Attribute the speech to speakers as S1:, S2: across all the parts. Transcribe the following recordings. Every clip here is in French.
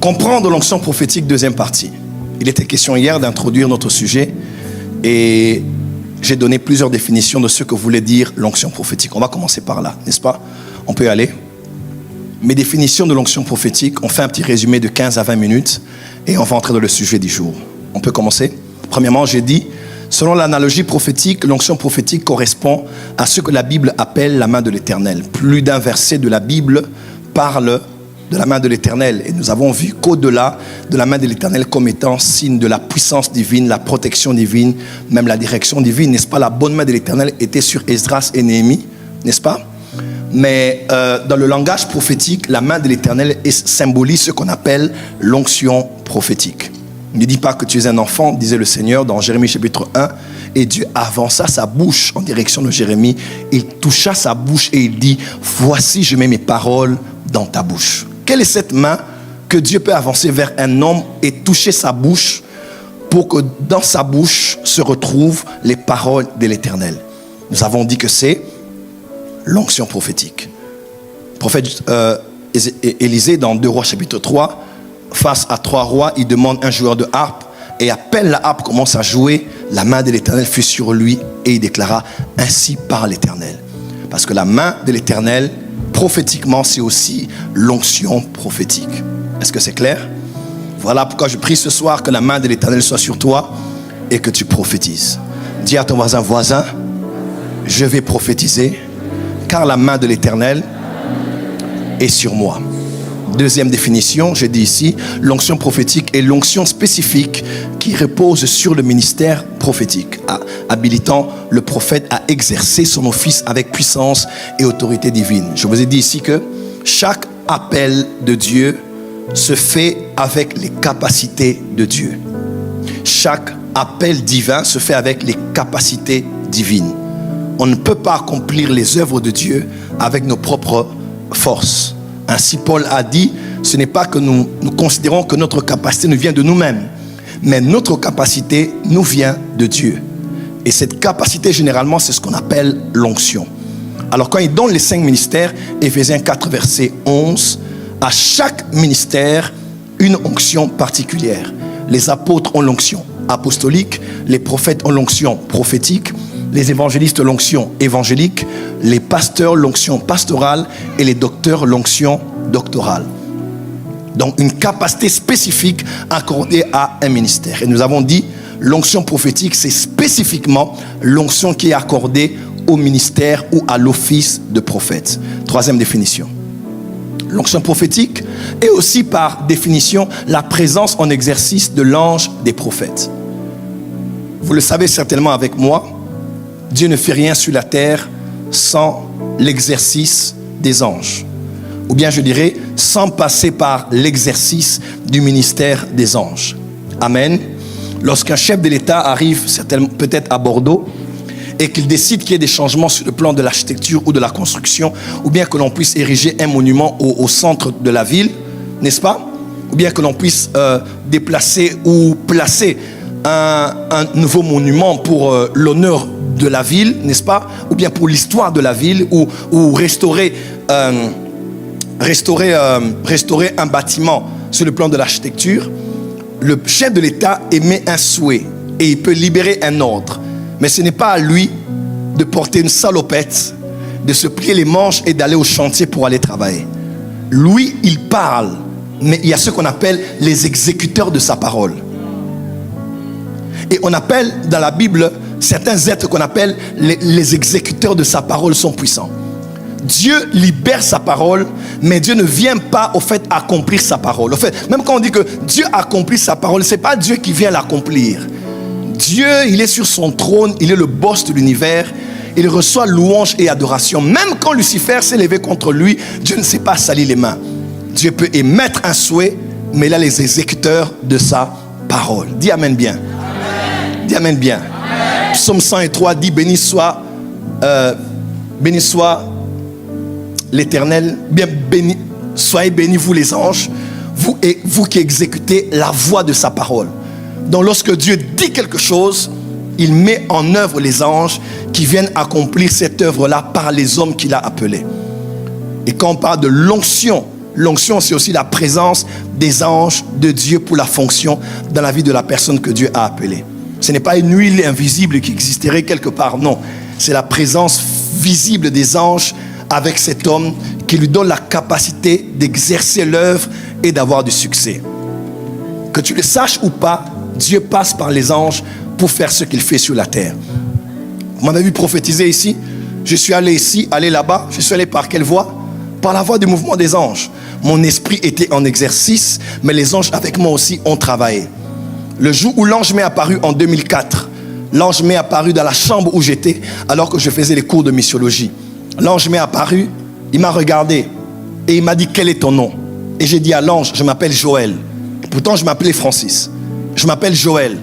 S1: Comprendre l'onction prophétique, deuxième partie. Il était question hier d'introduire notre sujet et j'ai donné plusieurs définitions de ce que voulait dire l'onction prophétique. On va commencer par là, n'est-ce pas? On peut y aller. Mes définitions de l'onction prophétique, on fait un petit résumé de 15 à 20 minutes et on va entrer dans le sujet du jour. On peut commencer? Premièrement, j'ai dit, selon l'analogie prophétique, l'onction prophétique correspond à ce que la Bible appelle la main de l'Éternel. Plus d'un verset de la Bible parle de la main de l'Éternel. Et nous avons vu qu'au-delà de la main de l'Éternel comme étant signe de la puissance divine, la protection divine, même la direction divine, n'est-ce pas? La bonne main de l'Éternel était sur Esdras et Néhémie, n'est-ce pas? Mais dans le langage prophétique, la main de l'Éternel symbolise ce qu'on appelle l'onction prophétique. Ne dis pas que tu es un enfant, disait le Seigneur dans Jérémie chapitre 1. Et Dieu avança sa bouche en direction de Jérémie. Il toucha sa bouche et il dit, voici, je mets mes paroles dans ta bouche. Quelle est cette main que Dieu peut avancer vers un homme et toucher sa bouche pour que dans sa bouche se retrouvent les paroles de l'Éternel? Nous avons dit que c'est l'onction prophétique. Le prophète Élisée, dans 2 Rois chapitre 3, face à 3 rois, il demande un joueur de harpe et à peine la harpe commence à jouer, la main de l'Éternel fut sur lui et il déclara, ainsi parle l'Éternel. Parce que la main de l'Éternel, prophétiquement, c'est aussi l'onction prophétique. Est-ce que c'est clair? Voilà pourquoi je prie ce soir que la main de l'Éternel soit sur toi et que tu prophétises. Dis à ton voisin, je vais prophétiser car la main de l'Éternel est sur moi. Deuxième définition, j'ai dit ici, l'onction prophétique est l'onction spécifique qui repose sur le ministère prophétique, habilitant le prophète à exercer son office avec puissance et autorité divine. Je vous ai dit ici que chaque appel de Dieu se fait avec les capacités de Dieu. Chaque appel divin se fait avec les capacités divines. On ne peut pas accomplir les œuvres de Dieu avec nos propres forces. Ainsi, Paul a dit, ce n'est pas que nous considérons que notre capacité nous vient de nous-mêmes, mais notre capacité nous vient de Dieu. Et cette capacité, généralement, c'est ce qu'on appelle l'onction. Alors, quand il donne les 5 ministères, Éphésiens 4, verset 11, à chaque ministère, une onction particulière. Les apôtres ont l'onction apostolique, les prophètes ont l'onction prophétique, les évangélistes l'onction évangélique, les pasteurs l'onction pastorale et les docteurs l'onction doctorale. Donc une capacité spécifique accordée à un ministère. Et nous avons dit, l'onction prophétique, c'est spécifiquement l'onction qui est accordée au ministère ou à l'office de prophète. Troisième définition. L'onction prophétique est aussi par définition la présence en exercice de l'ange des prophètes. Vous le savez certainement avec moi, Dieu ne fait rien sur la terre sans l'exercice des anges. Ou bien je dirais, sans passer par l'exercice du ministère des anges. Amen. Lorsqu'un chef de l'État arrive peut-être à Bordeaux et qu'il décide qu'il y ait des changements sur le plan de l'architecture ou de la construction, ou bien que l'on puisse ériger un monument au centre de la ville, n'est-ce pas? Ou bien que l'on puisse déplacer ou placer un nouveau monument pour l'honneur de la ville, n'est-ce pas? Ou bien pour l'histoire de la ville, ou restaurer un bâtiment sur le plan de l'architecture. Le chef de l'État émet un souhait et il peut libérer un ordre. Mais ce n'est pas à lui de porter une salopette, de se plier les manches et d'aller au chantier pour aller travailler. Lui, il parle, mais il y a ce qu'on appelle les exécuteurs de sa parole. Et on appelle dans la Bible certains êtres qu'on appelle les exécuteurs de sa parole sont puissants. Dieu libère sa parole, mais Dieu ne vient pas au fait accomplir sa parole. Au fait, même quand on dit que Dieu accomplit sa parole, c'est pas Dieu qui vient l'accomplir. Dieu, il est sur son trône, il est le boss de l'univers, il reçoit louange et adoration. Même quand Lucifer s'est levé contre lui, Dieu ne s'est pas sali les mains. Dieu peut émettre un souhait, mais il a les exécuteurs de sa parole. Dis amen bien. Amen. Dis amen bien. Amen. Psaume 103 dit, béni soit l'Éternel, bien béni, soyez bénis vous les anges, vous qui exécutez la voix de sa parole. Donc lorsque Dieu dit quelque chose, il met en œuvre les anges qui viennent accomplir cette œuvre-là par les hommes qu'il a appelés. Et quand on parle de l'onction L'onction, c'est aussi la présence des anges de Dieu pour la fonction dans la vie de la personne que Dieu a appelée. Ce n'est pas une huile invisible qui existerait quelque part, non. C'est la présence visible des anges avec cet homme qui lui donne la capacité d'exercer l'œuvre et d'avoir du succès. Que tu le saches ou pas, Dieu passe par les anges pour faire ce qu'il fait sur la terre. Vous m'avez vu prophétiser ici? Je suis allé ici, allé là-bas. Je suis allé par quelle voie? Par la voie du mouvement des anges. Mon esprit était en exercice, mais les anges avec moi aussi ont travaillé. Le jour où l'ange m'est apparu en 2004, l'ange m'est apparu dans la chambre où j'étais alors que je faisais les cours de missiologie. L'ange m'est apparu, il m'a regardé et il m'a dit: quel est ton nom? Et j'ai dit à l'ange: je m'appelle Joël. Pourtant je m'appelais Francis. Je m'appelle Joël.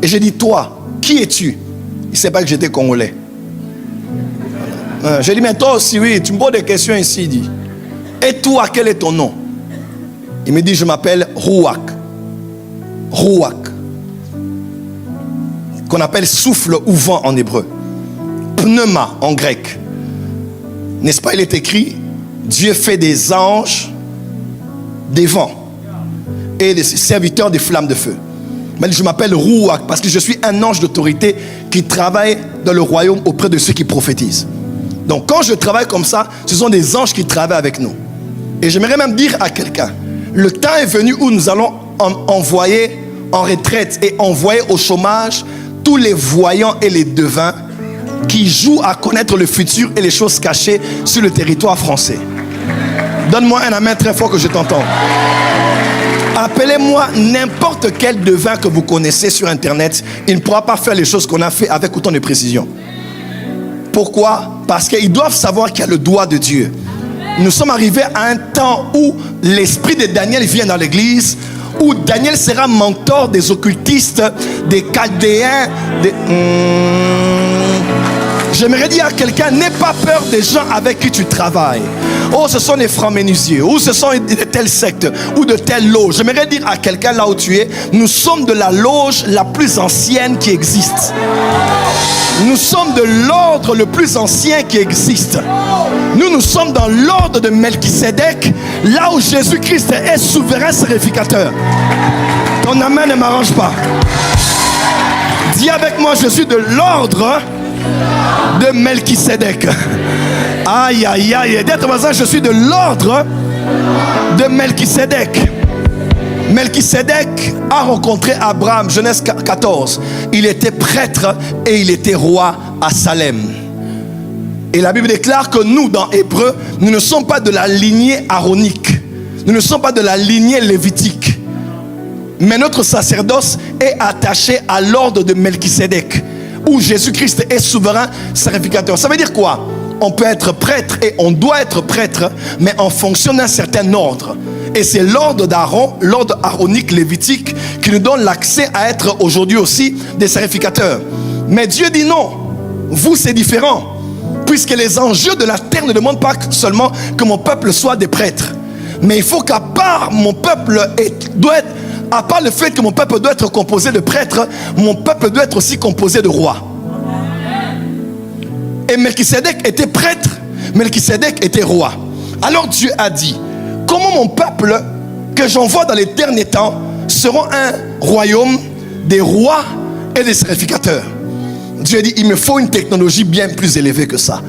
S1: Et j'ai dit: toi, qui es-tu? Il ne sait pas que j'étais congolais. J'ai dit: mais toi aussi, oui, tu me poses des questions ici. Dit. Et toi, quel est ton nom? Il me dit: je m'appelle Rouak. Rouak. Qu'on appelle souffle ou vent en hébreu. Pneuma en grec. N'est-ce pas, il est écrit: Dieu fait des anges, des vents et des serviteurs des flammes de feu. Mais je m'appelle Rouak parce que je suis un ange d'autorité qui travaille dans le royaume auprès de ceux qui prophétisent. Donc quand je travaille comme ça, ce sont des anges qui travaillent avec nous. Et j'aimerais même dire à quelqu'un: le temps est venu où nous allons envoyer en retraite et envoyer au chômage tous les voyants et les devins qui jouent à connaître le futur et les choses cachées sur le territoire français. Donne-moi un amen très fort que je t'entende. Appelez-moi n'importe quel devin que vous connaissez sur internet, il ne pourra pas faire les choses qu'on a fait avec autant de précision. Pourquoi? Parce qu'ils doivent savoir qu'il y a le doigt de Dieu. Nous sommes arrivés à un temps où l'esprit de Daniel vient dans l'église, où Daniel sera mentor des occultistes, des chaldéens, J'aimerais dire à quelqu'un: n'aie pas peur des gens avec qui tu travailles. Oh, ce sont des francs-menuisiers, ou ce sont de telles sectes, ou de telles loges. J'aimerais dire à quelqu'un là où tu es: nous sommes de la loge la plus ancienne qui existe. Nous sommes de l'ordre le plus ancien qui existe. Nous sommes dans l'ordre de Melchisédek, là où Jésus-Christ est souverain sacrificateur. Ton amen ne m'arrange pas. Dis avec moi: je suis de l'ordre de Melchisédek. Aïe, aïe, aïe. D'être voisin: je suis de l'ordre de Melchisédek. Melchisédek a rencontré Abraham, Genèse 14. Il était prêtre et il était roi à Salem. Et la Bible déclare que nous, dans Hébreu, nous ne sommes pas de la lignée aaronique. Nous ne sommes pas de la lignée lévitique. Mais notre sacerdoce est attaché à l'ordre de Melchisédek, où Jésus-Christ est souverain sacrificateur. Ça veut dire quoi? On peut être prêtre et on doit être prêtre, mais en fonction d'un certain ordre. Et c'est l'ordre d'Aaron, l'ordre aaronique lévitique, qui nous donne l'accès à être aujourd'hui aussi des sacrificateurs. Mais Dieu dit non, vous c'est différent, puisque les enjeux de la terre ne demandent pas seulement que mon peuple soit des prêtres, mais il faut qu'à part mon peuple doit être, à part le fait que mon peuple doit être composé de prêtres, mon peuple doit être aussi composé de rois. Et Melchisédek était prêtre, Melchisédek était roi. Alors Dieu a dit: comment mon peuple que j'envoie dans les derniers temps seront un royaume des rois et des sacrificateurs? Dieu a dit: il me faut une technologie bien plus élevée que ça.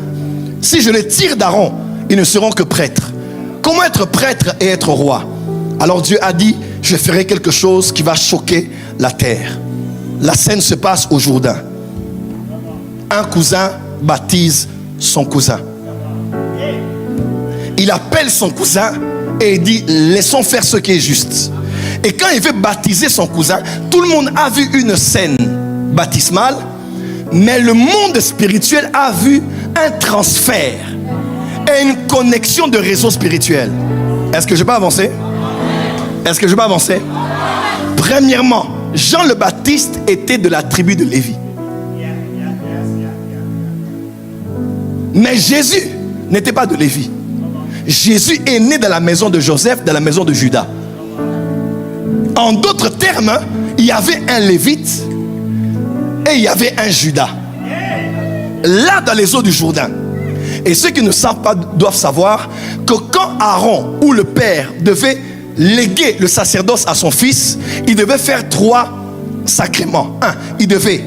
S1: Si je les tire d'Aaron, ils ne seront que prêtres. Comment être prêtre et être roi? Alors Dieu a dit: je ferai quelque chose qui va choquer la terre. La scène se passe au Jourdain. Un cousin baptise son cousin. Il appelle son cousin et il dit: laissons faire ce qui est juste. Et quand il veut baptiser son cousin, tout le monde a vu une scène baptismale, mais le monde spirituel a vu un transfert et une connexion de réseau spirituel. Est-ce que je peux avancer? Est-ce que je peux avancer? Premièrement, Jean le Baptiste était de la tribu de Lévi. Mais Jésus n'était pas de Lévi. Jésus est né dans la maison de Joseph, dans la maison de Judas. En d'autres termes, il y avait un Lévite et il y avait un Judas. Là, dans les eaux du Jourdain. Et ceux qui ne savent pas doivent savoir que quand Aaron ou le père devait léguer le sacerdoce à son fils, il devait faire 3 sacrements. 1, il devait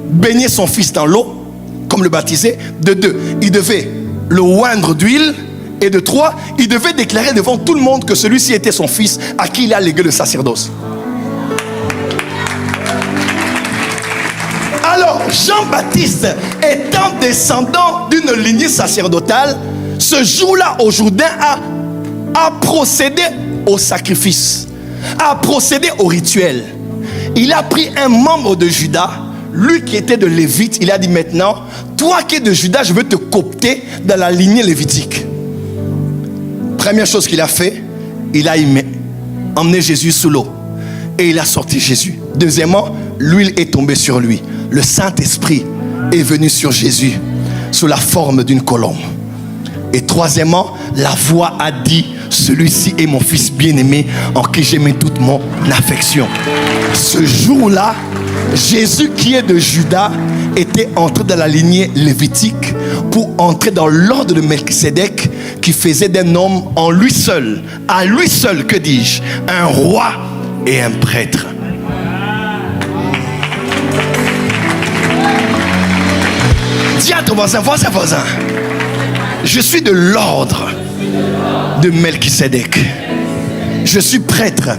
S1: baigner son fils dans l'eau, comme le baptiser. De 2, il devait le oindre d'huile. Et de 3, il devait déclarer devant tout le monde que celui-ci était son fils à qui il a légué le sacerdoce. Alors, Jean-Baptiste, étant descendant d'une lignée sacerdotale, ce jour-là au Jourdain a procédé au sacrifice, a procédé au rituel. Il a pris un membre de Juda, lui qui était de Lévite, il a dit maintenant, toi qui es de Juda, je veux te coopter dans la lignée lévitique. Première chose qu'il a fait, il a emmené Jésus sous l'eau et il a sorti Jésus. Deuxièmement, l'huile est tombée sur lui. Le Saint-Esprit est venu sur Jésus sous la forme d'une colombe. Et troisièmement, la voix a dit, celui-ci est mon fils bien-aimé en qui j'ai mis toute mon affection. Ce jour-là, Jésus qui est de Juda était entré dans la lignée lévitique pour entrer dans l'ordre de Melchisédek qui faisait d'un homme en lui seul, à lui seul, que dis-je, un roi et un prêtre. Dis à ton voisin, voisin, je suis de l'ordre de Melchisédek. Je suis prêtre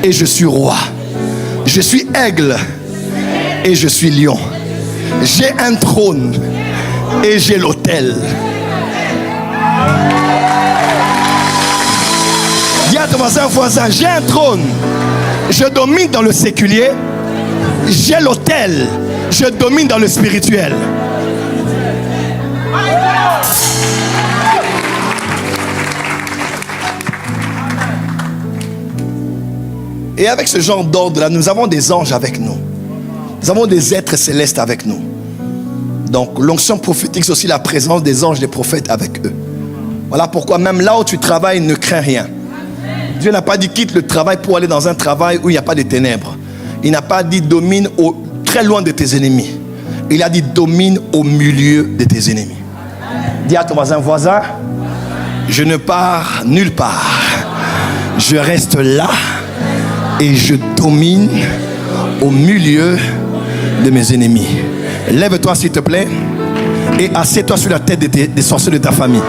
S1: et je suis roi. Je suis aigle et je suis lion. J'ai un trône et j'ai l'autel. Dis à ton voisin, j'ai un trône. Je domine dans le séculier. J'ai l'autel. Je domine dans le spirituel. Et avec ce genre d'ordre-là, nous avons des anges avec nous. Nous avons des êtres célestes avec nous. Donc l'onction prophétique, c'est aussi la présence des anges, des prophètes avec eux. Voilà pourquoi même là où tu travailles, ne crains rien. Dieu n'a pas dit quitte le travail pour aller dans un travail où il n'y a pas de ténèbres. Il n'a pas dit domine très loin de tes ennemis. Il a dit domine au milieu de tes ennemis. Dis à ton voisin, je ne pars nulle part. Je reste là et je domine au milieu de mes ennemis. Lève-toi s'il te plaît et assieds-toi sur la tête des sorciers de ta famille.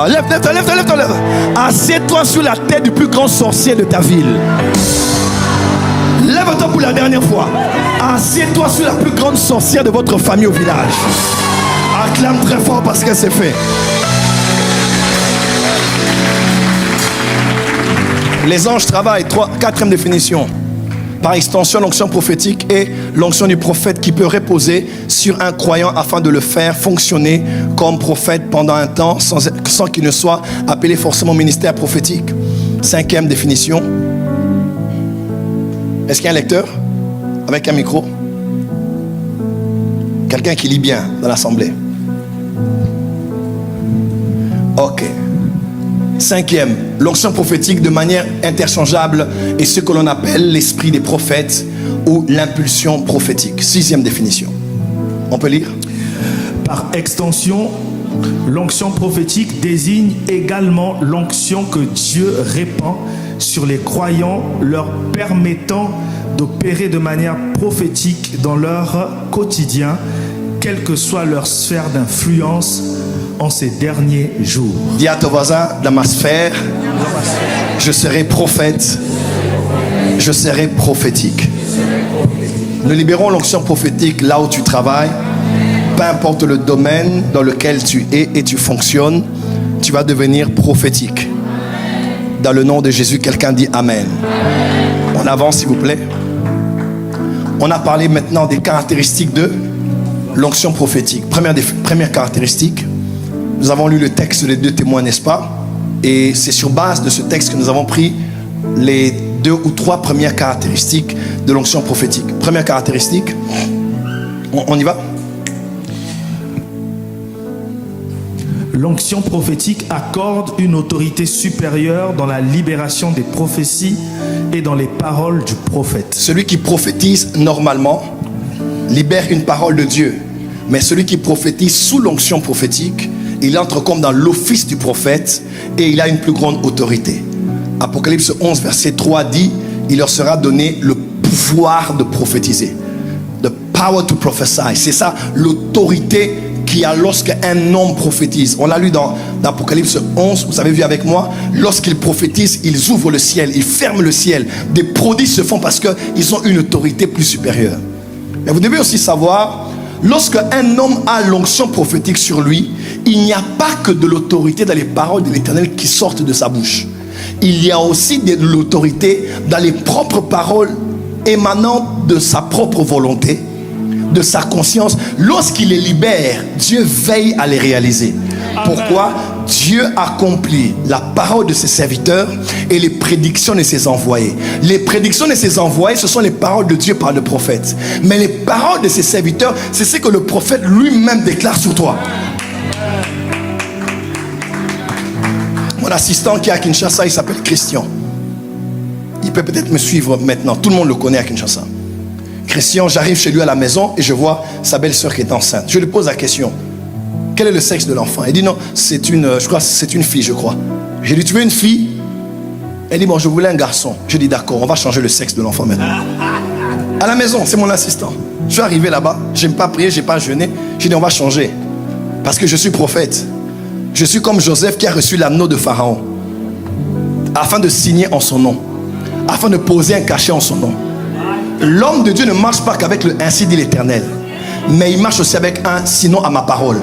S1: Lève-toi. Assieds-toi sur la tête du plus grand sorcier de ta ville. Lève-toi pour la dernière fois. Assieds-toi sur la plus grande sorcière de votre famille au village. Acclame très fort parce que c'est fait. Les anges travaillent. 4e définition. Par extension, l'onction prophétique est l'onction du prophète qui peut reposer sur un croyant afin de le faire fonctionner comme prophète pendant un temps sans qu'il ne soit appelé forcément ministère prophétique. 5e définition. Est-ce qu'il y a un lecteur avec un micro? Quelqu'un qui lit bien dans l'assemblée? Ok. 5e, l'onction prophétique de manière interchangeable est ce que l'on appelle l'esprit des prophètes ou l'impulsion prophétique. 6e définition. On peut lire?
S2: Par extension, l'onction prophétique désigne également l'onction que Dieu répand sur les croyants, leur permettant d'opérer de manière prophétique dans leur quotidien, quelle que soit leur sphère d'influence en ces derniers jours.
S1: Dis à ton voisin, dans ma sphère, je serai prophète, je serai prophétique. Nous libérons l'onction prophétique là où tu travailles. Peu importe le domaine dans lequel tu es et tu fonctionnes, tu vas devenir prophétique. Dans le nom de Jésus, quelqu'un dit Amen. On avance s'il vous plaît. On a parlé maintenant des caractéristiques de l'onction prophétique. Première caractéristique, nous avons lu le texte des 2 témoins, n'est-ce pas? Et c'est sur base de ce texte que nous avons pris les 2 ou 3 premières caractéristiques de l'onction prophétique. Première caractéristique, on y va?
S2: L'onction prophétique accorde une autorité supérieure dans la libération des prophéties et dans les paroles du prophète.
S1: Celui qui prophétise normalement libère une parole de Dieu. Mais celui qui prophétise sous l'onction prophétique, il entre comme dans l'office du prophète et il a une plus grande autorité. Apocalypse 11, verset 3 dit, il leur sera donné le pouvoir de prophétiser. The power to prophesy. C'est ça l'autorité qu'il y a lorsqu'un homme prophétise. On l'a lu dans Apocalypse 11, vous avez vu avec moi, lorsqu'ils prophétisent, ils ouvrent le ciel, ils ferment le ciel. Des prodiges se font parce qu'ils ont une autorité plus supérieure. Mais vous devez aussi savoir, lorsqu'un homme a l'onction prophétique sur lui, il n'y a pas que de l'autorité dans les paroles de l'Éternel qui sortent de sa bouche. Il y a aussi de l'autorité dans les propres paroles émanant de sa propre volonté, de sa conscience. Lorsqu'il les libère, Dieu veille à les réaliser. Pourquoi? Dieu accomplit la parole de ses serviteurs et les prédictions de ses envoyés. Les prédictions de ses envoyés, ce sont les paroles de Dieu par le prophète. Mais les paroles de ses serviteurs, c'est ce que le prophète lui-même déclare sur toi. Mon assistant qui est à Kinshasa, il s'appelle Christian. Il peut peut-être me suivre maintenant. Tout le monde le connaît à Kinshasa. Christian, j'arrive chez lui à la maison et je vois sa belle-sœur qui est enceinte. Je lui pose la question. Quel est le sexe de l'enfant? Elle dit non, c'est une fille, je crois. J'ai dit, tu veux une fille? Elle dit, bon, je voulais un garçon. Je dis, d'accord, on va changer le sexe de l'enfant maintenant. À la maison, c'est mon assistant. Je suis arrivé là-bas, je n'ai pas prié, je n'ai pas jeûné. J'ai dit, on va changer. Parce que je suis prophète. Je suis comme Joseph qui a reçu l'anneau de Pharaon. Afin de signer en son nom. Afin de poser un cachet en son nom. L'homme de Dieu ne marche pas qu'avec le ainsi dit l'Éternel. Mais il marche aussi avec un sinon à ma parole.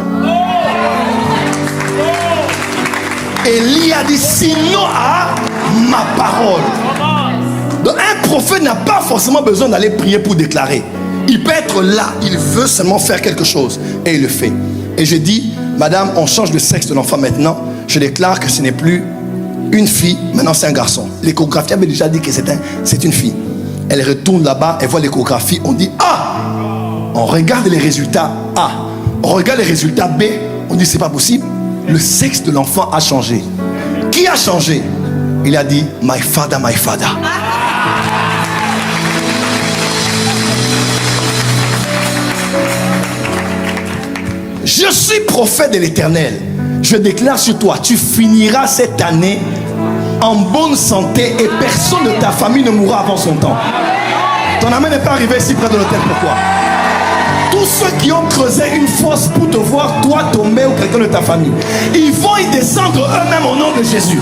S1: Élie a dit sinon à ma parole. Donc un prophète n'a pas forcément besoin d'aller prier pour déclarer. Il peut être là, il veut seulement faire quelque chose et il le fait. Et je dis, madame, on change le sexe de l'enfant maintenant. Je déclare que ce n'est plus une fille, maintenant c'est un garçon. L'échographie avait déjà dit que c'est une fille. Elle retourne là-bas, elle voit l'échographie, on dit ah, on regarde les résultats A, on regarde les résultats B, on dit c'est pas possible. Le sexe de l'enfant a changé. Qui a changé? Il a dit my father, my father. Je suis prophète de l'Éternel. Je déclare sur toi, tu finiras cette année en bonne santé et personne de ta famille ne mourra avant son temps. Ton ami n'est pas arrivé ici près de l'hôtel, pourquoi? Tous ceux qui ont creusé une fosse pour te voir, toi tomber ou quelqu'un de ta famille, ils vont y descendre eux-mêmes au nom de Jésus.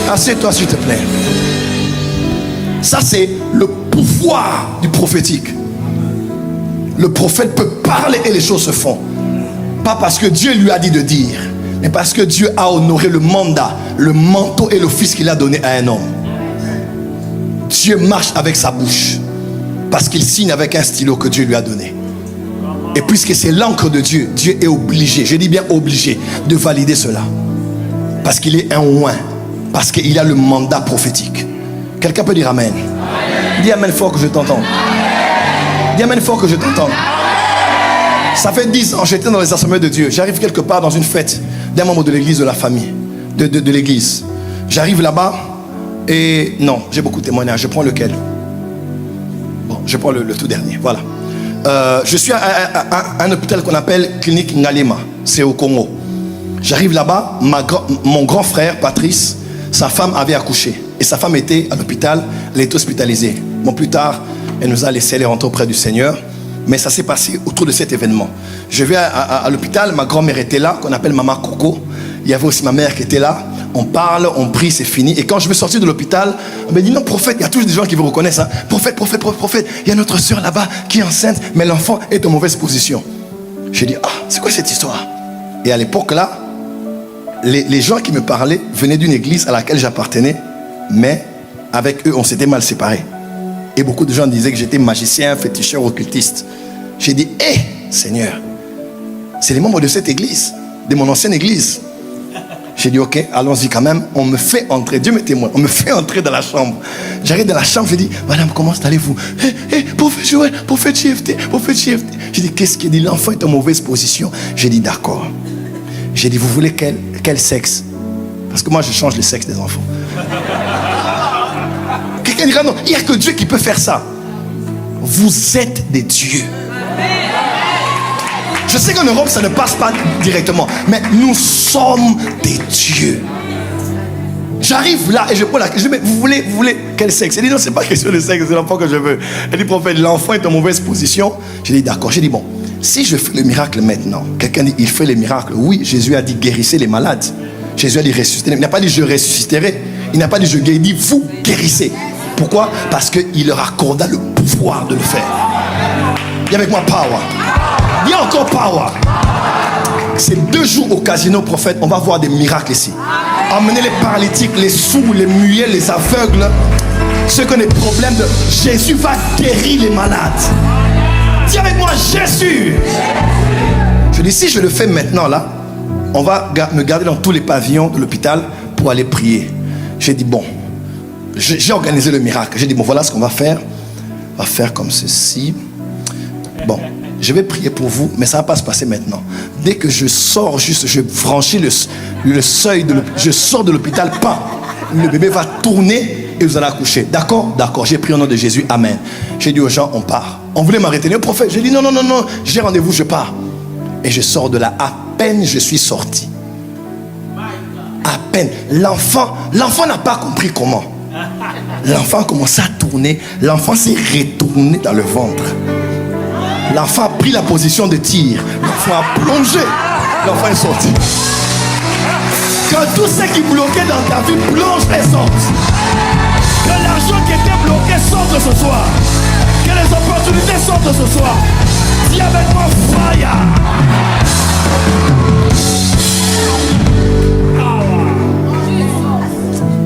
S1: Assieds-toi s'il te plaît. Ça c'est le pouvoir du prophétique. Le prophète peut parler et les choses se font. Pas parce que Dieu lui a dit de dire, mais parce que Dieu a honoré le mandat, le manteau et l'office qu'il a donné à un homme. Dieu marche avec sa bouche parce qu'il signe avec un stylo que Dieu lui a donné. Et puisque c'est l'encre de Dieu, Dieu est obligé, je dis bien obligé, de valider cela. Parce qu'il est un oint, parce qu'il a le mandat prophétique. Quelqu'un peut dire amen? Dis amen fort que je t'entende. Dis amen fort que je t'entende. Ça fait 10 ans, j'étais dans les assemblées de Dieu. J'arrive quelque part dans une fête d'un membre de l'église de la famille, de l'église. J'arrive là-bas et non, j'ai beaucoup de témoignages. Je prends lequel? Bon, je prends le tout dernier. Voilà. Je suis à un hôpital qu'on appelle Clinique Ngalema. C'est au Congo. J'arrive là-bas, mon grand frère Patrice, sa femme avait accouché. Et sa femme était à l'hôpital, elle était hospitalisée. Bon, plus tard, elle nous a laissé aller rentrer auprès du Seigneur. Mais ça s'est passé autour de cet événement. Je vais à l'hôpital, ma grand-mère était là, qu'on appelle Maman Coco. Il y avait aussi ma mère qui était là. On parle, on prie, c'est fini. Et quand je veux sortir de l'hôpital, on me dit non, prophète, il y a toujours des gens qui vous reconnaissent. Hein. Prophète, il y a notre soeur là-bas qui est enceinte, mais l'enfant est en mauvaise position. J'ai dit, ah, c'est quoi cette histoire? Et à l'époque là, les gens qui me parlaient venaient d'une église à laquelle j'appartenais, mais avec eux, on s'était mal séparés. Et beaucoup de gens disaient que j'étais magicien, féticheur, occultiste. J'ai dit, hé, Seigneur, c'est les membres de cette église, de mon ancienne église. J'ai dit, ok, allons-y quand même. On me fait entrer, Dieu me témoigne, on me fait entrer dans la chambre. J'arrive dans la chambre, je dis, madame, comment allez-vous? Hé, prophète Joël, prophète JFT. J'ai dit, qu'est-ce qu'il dit? L'enfant est en mauvaise position. J'ai dit, d'accord. J'ai dit, vous voulez quel sexe? Parce que moi, je change le sexe des enfants. Quelqu'un dira non, il n'y a que Dieu qui peut faire ça. Vous êtes des dieux. Je sais qu'en Europe, ça ne passe pas directement. Mais nous sommes des dieux. J'arrive là et je pose la question. Vous voulez quel sexe? Elle dit non, c'est pas question de sexe, c'est l'enfant que je veux. Elle dit prophète, l'enfant est en mauvaise position. J'ai dit d'accord. J'ai dit bon, si je fais le miracle maintenant, quelqu'un dit il fait le miracle. Oui, Jésus a dit guérissez les malades. Jésus a dit ressusciter. Il n'a pas dit je ressusciterai. Il n'a pas dit je guéris. Il dit vous guérissez. Pourquoi? Parce qu'il leur accorda le pouvoir de le faire. Dis avec moi power. Dis encore power. C'est 2 jours au casino prophète. On va voir des miracles ici. Emmener les paralytiques, les sourds, les muets, les aveugles. Ceux qui ont des problèmes de... Jésus va guérir les malades. Dis avec moi Jésus. Je dis si je le fais maintenant là, on va me garder dans tous les pavillons de l'hôpital pour aller prier. J'ai dit bon, j'ai organisé le miracle. J'ai dit bon voilà ce qu'on va faire. On va faire comme ceci. Bon, je vais prier pour vous, mais ça ne va pas se passer maintenant. Dès que je sors juste, je franchis le seuil, je sors de l'hôpital, pas. Le bébé va tourner et vous allez accoucher. D'accord? D'accord, j'ai prié au nom de Jésus, amen. J'ai dit aux gens, on part. On voulait m'arrêter, le prophète. J'ai dit non, j'ai rendez-vous, je pars. Et je sors de là, à peine je suis sorti. À peine. L'enfant n'a pas compris comment. L'enfant a commencé à tourner, l'enfant s'est retourné dans le ventre. L'enfant a pris la position de tir. L'enfant a plongé. L'enfant est sorti. Que tout ce qui bloquait dans ta vie plonge et sorte. Que l'argent qui était bloqué sorte ce soir. Que les opportunités sortent ce soir. Dis avec moi fire.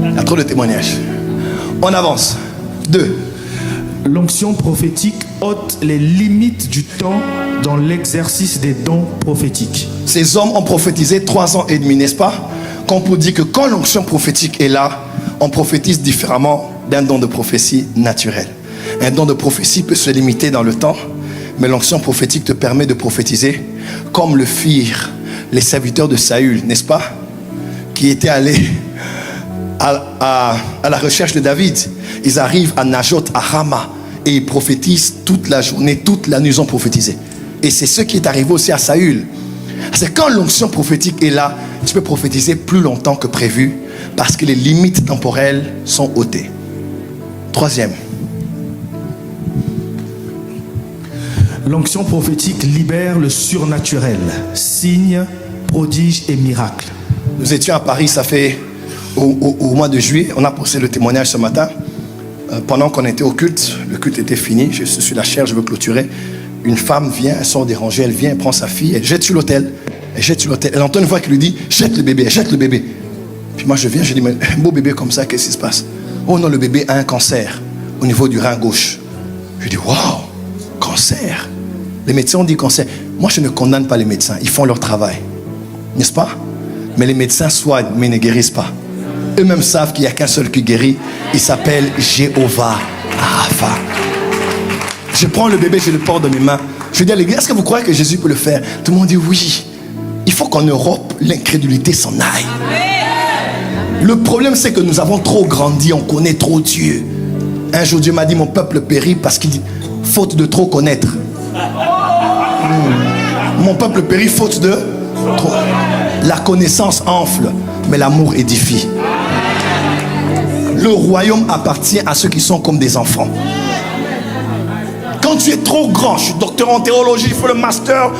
S1: Il y a trop de témoignages. On avance. 2.
S2: L'onction prophétique ôte les limites du temps dans l'exercice des dons prophétiques.
S1: Ces hommes ont prophétisé 3 ans et demi, n'est-ce pas? Qu'on peut dire que quand l'onction prophétique est là, on prophétise différemment d'un don de prophétie naturel. Un don de prophétie peut se limiter dans le temps, mais l'onction prophétique te permet de prophétiser comme le firent les serviteurs de Saül, n'est-ce pas? Qui étaient allés à la recherche de David. Ils arrivent à Najoth, à Rama, et ils prophétisent toute la journée, toute la nuit, ils ont prophétisé. Et c'est ce qui est arrivé aussi à Saül. C'est quand l'onction prophétique est là, tu peux prophétiser plus longtemps que prévu, parce que les limites temporelles sont ôtées. 3e.
S2: L'onction prophétique libère le surnaturel, signes, prodiges et miracles.
S1: Nous étions à Paris, ça fait au mois de juillet, on a posé le témoignage ce matin. Pendant qu'on était au culte, le culte était fini, je suis la chair, je veux clôturer. Une femme vient, elle sort des rangées, elle vient, elle prend sa fille, elle jette sur l'autel. Elle entend une voix qui lui dit, jette le bébé, jette le bébé. Puis moi je viens, je dis, mais un beau bébé comme ça, qu'est-ce qui se passe? Oh non, le bébé a un cancer au niveau du rein gauche. Je dis, waouh, cancer. Les médecins ont dit cancer. Moi je ne condamne pas les médecins, ils font leur travail. N'est-ce pas? Mais les médecins soignent, mais ne guérissent pas. Eux-mêmes savent qu'il n'y a qu'un seul qui guérit. Il s'appelle Jéhovah Rapha. Je prends le bébé, je le porte dans mes mains. Je dis à l'église, est-ce que vous croyez que Jésus peut le faire? Tout le monde dit oui. Il faut qu'en Europe, l'incrédulité s'en aille. Le problème, c'est que nous avons trop grandi, on connaît trop Dieu. Un jour, Dieu m'a dit, mon peuple périt parce qu'il dit, faute de trop connaître. Mon peuple périt faute de trop. La connaissance enfle, mais l'amour édifie. Le royaume appartient à ceux qui sont comme des enfants. Quand tu es trop grand, je suis docteur en théologie, il faut le master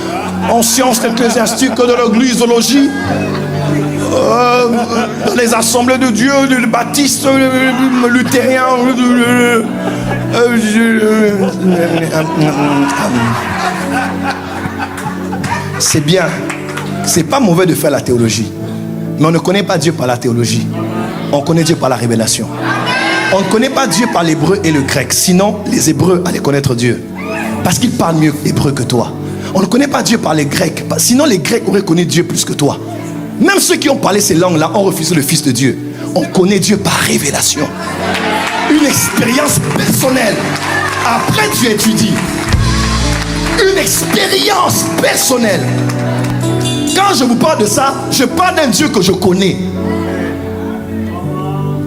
S1: en sciences ecclésiastiques de l'églisiologie, dans les assemblées de Dieu, le baptiste, le luthérien. C'est bien. C'est pas mauvais de faire la théologie. Mais on ne connaît pas Dieu par la théologie. On connaît Dieu par la révélation. On ne connaît pas Dieu par l'hébreu et le grec. Sinon, les hébreux allaient connaître Dieu. Parce qu'ils parlent mieux hébreu que toi. On ne connaît pas Dieu par les grecs. Sinon, les grecs auraient connu Dieu plus que toi. Même ceux qui ont parlé ces langues-là ont refusé le Fils de Dieu. On connaît Dieu par révélation. Une expérience personnelle. Après, tu étudies. Une expérience personnelle. Quand je vous parle de ça, je parle d'un Dieu que je connais.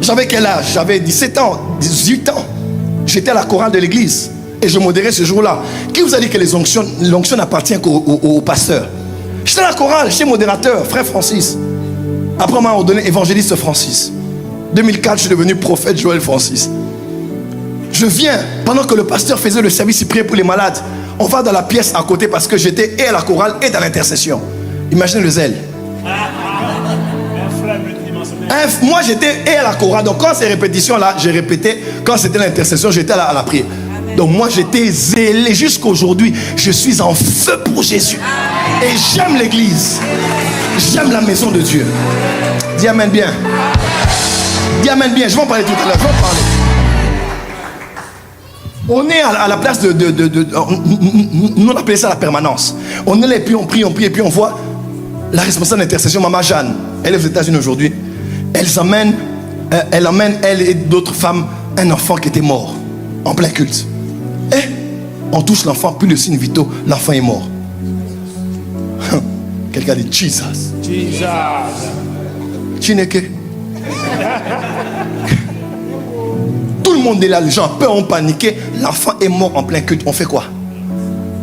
S1: J'avais quel âge? J'avais 17 ans, 18 ans. J'étais à la chorale de l'église. Et je modérais ce jour-là. Qui vous a dit que l'onction n'appartient qu'au pasteur? J'étais à la chorale, j'étais modérateur, frère Francis. Après, on m'a ordonné évangéliste Francis. 2004, je suis devenu prophète Joël Francis. Je viens, pendant que le pasteur faisait le service, il priait pour les malades. On va dans la pièce à côté parce que j'étais et à la chorale et dans l'intercession. Imaginez le zèle. Moi, j'étais et à la chorale. Donc, quand ces répétitions-là, j'ai répété. Quand c'était l'intercession, j'étais à la prière. Donc, moi, j'étais zélé. Jusqu'aujourd'hui, je suis en feu pour Jésus. Et j'aime l'église. J'aime la maison de Dieu. Dis amen bien. Dis amen bien. Je vais en parler tout à l'heure. Je vais en parler. On est à la place nous on appelait ça la permanence. On est là et puis on prie et puis on voit la responsable d'intercession, Maman Jeanne. Elle est aux États-Unis aujourd'hui. Elle emmène, elle et d'autres femmes, un enfant qui était mort en plein culte. Et on touche l'enfant, puis le signe vitaux, l'enfant est mort. Quelqu'un dit Jesus.
S2: Jesus.
S1: Chineke. Tout le monde est là, les gens peur, ont paniqué. L'enfant est mort en plein culte. On fait quoi?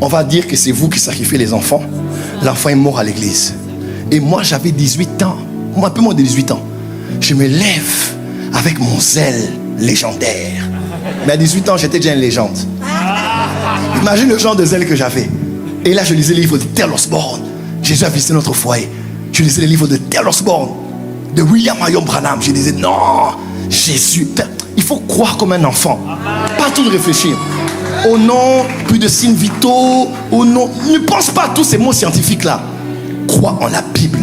S1: On va dire que c'est vous qui sacrifiez les enfants. L'enfant est mort à l'église. Et moi, j'avais 18 ans. Moi, un peu moins de 18 ans. Je me lève avec mon zèle légendaire. Mais à 18 ans, j'étais déjà une légende. Imagine le genre de zèle que j'avais. Et là, je lisais les livres de Dale Osborne. Jésus a visité notre foyer. Je lisais les livres de Dale Osborne, de William Marion Branham. Je disais, non, Jésus... Il faut croire comme un enfant. Pas tout de réfléchir. Au nom, plus de signes vitaux. Au nom, ne pense pas à tous ces mots scientifiques-là. Crois en la Bible.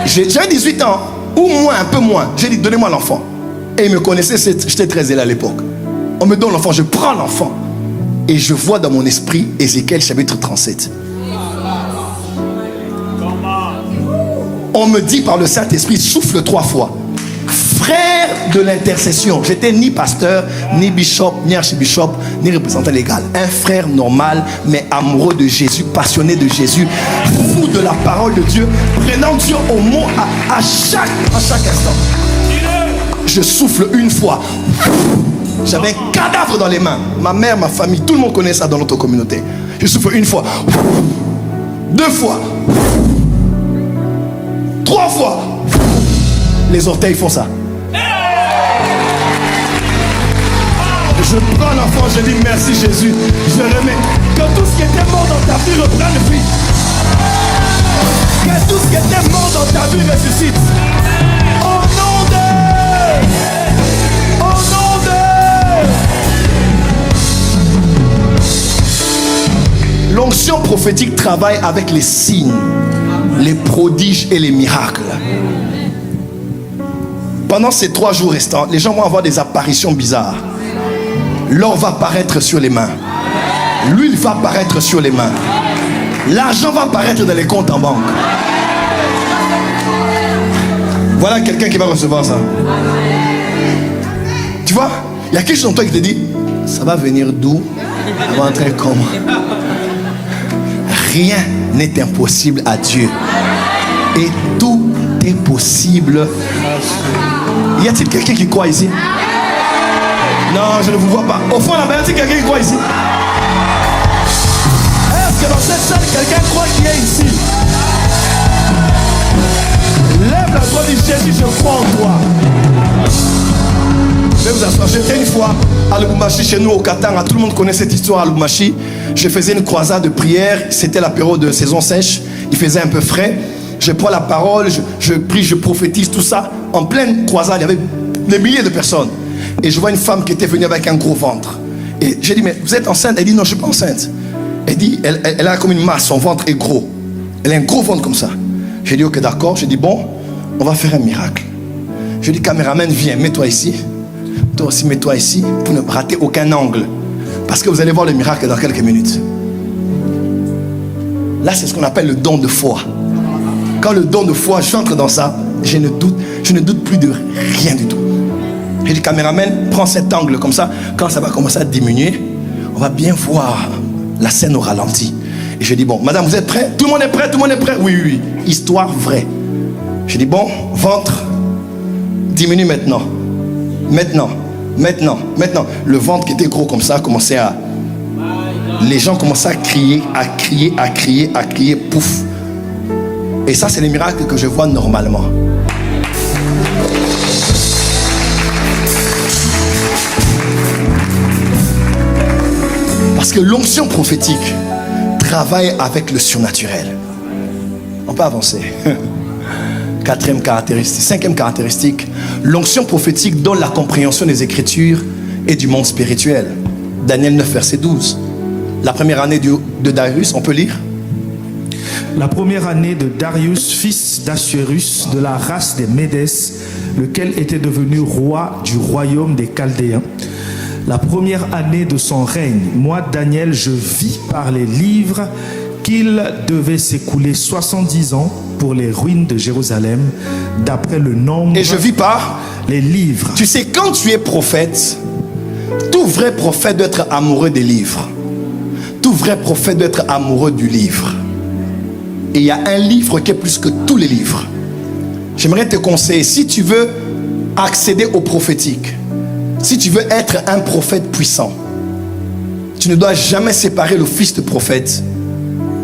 S1: J'avais 18 ans, ou moins, un peu moins. J'ai dit, donnez-moi l'enfant. Et ils me connaissaient, j'étais très zélé à l'époque. On me donne l'enfant, je prends l'enfant. Et je vois dans mon esprit Ézéchiel chapitre 37. On me dit par le Saint-Esprit, souffle 3 fois. Frère de l'intercession. J'étais ni pasteur, ni bishop, ni archibishop, ni représentant légal. Un frère normal, mais amoureux de Jésus, passionné de Jésus, fou de la parole de Dieu, prenant Dieu au mot à chaque instant. Je souffle une fois. J'avais un cadavre dans les mains. Ma mère, ma famille, tout le monde connaît ça dans notre communauté. Je souffle une fois. 2 fois. 3 fois. Les orteils font ça. Je prends l'enfant, je dis merci Jésus. Je remets. Que tout ce qui était mort dans ta vie reprenne vie. Que tout ce qui était mort dans ta vie ressuscite. Au nom de... L'onction prophétique travaille avec les signes, les prodiges et les miracles. Pendant ces 3 jours restants, les gens vont avoir des apparitions bizarres. L'or va apparaître sur les mains. L'huile va apparaître sur les mains. L'argent va apparaître dans les comptes en banque. Voilà quelqu'un qui va recevoir ça. Tu vois, il y a quelque chose en toi qui te dit, ça va venir d'où? Ça va entrer comment? Rien n'est impossible à Dieu. Et tout est possible. Y a-t-il quelqu'un qui croit ici? Non, je ne vous vois pas. Au fond, là-bas, y a-t-il quelqu'un qui croit ici? Est-ce que dans cette salle, quelqu'un croit qu'il est ici? Lève la voix, dis Jésus, je crois en toi. Je vais vous asseoir. J'étais une fois à Lubumbashi, chez nous au Katanga. Tout le monde connaît cette histoire à Lubumbashi. Je faisais une croisade de prière. C'était la période de saison sèche. Il faisait un peu frais. Je prends la parole, je prie, je prophétise, tout ça. En pleine croisade, il y avait des milliers de personnes. Et je vois une femme qui était venue avec un gros ventre. Et j'ai dit, mais vous êtes enceinte? Elle dit, non, je ne suis pas enceinte. Elle dit, elle a comme une masse, son ventre est gros. Elle a un gros ventre comme ça. J'ai dit, ok, d'accord. J'ai dit, bon, on va faire un miracle. Je dis, caméraman, viens, mets-toi ici. Toi aussi, mets-toi ici pour ne rater aucun angle. Parce que vous allez voir le miracle dans quelques minutes. Là, c'est ce qu'on appelle le don de foi. Quand le don de foi, j'entre dans ça, je ne doute plus de rien du tout. J'ai dit, caméraman, prends cet angle comme ça. Quand ça va commencer à diminuer, on va bien voir la scène au ralenti. Et je dis, bon, madame, vous êtes prêts? Tout le monde est prêt? Tout le monde est prêt? Oui, oui, oui. Histoire vraie. J'ai dit, bon, ventre, diminue maintenant. Maintenant. Le ventre qui était gros comme ça commençait à les gens commençaient à crier, pouf. Et ça, c'est les miracles que je vois normalement. Parce que l'onction prophétique travaille avec le surnaturel. On peut avancer. Quatrième caractéristique. Cinquième caractéristique, l'onction prophétique donne la compréhension des Écritures et du monde spirituel. Daniel 9, verset 12. La première année de Darius, on peut lire.
S2: La première année de Darius, fils d'Assuérus, de la race des Médès, lequel était devenu roi du royaume des Chaldéens. La première année de son règne, moi, Daniel, je vis par les livres qu'il devait s'écouler 70 ans pour les ruines de Jérusalem, d'après le nombre...
S1: Et je vis par
S2: les livres.
S1: Tu sais, quand tu es prophète, tout vrai prophète doit être amoureux des livres. Tout vrai prophète doit être amoureux du livre. Et il y a un livre qui est plus que tous les livres. J'aimerais te conseiller, si tu veux accéder au prophétique, si tu veux être un prophète puissant, tu ne dois jamais séparer l'office de prophète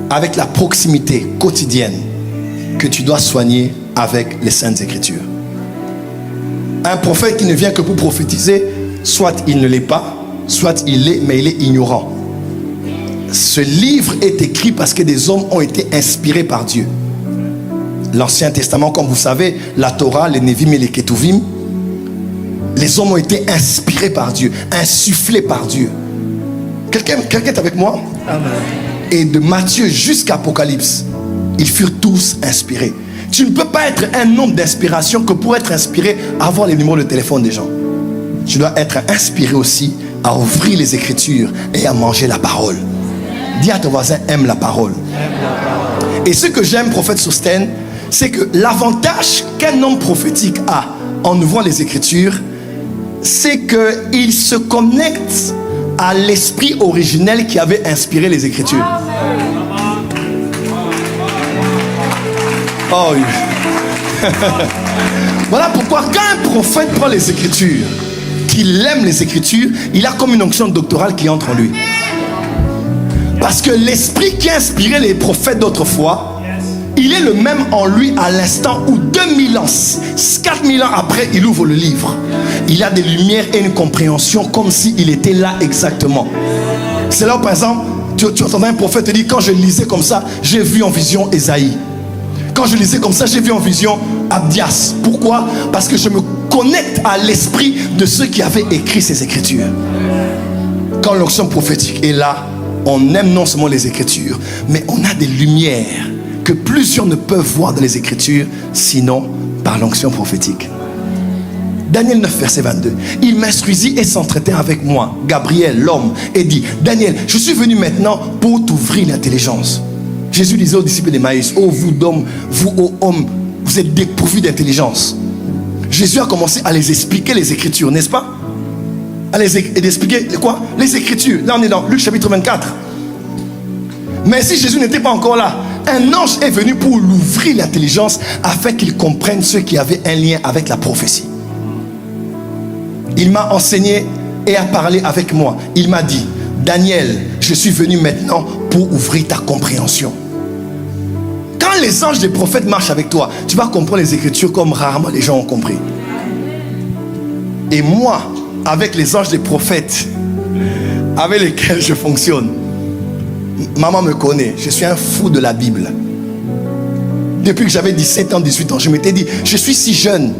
S1: avec la proximité quotidienne que tu dois soigner avec les Saintes Écritures. Un prophète qui ne vient que pour prophétiser, soit il ne l'est pas, soit il l'est, mais il est ignorant. Ce livre est écrit parce que des hommes ont été inspirés par Dieu. L'Ancien Testament, comme vous savez, la Torah, les Névim et les Ketuvim, les hommes ont été inspirés par Dieu, insufflés par Dieu. Quelqu'un est avec moi? Amen. Et de Matthieu jusqu'à Apocalypse, ils furent tous inspirés. Tu ne peux pas être un homme d'inspiration que pour être inspiré, avoir les numéros de téléphone des gens. Tu dois être inspiré aussi à ouvrir les Écritures et à manger la parole. Dis à ton voisin, aime la parole. Et ce que j'aime, prophète Sosten, c'est que l'avantage qu'un homme prophétique a en ouvrant les Écritures, c'est qu'il se connecte à l'esprit originel qui avait inspiré les Écritures. Oh oui. Voilà pourquoi quand un prophète prend les Écritures, qu'il aime les Écritures, il a comme une onction doctorale qui entre en lui. Parce que l'esprit qui a inspiré les prophètes d'autrefois, il est le même en lui à l'instant où 2000 ans, 4000 ans après, il ouvre le livre. Il a des lumières et une compréhension comme s'il était là exactement. C'est là où, par exemple, tu entendais un prophète te dire, quand je lisais comme ça, j'ai vu en vision Ésaïe. Quand je lisais comme ça, j'ai vu en vision Abdias. Pourquoi? Parce que je me connecte à l'esprit de ceux qui avaient écrit ces Écritures. Quand l'onction prophétique est là, on aime non seulement les Écritures, mais on a des lumières que plusieurs ne peuvent voir dans les Écritures, sinon par l'onction prophétique. Daniel 9, verset 22. Il m'instruisit et s'entretenait avec moi, Gabriel, l'homme, et dit, Daniel, je suis venu maintenant pour t'ouvrir l'intelligence. Jésus disait aux disciples d'Emmaüs, oh vous d'hommes, vous ô hommes, vous êtes dépourvus d'intelligence. Jésus a commencé à les expliquer les Écritures, n'est-ce pas? À les expliquer quoi? Les Écritures. Là on est dans Luc chapitre 24. Mais si Jésus n'était pas encore là, un ange est venu pour l'ouvrir l'intelligence afin qu'il comprenne ceux qui avaient un lien avec la prophétie. Il m'a enseigné et a parlé avec moi. Il m'a dit, Daniel, je suis venu maintenant pour ouvrir ta compréhension. Quand les anges des prophètes marchent avec toi, tu vas comprendre les Écritures comme rarement les gens ont compris. Et moi, avec les anges des prophètes avec lesquels je fonctionne, maman me connaît, je suis un fou de la Bible. Depuis que j'avais 17 ans, 18 ans, je m'étais dit, je suis si jeune,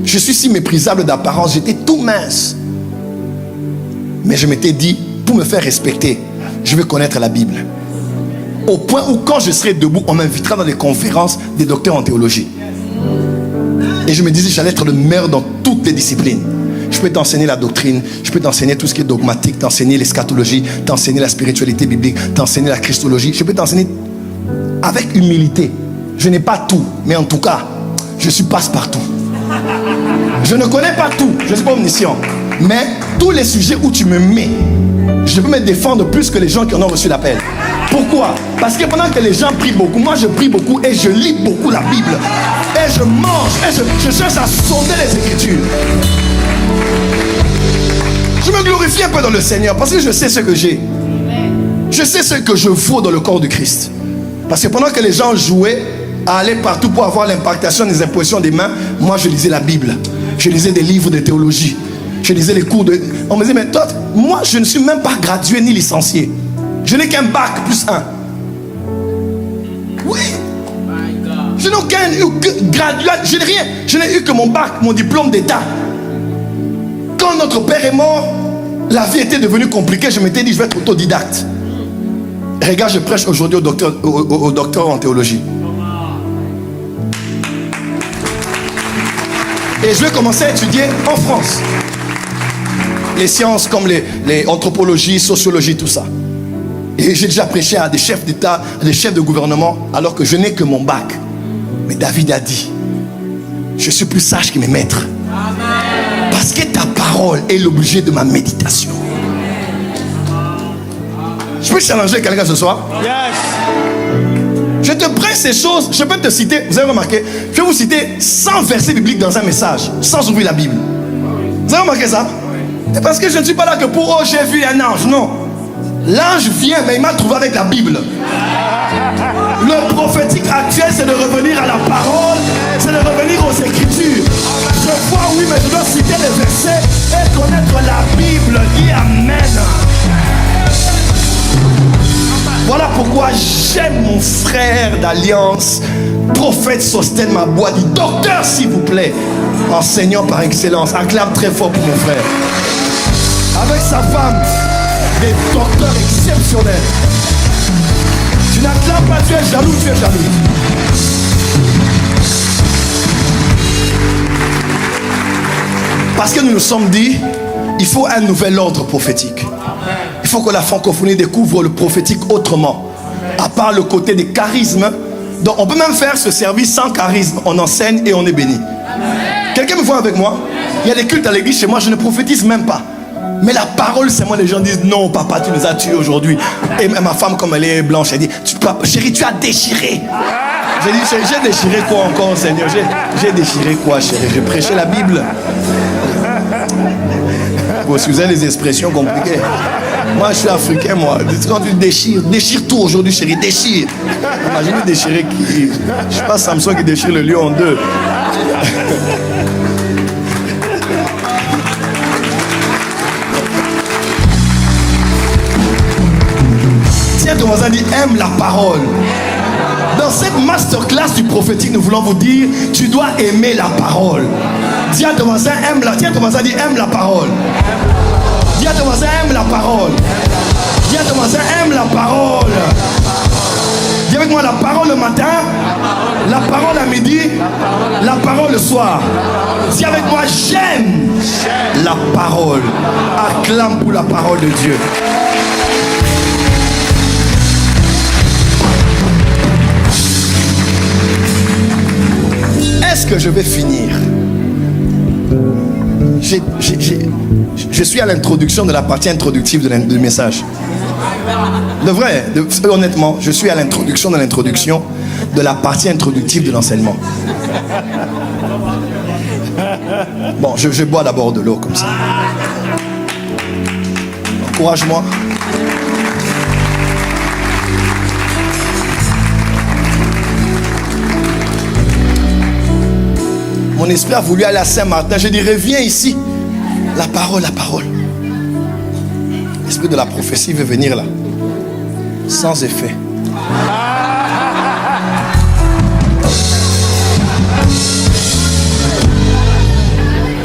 S1: je suis si méprisable d'apparence, j'étais tout mince. Mais je m'étais dit, pour me faire respecter, je veux connaître la Bible. Au point où quand je serai debout, on m'invitera dans des conférences des docteurs en théologie. Et je me disais, j'allais être le meilleur dans toutes les disciplines. Je peux t'enseigner la doctrine, je peux t'enseigner tout ce qui est dogmatique, t'enseigner l'eschatologie, t'enseigner la spiritualité biblique, t'enseigner la christologie. Je peux t'enseigner avec humilité. Je n'ai pas tout, mais en tout cas, je suis passe-partout. Je ne connais pas tout, je ne suis pas omniscient. Mais tous les sujets où tu me mets, je peux me défendre plus que les gens qui en ont reçu l'appel. Pourquoi? Parce que pendant que les gens prient beaucoup, moi je prie beaucoup et je lis beaucoup la Bible. Et je mange, et je cherche à sonder les Écritures. Je me glorifie un peu dans le Seigneur parce que je sais ce que j'ai. Je sais ce que je vaux dans le corps du Christ. Parce que pendant que les gens jouaient à aller partout pour avoir l'impactation des impressions des mains, moi je lisais la Bible. Je lisais des livres de théologie. Je lisais les cours de... On me disait, mais toi, moi je ne suis même pas gradué ni licencié. Je n'ai qu'un bac plus 1. Oui. Je n'ai aucun graduat. Je n'ai rien. Je n'ai eu que mon bac, mon diplôme d'état. Quand notre père est mort, la vie était devenue compliquée. Je m'étais dit, je vais être autodidacte. Regarde, je prêche aujourd'hui au docteur en théologie. Et je vais commencer à étudier en France. Les sciences comme les anthropologie, sociologie, tout ça. Et j'ai déjà prêché à des chefs d'État, à des chefs de gouvernement, alors que je n'ai que mon bac. Mais David a dit, je suis plus sage que mes maîtres. Parce que ta parole est l'objet de ma méditation. Je peux challenger quelqu'un ce soir? Yes. Je te prends ces choses, je peux te citer, vous avez remarqué, je vais vous citer 100 versets bibliques dans un message, sans ouvrir la Bible. Vous avez remarqué ça? C'est parce que je ne suis pas là que pour oh j'ai vu un ange, non. L'ange vient, mais il m'a trouvé avec la Bible. Le prophétique actuel, c'est de revenir à la parole, c'est de revenir aux Écritures. Je vois, oui, mais je dois citer les versets et connaître la Bible. Dis Amen. Voilà pourquoi j'aime mon frère d'alliance, prophète Sostène Mabouadi, docteur s'il vous plaît, enseignant par excellence. Acclame très fort pour mon frère. Avec sa femme, des docteurs exceptionnels. Tu n'acclames pas, tu es jaloux, tu es jaloux. Parce que nous nous sommes dit, il faut un nouvel ordre prophétique. Il faut que la francophonie découvre le prophétique autrement. À part le côté des charismes. Donc on peut même faire ce service sans charisme. On enseigne et on est béni. Quelqu'un me voit avec moi? Il y a des cultes à l'église chez moi, je ne prophétise même pas. Mais la parole, c'est moi, les gens disent non, papa, tu nous as tués aujourd'hui. Et ma femme, comme elle est blanche, elle dit chérie, tu as déchiré. J'ai dit, j'ai déchiré quoi encore, Seigneur? J'ai déchiré quoi, chérie? J'ai prêché la Bible. Vous excusez les expressions compliquées. Moi, je suis africain, moi. Quand tu déchires, déchire tout aujourd'hui, chérie, déchire. Imaginez déchirer qui? Je sais pas Samson qui déchire le lion en deux. Tiens, ton voisin dit, aime la parole. Dans cette masterclass du prophétique, nous voulons vous dire, tu dois aimer la parole. Dis à ton voisin, aime la. Dis à ton voisin, dit, aime la parole. Dis à ton voisin, aime la parole. Dis à ton voisin, aime la parole. Dis avec moi, la parole le matin, la parole à midi, la parole le soir. Dis avec moi, j'aime la parole. Acclame pour la parole de Dieu. Est-ce que je vais finir? Je suis à l'introduction de la partie introductive du message. De vrai, honnêtement, je suis à l'introduction de la partie introductive de l'enseignement. Bon, je bois d'abord de l'eau comme ça. Encourage-moi. Mon esprit a voulu aller à Saint-Martin. Je dis, reviens ici. La parole, la parole. L'esprit de la prophétie veut venir là. Sans effet.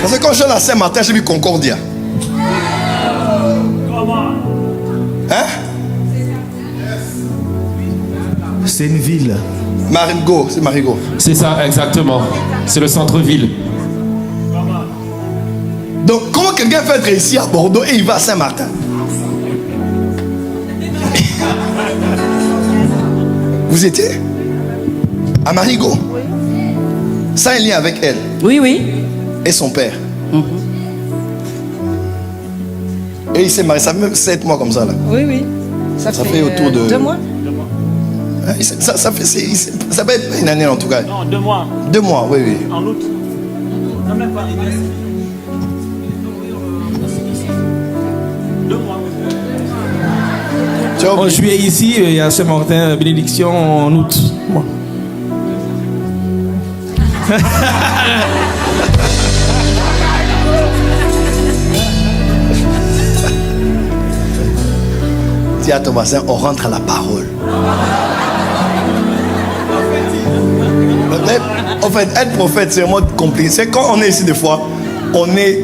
S1: Parce que quand je suis à Saint-Martin, j'ai vu Concordia. Hein?
S2: C'est une ville.
S1: Marigot, c'est Marigot.
S3: C'est ça, exactement. C'est le centre-ville.
S1: Donc, comment quelqu'un peut être ici à Bordeaux et il va à Saint-Martin? Vous étiez à Marigot? Oui. Ça a un lien avec elle?
S4: Oui, oui.
S1: Et son père? Et il s'est marié, ça fait même 7 mois comme ça là?
S4: Oui, oui.
S1: Ça fait autour de...
S4: 2 mois.
S1: Ça peut être une année en tout cas.
S5: Non, 2 mois.
S1: 2 mois, oui, oui.
S5: En août. Non, même pas. 2 mois.
S1: Tu as
S4: En
S1: oublié.
S4: juillet ici, il y a Saint-Martin, bénédiction en août. Bon.
S1: Dis à ton voisin, on rentre à la parole. En fait, être prophète, c'est vraiment compliqué. C'est quand on est ici des fois, on est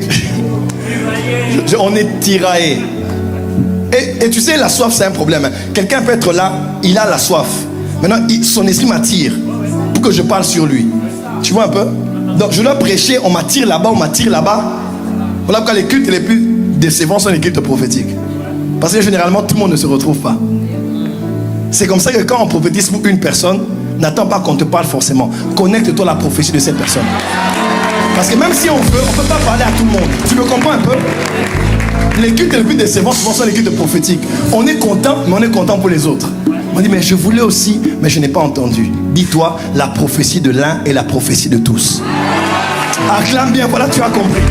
S1: tiraillé. Et tu sais, la soif, c'est un problème. Quelqu'un peut être là, il a la soif. Maintenant, son esprit m'attire pour que je parle sur lui. Tu vois un peu? Donc, je dois prêcher, on m'attire là-bas, on m'attire là-bas. Voilà pourquoi les cultes les plus décevants sont les cultes prophétiques. Parce que généralement, tout le monde ne se retrouve pas. C'est comme ça que quand on prophétise pour une personne, n'attends pas qu'on te parle forcément. Connecte-toi à la prophétie de cette personne. Parce que même si on veut, on ne peut pas parler à tout le monde. Tu me comprends un peu? Les cultes les plus décevants souvent sont les cultes prophétiques. On est content, mais on est content pour les autres. On dit, mais je voulais aussi, mais je n'ai pas entendu. Dis-toi, la prophétie de l'un est la prophétie de tous. Acclame bien, voilà, tu as compris.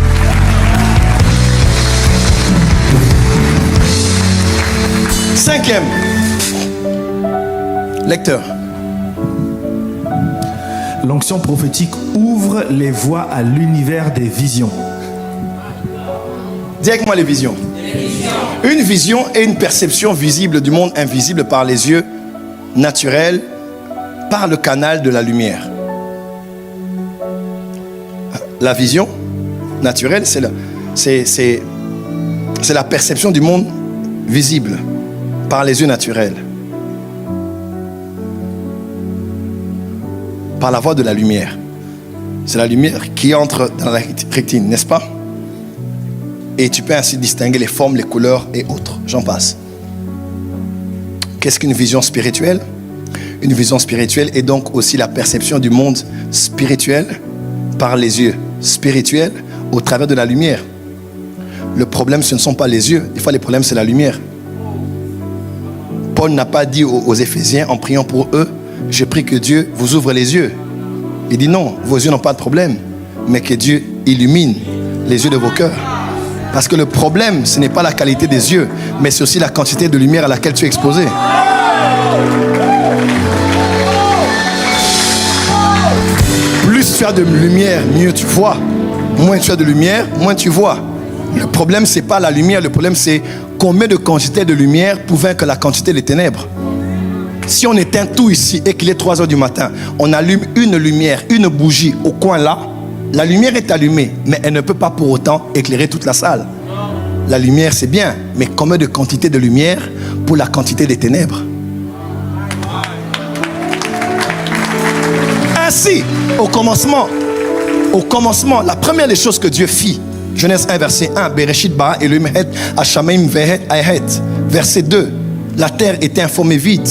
S1: Cinquième. Lecteur.
S2: L'onction prophétique ouvre les voies à l'univers des visions.
S1: Dis avec moi les visions. Une vision est une perception visible du monde invisible par les yeux naturels, par le canal de la lumière. La vision naturelle, c'est la perception du monde visible par les yeux naturels, par la voie de la lumière. C'est la lumière qui entre dans la rétine, n'est-ce pas? Et tu peux ainsi distinguer les formes, les couleurs et autres. J'en passe. Qu'est-ce qu'une vision spirituelle? Une vision spirituelle est donc aussi la perception du monde spirituel par les yeux spirituels au travers de la lumière. Le problème, ce ne sont pas les yeux. Des fois, le problème, c'est la lumière. Paul n'a pas dit aux Éphésiens, en priant pour eux, je prie que Dieu vous ouvre les yeux. Il dit non, vos yeux n'ont pas de problème, mais que Dieu illumine les yeux de vos cœurs. Parce que le problème, ce n'est pas la qualité des yeux, mais c'est aussi la quantité de lumière à laquelle tu es exposé. Plus tu as de lumière, mieux tu vois. Moins tu as de lumière, moins tu vois. Le problème, ce n'est pas la lumière, le problème, c'est combien de quantité de lumière pour vaincre la quantité des ténèbres. Si on éteint tout ici et qu'il est 3 heures du matin, on allume une lumière, une bougie au coin là, la lumière est allumée, mais elle ne peut pas pour autant éclairer toute la salle. La lumière, c'est bien, mais combien de quantité de lumière pour la quantité des ténèbres? Ainsi, au commencement, la première des choses que Dieu fit, Genèse 1, verset 1, Bereshit bara Elohim het Hashamayim vehet ahet. Verset 2, la terre était informée vide.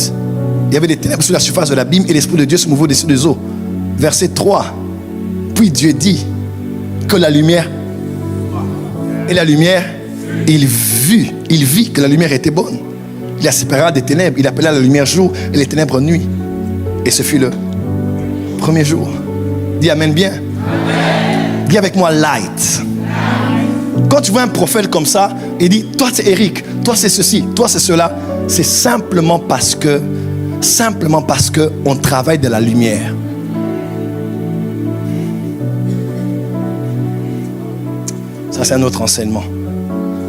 S1: Il y avait des ténèbres sur la surface de l'abîme et l'Esprit de Dieu se mouvait au-dessus des eaux. Verset 3, puis Dieu dit que la lumière, et la lumière, il vit que la lumière était bonne. Il la sépara des ténèbres, il appela la lumière jour et les ténèbres nuit. Et ce fut le premier jour. Dis amen bien. Amen. Dis avec moi light. Quand tu vois un prophète comme ça, il dit, toi c'est Eric, toi c'est ceci, toi c'est cela. C'est simplement parce que on travaille de la lumière. Ça c'est un autre enseignement.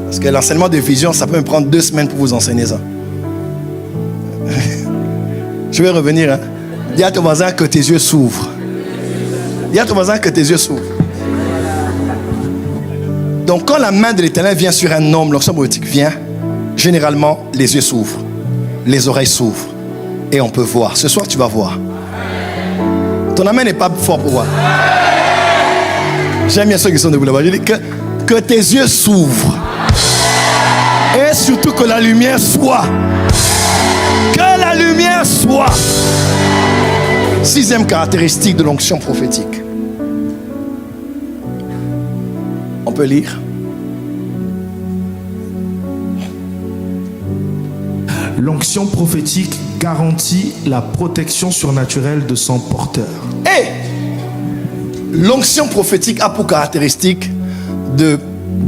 S1: Parce que l'enseignement de vision, ça peut me prendre 2 semaines pour vous enseigner ça. Je vais revenir. Dis à ton voisin que tes yeux s'ouvrent. Dis à ton voisin que tes yeux s'ouvrent. Donc quand la main de l'Éternel vient sur un homme, l'onction prophétique vient, généralement les yeux s'ouvrent, les oreilles s'ouvrent et on peut voir. Ce soir tu vas voir. Ton amen n'est pas fort pour voir. J'aime bien ceux qui sont debout là-bas. Je dis que tes yeux s'ouvrent et surtout que la lumière soit. Que la lumière soit. 6e caractéristique de l'onction prophétique. On peut lire.
S2: L'onction prophétique garantit la protection surnaturelle de son porteur.
S1: Et l'onction prophétique a pour caractéristique de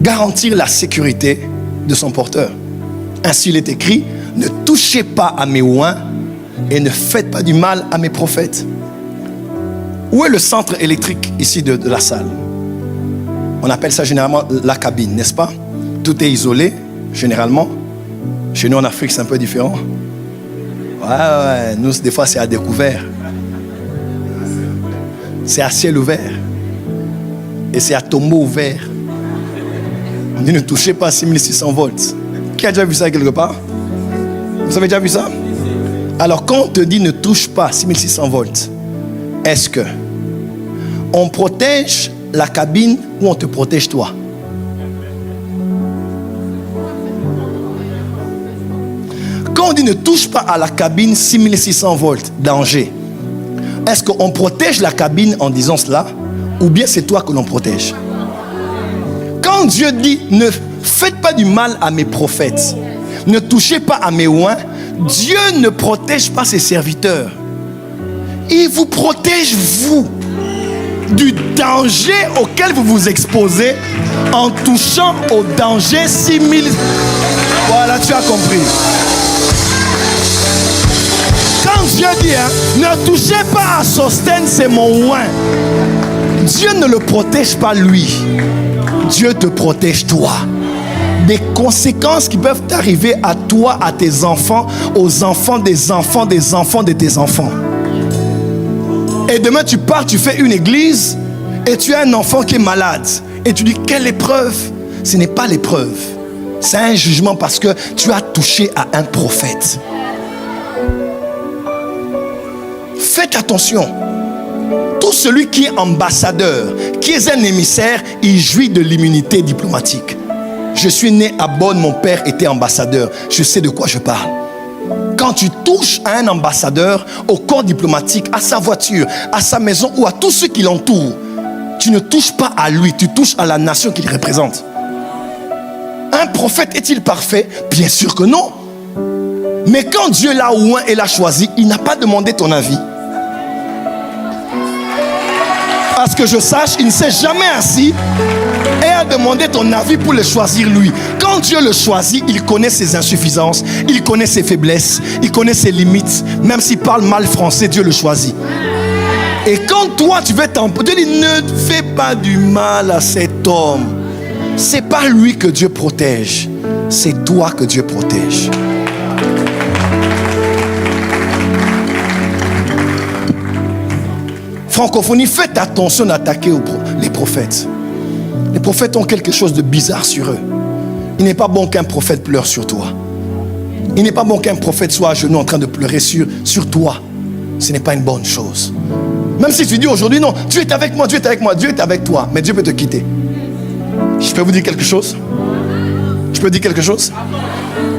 S1: garantir la sécurité de son porteur. Ainsi il est écrit, ne touchez pas à mes oins et ne faites pas du mal à mes prophètes. Où est le centre électrique ici de la salle? On appelle ça généralement la cabine, n'est-ce pas? Tout est isolé, généralement. Chez nous en Afrique, c'est un peu différent. Ouais, nous, des fois, c'est à découvert. C'est à ciel ouvert. Et c'est à tombeau ouvert. On dit ne touchez pas à 6600 volts. Qui a déjà vu ça quelque part? Vous avez déjà vu ça? Alors, quand on te dit ne touche pas à 6600 volts, est-ce que on protège la cabine ou on te protège toi? Quand on dit ne touche pas à la cabine 6600 volts, danger, est-ce qu'on protège la cabine en disant cela ou bien c'est toi que l'on protège? Quand Dieu dit ne faites pas du mal à mes prophètes, ne touchez pas à mes oins, Dieu ne protège pas ses serviteurs. Il vous protège vous du danger auquel vous vous exposez en touchant au danger 6000. Voilà, tu as compris. Quand Dieu dit ne touchez pas à Sostène, c'est mon oin, Dieu ne le protège pas lui. Dieu te protège toi des conséquences qui peuvent t'arriver à toi, à tes enfants, aux enfants des enfants des enfants de tes enfants. Et demain tu pars, tu fais une église et tu as un enfant qui est malade et tu dis quelle épreuve? Ce n'est pas l'épreuve, c'est un jugement parce que tu as touché à un prophète. Faites attention. Tout celui qui est ambassadeur, qui est un émissaire, il jouit de l'immunité diplomatique. Je suis né à Bonn, mon père était ambassadeur. Je sais de quoi je parle. Quand tu touches à un ambassadeur, au corps diplomatique, à sa voiture, à sa maison ou à tous ceux qui l'entourent, tu ne touches pas à lui, tu touches à la nation qu'il représente. Un prophète est-il parfait? Bien sûr que non. Mais quand Dieu l'a oint et l'a choisi, il n'a pas demandé ton avis. À ce que je sache, il ne s'est jamais assis et a demandé ton avis pour le choisir lui. Quand Dieu le choisit, il connaît ses insuffisances, il connaît ses faiblesses, il connaît ses limites. Même s'il parle mal français, Dieu le choisit. Et quand toi tu veux Dieu dit ne fais pas du mal à cet homme. C'est pas lui que Dieu protège, c'est toi que Dieu protège. Francophonie, faites attention d'attaquer les prophètes. Les prophètes ont quelque chose de bizarre sur eux. Il n'est pas bon qu'un prophète pleure sur toi. Il n'est pas bon qu'un prophète soit à genoux en train de pleurer sur toi. Ce n'est pas une bonne chose. Même si tu dis aujourd'hui, non, Dieu est avec moi, Dieu est avec moi, Dieu est avec toi, mais Dieu peut te quitter. Je peux vous dire quelque chose? Je peux dire quelque chose?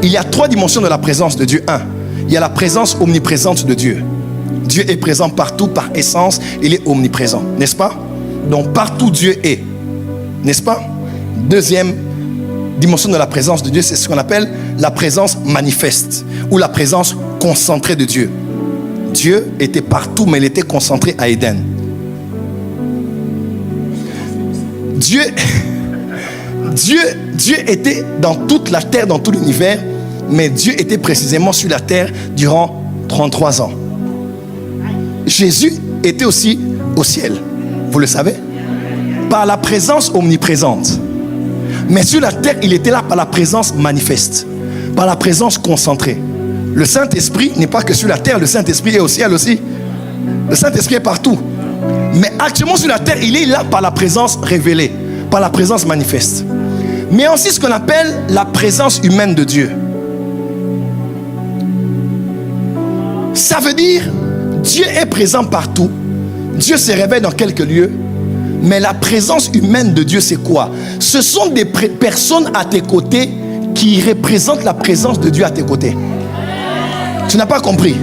S1: Il y a 3 dimensions de la présence de Dieu. 1, il y a la présence omniprésente de Dieu. Dieu est présent partout, par essence, il est omniprésent, n'est-ce pas? Donc partout Dieu est, n'est-ce pas? 2e dimension de la présence de Dieu, c'est ce qu'on appelle la présence manifeste ou la présence concentrée de Dieu. Dieu était partout, mais il était concentré à Éden. Dieu était dans toute la terre, dans tout l'univers, mais Dieu était précisément sur la terre durant 33 ans. Jésus était aussi au ciel, vous le savez, par la présence omniprésente. Mais sur la terre, il était là par la présence manifeste, par la présence concentrée. Le Saint-Esprit n'est pas que sur la terre, le Saint-Esprit est au ciel aussi. Le Saint-Esprit est partout. Mais actuellement sur la terre, il est là par la présence révélée, par la présence manifeste. Mais aussi ce qu'on appelle la présence humaine de Dieu. Ça veut dire Dieu est présent partout. Dieu se révèle dans quelques lieux. Mais la présence humaine de Dieu, c'est quoi? Ce sont des personnes à tes côtés qui représentent la présence de Dieu à tes côtés. Tu n'as pas compris?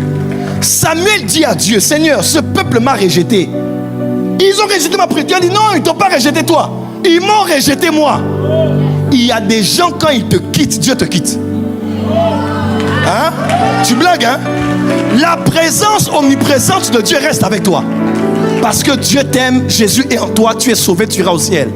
S1: Samuel dit à Dieu, Seigneur, ce peuple m'a rejeté. Ils ont rejeté ma prière. Dieu a dit, non, ils ne t'ont pas rejeté toi. Ils m'ont rejeté moi. Il y a des gens, quand ils te quittent, Dieu te quitte. Hein? Tu blagues, hein? La présence omniprésente de Dieu reste avec toi. Parce que Dieu t'aime, Jésus est en toi, tu es sauvé, tu iras au ciel.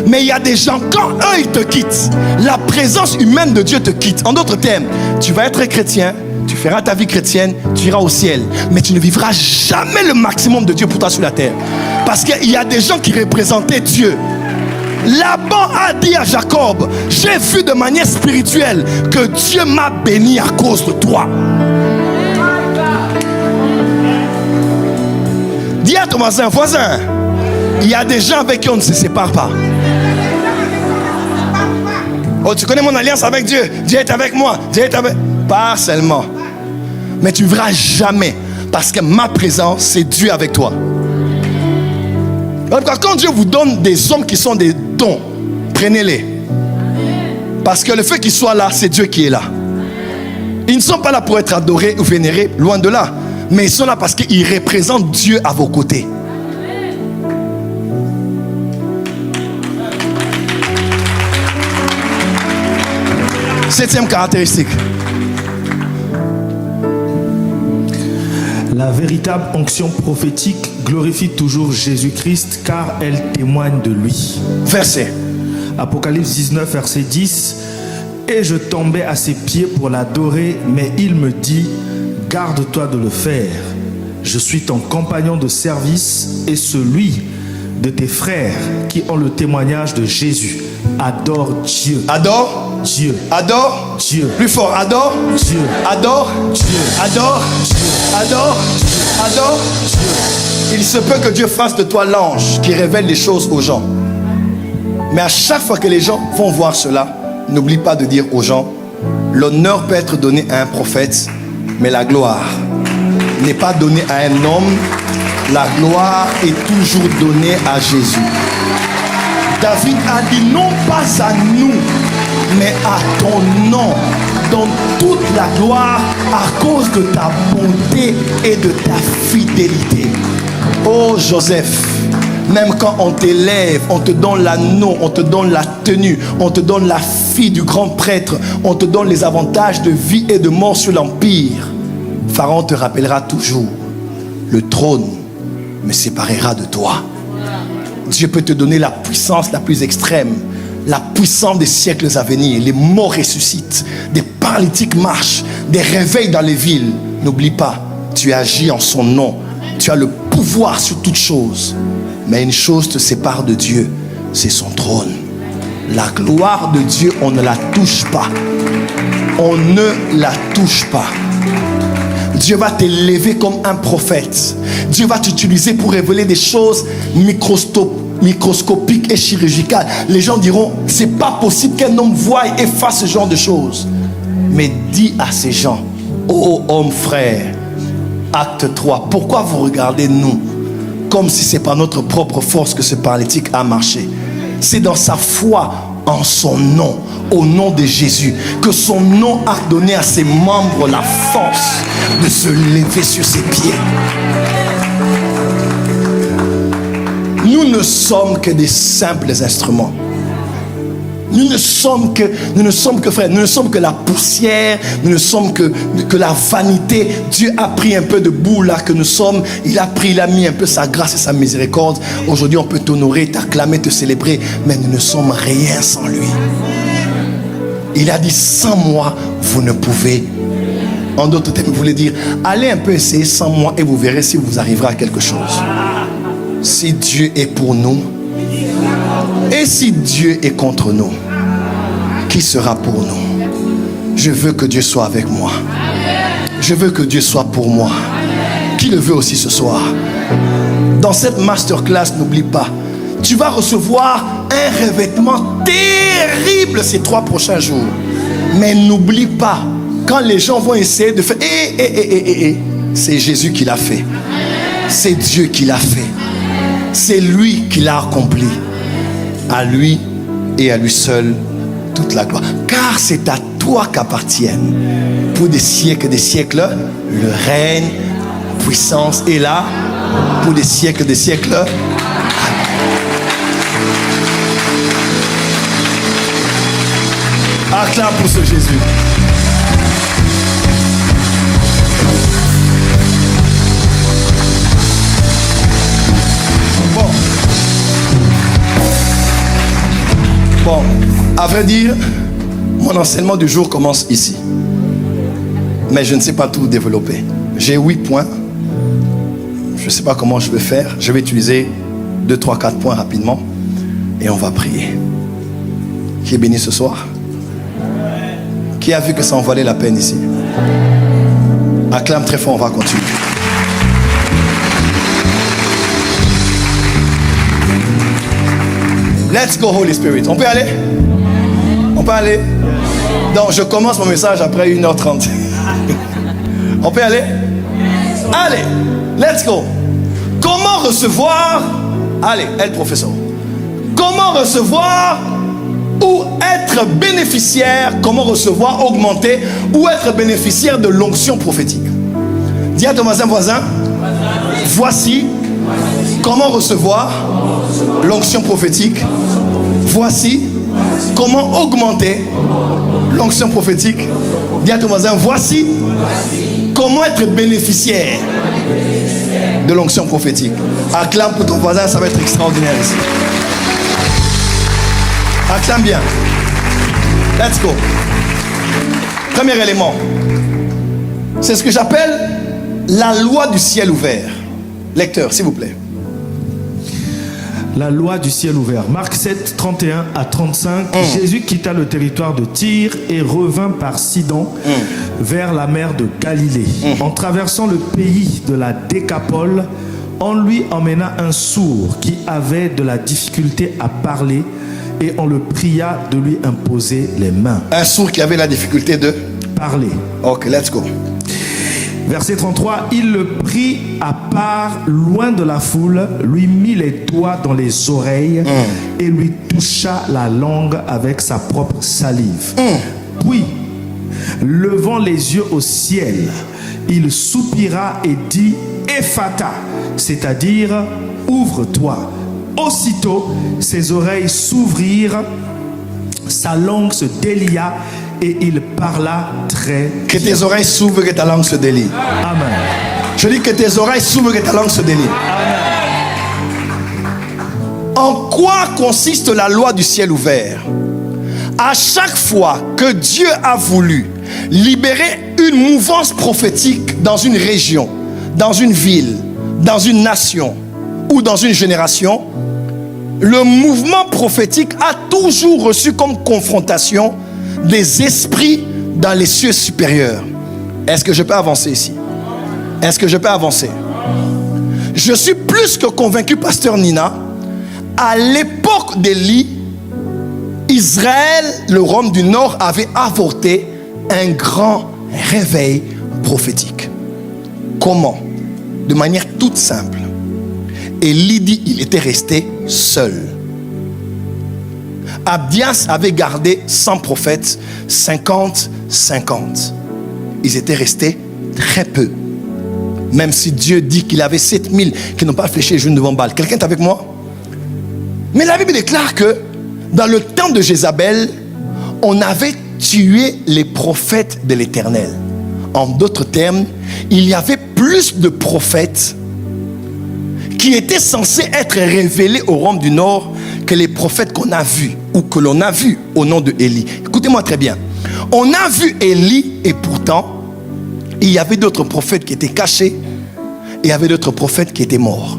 S1: Mais il y a des gens, quand eux ils te quittent, la présence humaine de Dieu te quitte. En d'autres termes, tu vas être chrétien, tu feras ta vie chrétienne, tu iras au ciel, mais tu ne vivras jamais le maximum de Dieu pour toi sur la terre. Parce qu'il y a des gens qui représentaient Dieu. Laban a dit à Jacob, j'ai vu de manière spirituelle que Dieu m'a béni à cause de toi. Dis à ton voisin, il y a des gens avec qui on ne se sépare pas. Oh, tu connais mon alliance avec Dieu. Dieu est avec moi. Dieu est avec... Pas seulement. Mais tu ne verras jamais. Parce que ma présence, c'est Dieu avec toi. Quand Dieu vous donne des hommes qui sont des dons, prenez-les. Parce que le fait qu'ils soient là, c'est Dieu qui est là. Ils ne sont pas là pour être adorés ou vénérés, loin de là. Mais ils sont là parce qu'ils représentent Dieu à vos côtés. Septième caractéristique.
S2: La véritable onction prophétique glorifie toujours Jésus-Christ car elle témoigne de lui.
S1: Verset.
S2: Apocalypse 19, verset 10. Et je tombais à ses pieds pour l'adorer, mais il me dit, garde-toi de le faire. Je suis ton compagnon de service et celui de tes frères qui ont le témoignage de Jésus. Adore Dieu.
S1: Adore
S2: Dieu.
S1: Adore
S2: Dieu.
S1: Plus fort. Adore
S2: Dieu.
S1: Adore
S2: Dieu.
S1: Adore Dieu. Adore Dieu. Adore Dieu. Il se peut que Dieu fasse de toi l'ange qui révèle les choses aux gens. Mais à chaque fois que les gens vont voir cela, n'oublie pas de dire aux gens, l'honneur peut être donné à un prophète, mais la gloire n'est pas donnée à un homme. La gloire est toujours donnée à Jésus. David a dit non pas à nous, mais à ton nom, dans toute la gloire à cause de ta bonté et de ta fidélité. Oh Joseph, même quand on t'élève, on te donne l'anneau, on te donne la tenue, on te donne la fille du grand prêtre, on te donne les avantages de vie et de mort sur l'empire. Pharaon te rappellera toujours, le trône me séparera de toi. Dieu peut te donner la puissance la plus extrême, la puissance des siècles à venir. Les morts ressuscitent, des paralytiques marchent, des réveils dans les villes. N'oublie pas, tu agis en son nom. Tu as le pouvoir sur toutes choses. Mais une chose te sépare de Dieu, c'est son trône. La gloire de Dieu, on ne la touche pas. On ne la touche pas. Dieu va t'élever comme un prophète. Dieu va t'utiliser pour révéler des choses microscopiques et chirurgicales. Les gens diront, c'est pas possible qu'un homme voie et fasse ce genre de choses. Mais dis à ces gens, ô homme frère, acte 3, pourquoi vous regardez nous comme si c'est par notre propre force que ce paralytique a marché? C'est dans sa foi en son nom, au nom de Jésus, que son nom a donné à ses membres la force de se lever sur ses pieds. Nous ne sommes que des simples instruments. Nous ne sommes que frères, nous ne sommes que la poussière, nous ne sommes que la vanité. Dieu a pris un peu de boue là que nous sommes, il a mis un peu sa grâce et sa miséricorde. Aujourd'hui on peut t'honorer, t'acclamer, te célébrer, mais nous ne sommes rien sans lui. Il a dit, sans moi vous ne pouvez. En d'autres termes, il voulait dire, allez un peu essayer sans moi et vous verrez si vous arriverez à quelque chose. Si Dieu est pour nous, et si Dieu est contre nous, qui sera pour nous? Je veux que Dieu soit avec moi. Je veux que Dieu soit pour moi. Qui le veut aussi ce soir? Dans cette masterclass, n'oublie pas, tu vas recevoir un revêtement terrible ces 3 prochains jours. Mais n'oublie pas, quand les gens vont essayer de faire, c'est Jésus qui l'a fait. C'est Dieu qui l'a fait. C'est lui qui l'a accompli. À lui et à lui seul toute la gloire. Car c'est à toi qu'appartiennent pour des siècles le règne, puissance est là pour des siècles des siècles. Acclame pour ce Jésus. Bon, à vrai dire, mon enseignement du jour commence ici. Mais je ne sais pas tout développer. J'ai 8 points. Je ne sais pas comment je vais faire. Je vais utiliser 2, 3, 4 points rapidement. Et on va prier. Qui est béni ce soir? Qui a vu que ça en valait la peine ici? Acclame très fort, on va continuer. Let's go, Holy Spirit. On peut aller? On peut aller? Donc, je commence mon message après 1h30. On peut aller? Allez, let's go. Comment recevoir? Allez, aide professeur. Comment recevoir ou être bénéficiaire? Comment recevoir, augmenter ou être bénéficiaire de l'onction prophétique? Dis à ton voisin, voici comment recevoir l'onction prophétique. Voici comment augmenter l'onction prophétique. Dis à ton voisin, voici comment être bénéficiaire de l'onction prophétique. Acclame pour ton voisin, ça va être extraordinaire ici. Acclame bien. Let's go. Premier élément. C'est ce que j'appelle la loi du ciel ouvert. Lecteur, s'il vous plaît.
S2: La loi du ciel ouvert. Marc 7, 31 à 35. Jésus quitta le territoire de Tyr et revint par Sidon vers la mer de Galilée. En traversant le pays de la Décapole, on lui emmena un sourd qui avait de la difficulté à parler et on le pria de lui imposer les mains.
S1: Un sourd qui avait la difficulté de
S2: parler.
S1: Ok, let's go.
S2: Verset 33, il le prit à part, loin de la foule, lui mit les doigts dans les oreilles et lui toucha la langue avec sa propre salive. Puis, levant les yeux au ciel, il soupira et dit Ephata, c'est-à-dire ouvre-toi. Aussitôt, ses oreilles s'ouvrirent, sa langue se délia et il parla très.
S1: Que tes oreilles s'ouvrent, que ta langue se délie.
S2: Amen.
S1: Je dis que tes oreilles s'ouvrent, que ta langue se délie. En quoi consiste la loi du ciel ouvert? À chaque fois que Dieu a voulu libérer une mouvance prophétique dans une région, dans une ville, dans une nation ou dans une génération, le mouvement prophétique a toujours reçu comme confrontation des esprits dans les cieux supérieurs. Est-ce que je peux avancer ici? Est-ce que je peux avancer? Je suis plus que convaincu, pasteur Nina, à l'époque d'Élie, Israël, le royaume du Nord, avait avorté un grand réveil prophétique. Comment? De manière toute simple. Élie dit il était resté seul. Abdias avait gardé 100 prophètes, 50. Ils étaient restés très peu. Même si Dieu dit qu'il avait 7000 qui n'ont pas fléché les genoux devant Baal. Quelqu'un est avec moi? Mais la Bible déclare que dans le temps de Jézabel, on avait tué les prophètes de l'Éternel. En d'autres termes, il y avait plus de prophètes qui étaient censés être révélés au royaume du Nord que les prophètes qu'on a vus ou que l'on a vus au nom de Élie. Écoutez-moi très bien. On a vu Élie et pourtant, il y avait d'autres prophètes qui étaient cachés et il y avait d'autres prophètes qui étaient morts.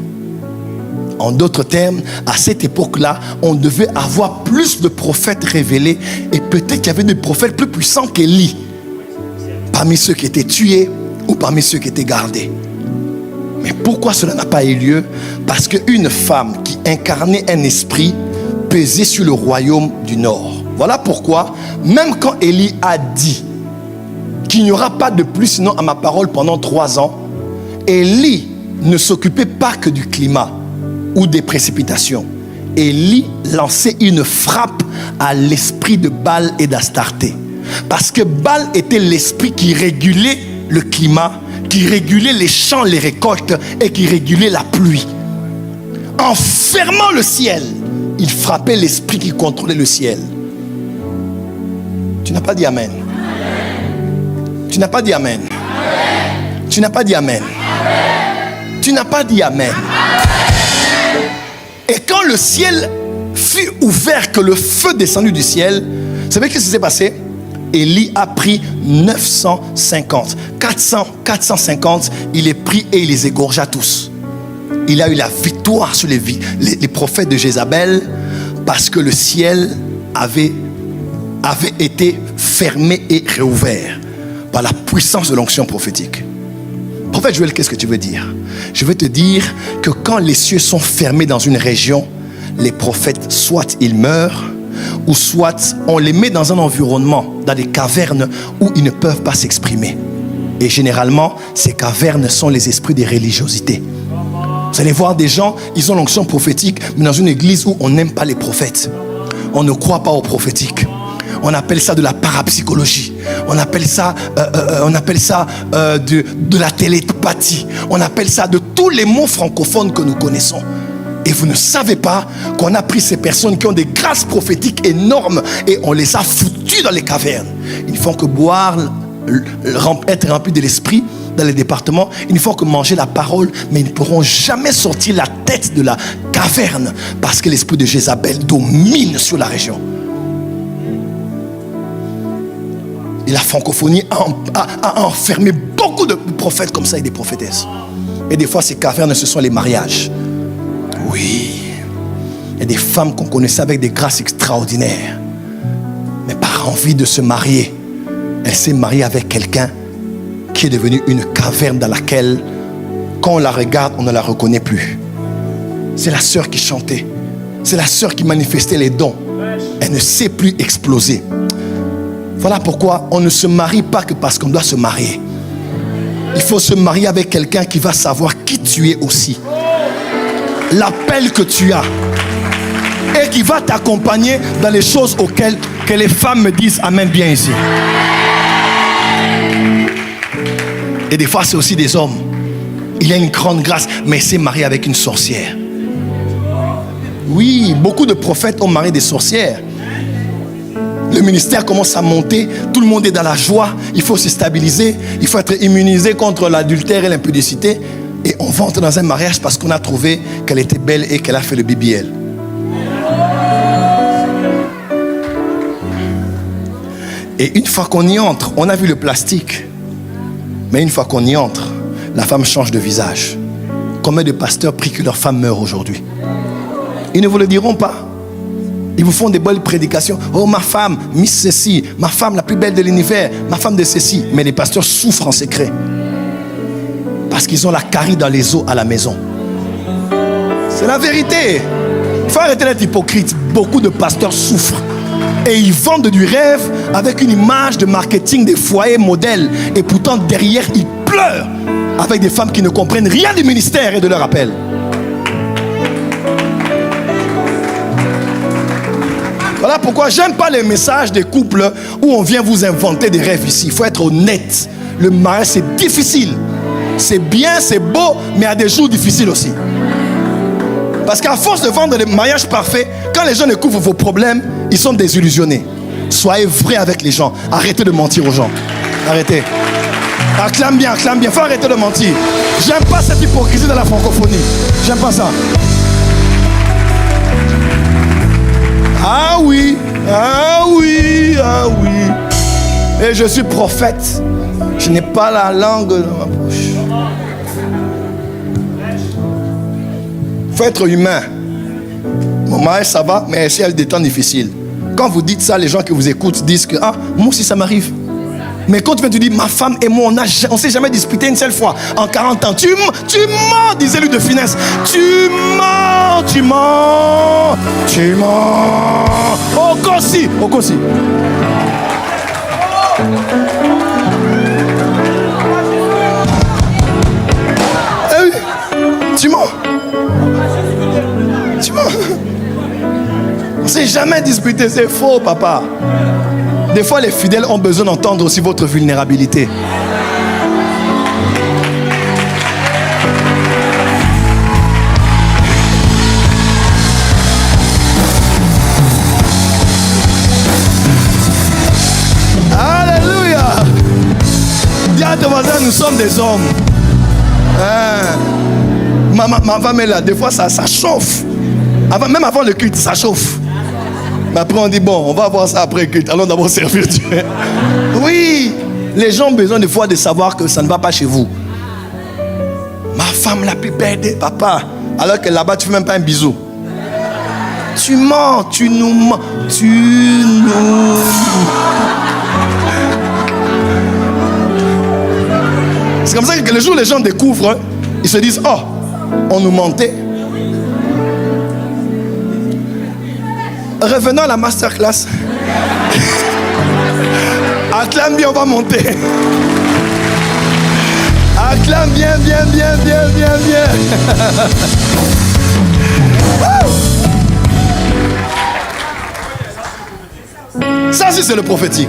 S1: En d'autres termes, à cette époque-là, on devait avoir plus de prophètes révélés et peut-être qu'il y avait des prophètes plus puissants qu'Élie parmi ceux qui étaient tués ou parmi ceux qui étaient gardés. Mais pourquoi cela n'a pas eu lieu? Parce qu'une femme qui incarnait un esprit pesait sur le royaume du Nord. Voilà pourquoi, même quand Élie a dit qu'il n'y aura pas de plus sinon à ma parole pendant 3 ans, Élie ne s'occupait pas que du climat ou des précipitations. Élie lançait une frappe à l'esprit de Baal et d'Astarté. Parce que Baal était l'esprit qui régulait le climat, qui régulait les champs, les récoltes et qui régulait la pluie. En fermant le ciel, il frappait l'esprit qui contrôlait le ciel. Tu n'as pas dit amen. Tu n'as pas dit amen. Tu n'as pas dit amen. Tu n'as pas dit amen. Et quand le ciel fut yeux ouverts, que le feu descendu du ciel. Vous savez ce qui s'est passé? Élie a pris 950. 450, il est pris et il les égorgea tous. Il a eu la victoire sur les prophètes de Jézabel parce que le ciel avait été fermé et réouvert par la puissance de l'onction prophétique. Prophète Joël, qu'est-ce que tu veux dire? Je veux te dire que quand les cieux sont fermés dans une région, les prophètes, soit ils meurent, ou soit on les met dans un environnement, dans des cavernes où ils ne peuvent pas s'exprimer. Et généralement, ces cavernes sont les esprits des religiosités. Vous allez voir des gens, ils ont l'onction prophétique, mais dans une église où on n'aime pas les prophètes. On ne croit pas aux prophétiques. On appelle ça de la parapsychologie. On appelle ça de la télépathie. On appelle ça de tous les mots francophones que nous connaissons. Et vous ne savez pas qu'on a pris ces personnes qui ont des grâces prophétiques énormes et on les a foutues dans les cavernes. Ils ne font que boire, être remplis de l'esprit dans les départements. Ils ne font que manger la parole, mais ils ne pourront jamais sortir la tête de la caverne parce que l'esprit de Jézabel domine sur la région. Et la francophonie a enfermé beaucoup de prophètes comme ça et des prophétesses. Et des fois, ces cavernes, ce sont les mariages. Oui. Il y a des femmes qu'on connaissait avec des grâces extraordinaires. Mais par envie de se marier, elle s'est mariée avec quelqu'un qui est devenu une caverne dans laquelle, quand on la regarde, on ne la reconnaît plus. C'est la sœur qui chantait. C'est la sœur qui manifestait les dons. Elle ne sait plus exploser. Voilà pourquoi on ne se marie pas que parce qu'on doit se marier. Il faut se marier avec quelqu'un qui va savoir qui tu es aussi. L'appel que tu as. Et qui va t'accompagner dans les choses auxquelles que les femmes me disent amen bien ici. Et des fois c'est aussi des hommes. Il y a une grande grâce, mais il s'est marié avec une sorcière. Oui, beaucoup de prophètes ont marié des sorcières. Le ministère commence à monter, tout le monde est dans la joie, il faut se stabiliser, il faut être immunisé contre l'adultère et l'impudicité. Et on va entrer dans un mariage parce qu'on a trouvé qu'elle était belle et qu'elle a fait le BBL. Et une fois qu'on y entre, on a vu le plastique. Mais une fois qu'on y entre, la femme change de visage. Combien de pasteurs prient que leur femme meure aujourd'hui? Ils ne vous le diront pas. Ils vous font des belles prédications. Oh, ma femme, Miss ceci, ma femme la plus belle de l'univers, ma femme de ceci. Mais les pasteurs souffrent en secret. Parce qu'ils ont la carie dans les os à la maison. C'est la vérité. Il faut arrêter d'être hypocrite. Beaucoup de pasteurs souffrent. Et ils vendent du rêve avec une image de marketing des foyers modèles. Et pourtant, derrière, ils pleurent avec des femmes qui ne comprennent rien du ministère et de leur appel. Voilà pourquoi j'aime pas les messages des couples où on vient vous inventer des rêves ici. Il faut être honnête. Le mariage, c'est difficile. C'est bien, c'est beau, mais à des jours difficiles aussi. Parce qu'à force de vendre des mariages parfaits, quand les gens découvrent vos problèmes, ils sont désillusionnés. Soyez vrai avec les gens. Arrêtez de mentir aux gens. Arrêtez. Acclame bien, acclame bien. Faut arrêter de mentir. J'aime pas cette hypocrisie de la francophonie. J'aime pas ça. Ah oui, ah oui, ah oui. Et je suis prophète. Je n'ai pas la langue dans ma bouche. Il faut être humain. Mon mariage, ça va, mais il y a des temps difficiles. Quand vous dites ça, les gens qui vous écoutent disent que ah, moi aussi ça m'arrive. Mais quand tu viens, tu dis ma femme et moi, on ne s'est jamais disputé une seule fois. En 40 ans, tu mens, disait-lui de finesse. Tu mens. Au Kossi. Eh oui, tu mens. On ne s'est jamais disputé, c'est faux, papa. Des fois, les fidèles ont besoin d'entendre aussi votre vulnérabilité. Alléluia. Dis à ton voisin, nous sommes des hommes. Ma femme est là, des fois ça chauffe. Même avant le culte, ça chauffe. Mais après, on dit, bon, on va voir ça après culte. Allons d'abord servir Dieu. Oui, les gens ont besoin des fois de savoir que ça ne va pas chez vous. Ma femme la plus belle des papas. Alors que là-bas, tu ne fais même pas un bisou. Tu mens, tu nous mens. C'est comme ça que le jour où les gens découvrent, ils se disent, oh, on nous mentait. Revenons à la masterclass. Acclame bien, on va monter. Acclame bien, bien, bien, bien, bien, bien. Ça aussi c'est le prophétique.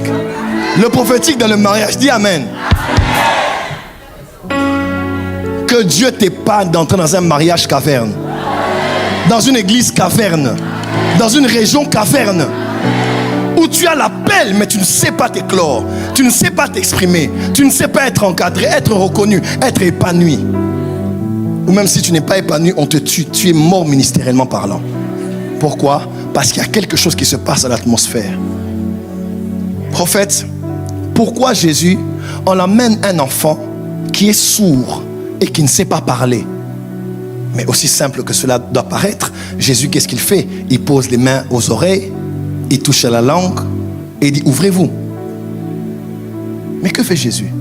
S1: Le prophétique dans le mariage. Dis amen. Que Dieu t'épargne d'entrer dans un mariage caverne. Dans une église caverne. Dans une région caverne. Où tu as l'appel, mais tu ne sais pas t'éclore. Tu ne sais pas t'exprimer. Tu ne sais pas être encadré, être reconnu, être épanoui. Ou même si tu n'es pas épanoui, on te tue. Tu es mort ministériellement parlant. Pourquoi? Parce qu'il y a quelque chose qui se passe dans l'atmosphère. Prophète, pourquoi Jésus, on amène un enfant qui est sourd et qui ne sait pas parler? Mais aussi simple que cela doit paraître, Jésus, qu'est-ce qu'il fait? Il pose les mains aux oreilles, il touche à la langue et il dit, ouvrez-vous. Mais que fait Jésus?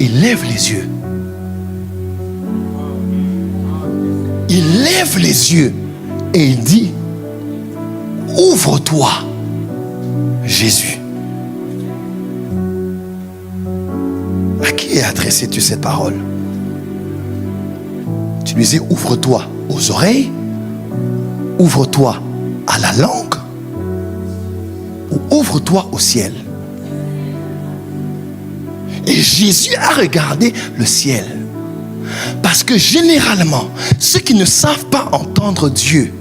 S1: Il lève les yeux. Il lève les yeux et il dit, ouvre-toi, Jésus. À qui est adressée-tu cette parole? Tu lui dis, ouvre-toi aux oreilles, ouvre-toi à la langue, ou ouvre-toi au ciel. Et Jésus a regardé le ciel. Parce que généralement, ceux qui ne savent pas entendre Dieu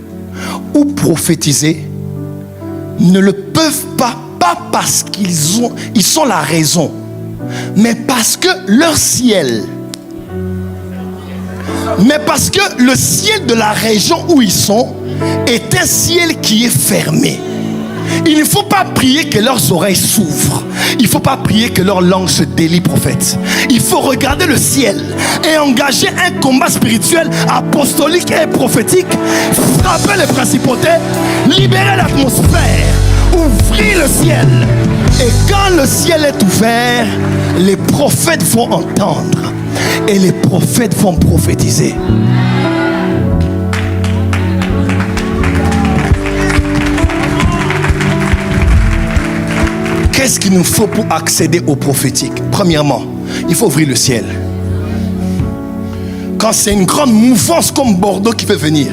S1: ou prophétiser ne le peuvent pas parce qu'ils sont la raison, mais parce que leur ciel, mais parce que le ciel de la région où ils sont est un ciel qui est fermé. Il ne faut pas prier que leurs oreilles s'ouvrent. Il ne faut pas prier que leur langue se délie, prophète. Il faut regarder le ciel et engager un combat spirituel, apostolique et prophétique. Frapper les principautés, libérer l'atmosphère, ouvrir le ciel. Et quand le ciel est ouvert, les prophètes vont entendre et les prophètes vont prophétiser. Qu'est-ce qu'il nous faut pour accéder au prophétique? Premièrement, il faut ouvrir le ciel. Quand c'est une grande mouvance comme Bordeaux qui veut venir,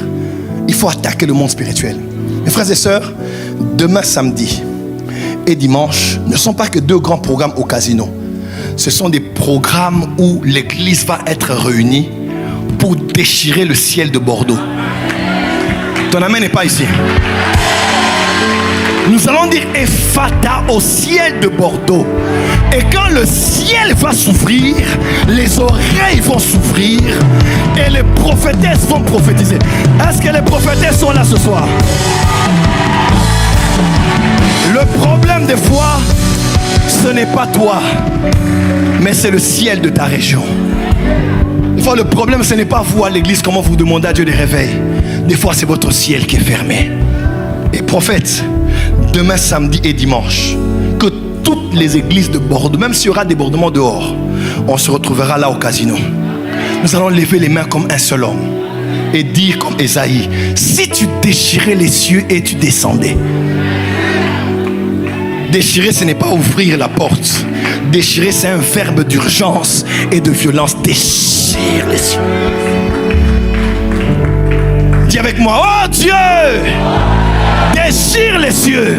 S1: il faut attaquer le monde spirituel. Mes frères et sœurs, demain samedi et dimanche ne sont pas que deux grands programmes au casino. Ce sont des programmes où l'église va être réunie pour déchirer le ciel de Bordeaux. Ton amen n'est pas ici. Nous allons dire Ephata au ciel de Bordeaux. Et quand le ciel va s'ouvrir, les oreilles vont s'ouvrir et les prophétesses vont prophétiser. Est-ce que les prophétesses sont là ce soir? Le problème des fois, ce n'est pas toi, mais c'est le ciel de ta région. Des fois, le problème, ce n'est pas vous à l'église, comment vous demandez à Dieu des réveils. Des fois, c'est votre ciel qui est fermé. Et prophète, demain, samedi et dimanche, que toutes les églises de Bordeaux, même s'il y aura débordement dehors, on se retrouvera là au casino. Nous allons lever les mains comme un seul homme et dire comme Ésaïe, si tu déchirais les cieux et tu descendais. Déchirer, ce n'est pas ouvrir la porte. Déchirer, c'est un verbe d'urgence et de violence. Déchire les cieux. Dis avec moi, oh Dieu, déchire les cieux.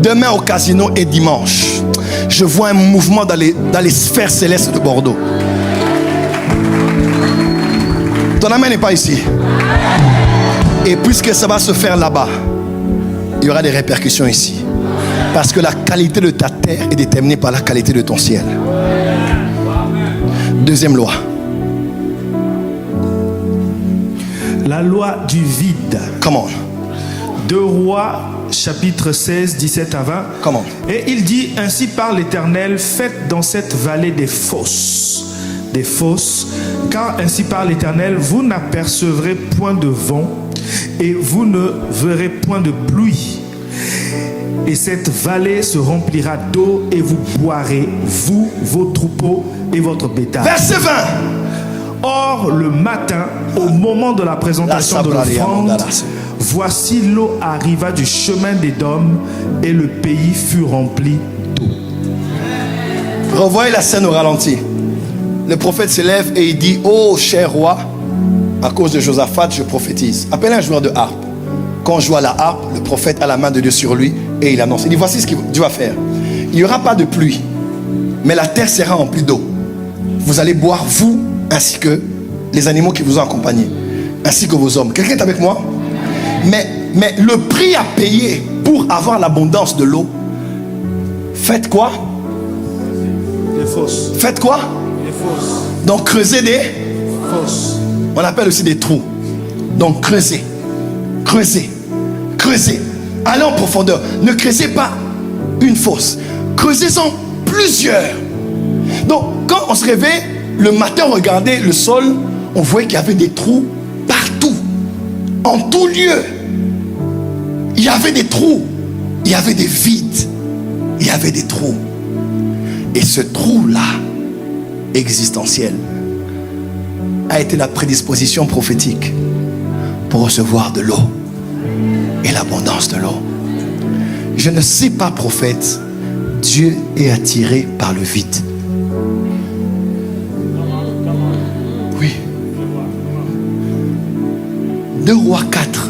S1: Demain au casino et dimanche, je vois un mouvement dans les sphères célestes de Bordeaux. Ton amen n'est pas ici. Et puisque ça va se faire là-bas, il y aura des répercussions ici. Parce que la qualité de ta terre est déterminée par la qualité de ton ciel. Deuxième loi.
S2: La loi du vide.
S1: Come on.
S2: 2 Rois, chapitre 16, 17 à 20.
S1: Come on.
S2: Et il dit, ainsi parle l'Éternel, faites dans cette vallée des fosses, car ainsi parle l'Éternel, vous n'apercevrez point de vent et vous ne verrez point de pluie. Et cette vallée se remplira d'eau et vous boirez, vous, vos troupeaux et votre bétail.
S1: Verset 20.
S2: Or, le matin, au moment de la présentation de l'offrande, voici l'eau arriva du chemin d'Édom et le pays fut rempli d'eau.
S1: Revoyez la scène au ralenti. Le prophète se lève et il dit, oh cher roi, à cause de Josaphat, je prophétise. Appelle un joueur de harpe. Quand on joue à la harpe, le prophète a la main de Dieu sur lui et il annonce. Il dit, voici ce que Dieu va faire. Il n'y aura pas de pluie, mais la terre sera remplie d'eau. Vous allez boire, vous, ainsi que les animaux qui vous ont accompagnés, ainsi que vos hommes. Quelqu'un est avec moi? Mais le prix à payer pour avoir l'abondance de l'eau, faites quoi?
S2: Des fosses.
S1: Faites quoi?
S2: Des fosses.
S1: Donc creusez des
S2: Fosses.
S1: On appelle aussi des trous. Donc creusez. Creusez. Creusez. Allez en profondeur. Ne creusez pas une fosse. Creusez-en plusieurs. Donc quand on se réveille, le matin on regardait le sol, on voyait qu'il y avait des trous partout. En tout lieu. Il y avait des trous. Il y avait des vides. Il y avait des trous. Et ce trou-là, existentiel, a été la prédisposition prophétique pour recevoir de l'eau et l'abondance de l'eau. Je ne sais pas, prophète, Dieu est attiré par le vide. Oui. 2 Rois 4.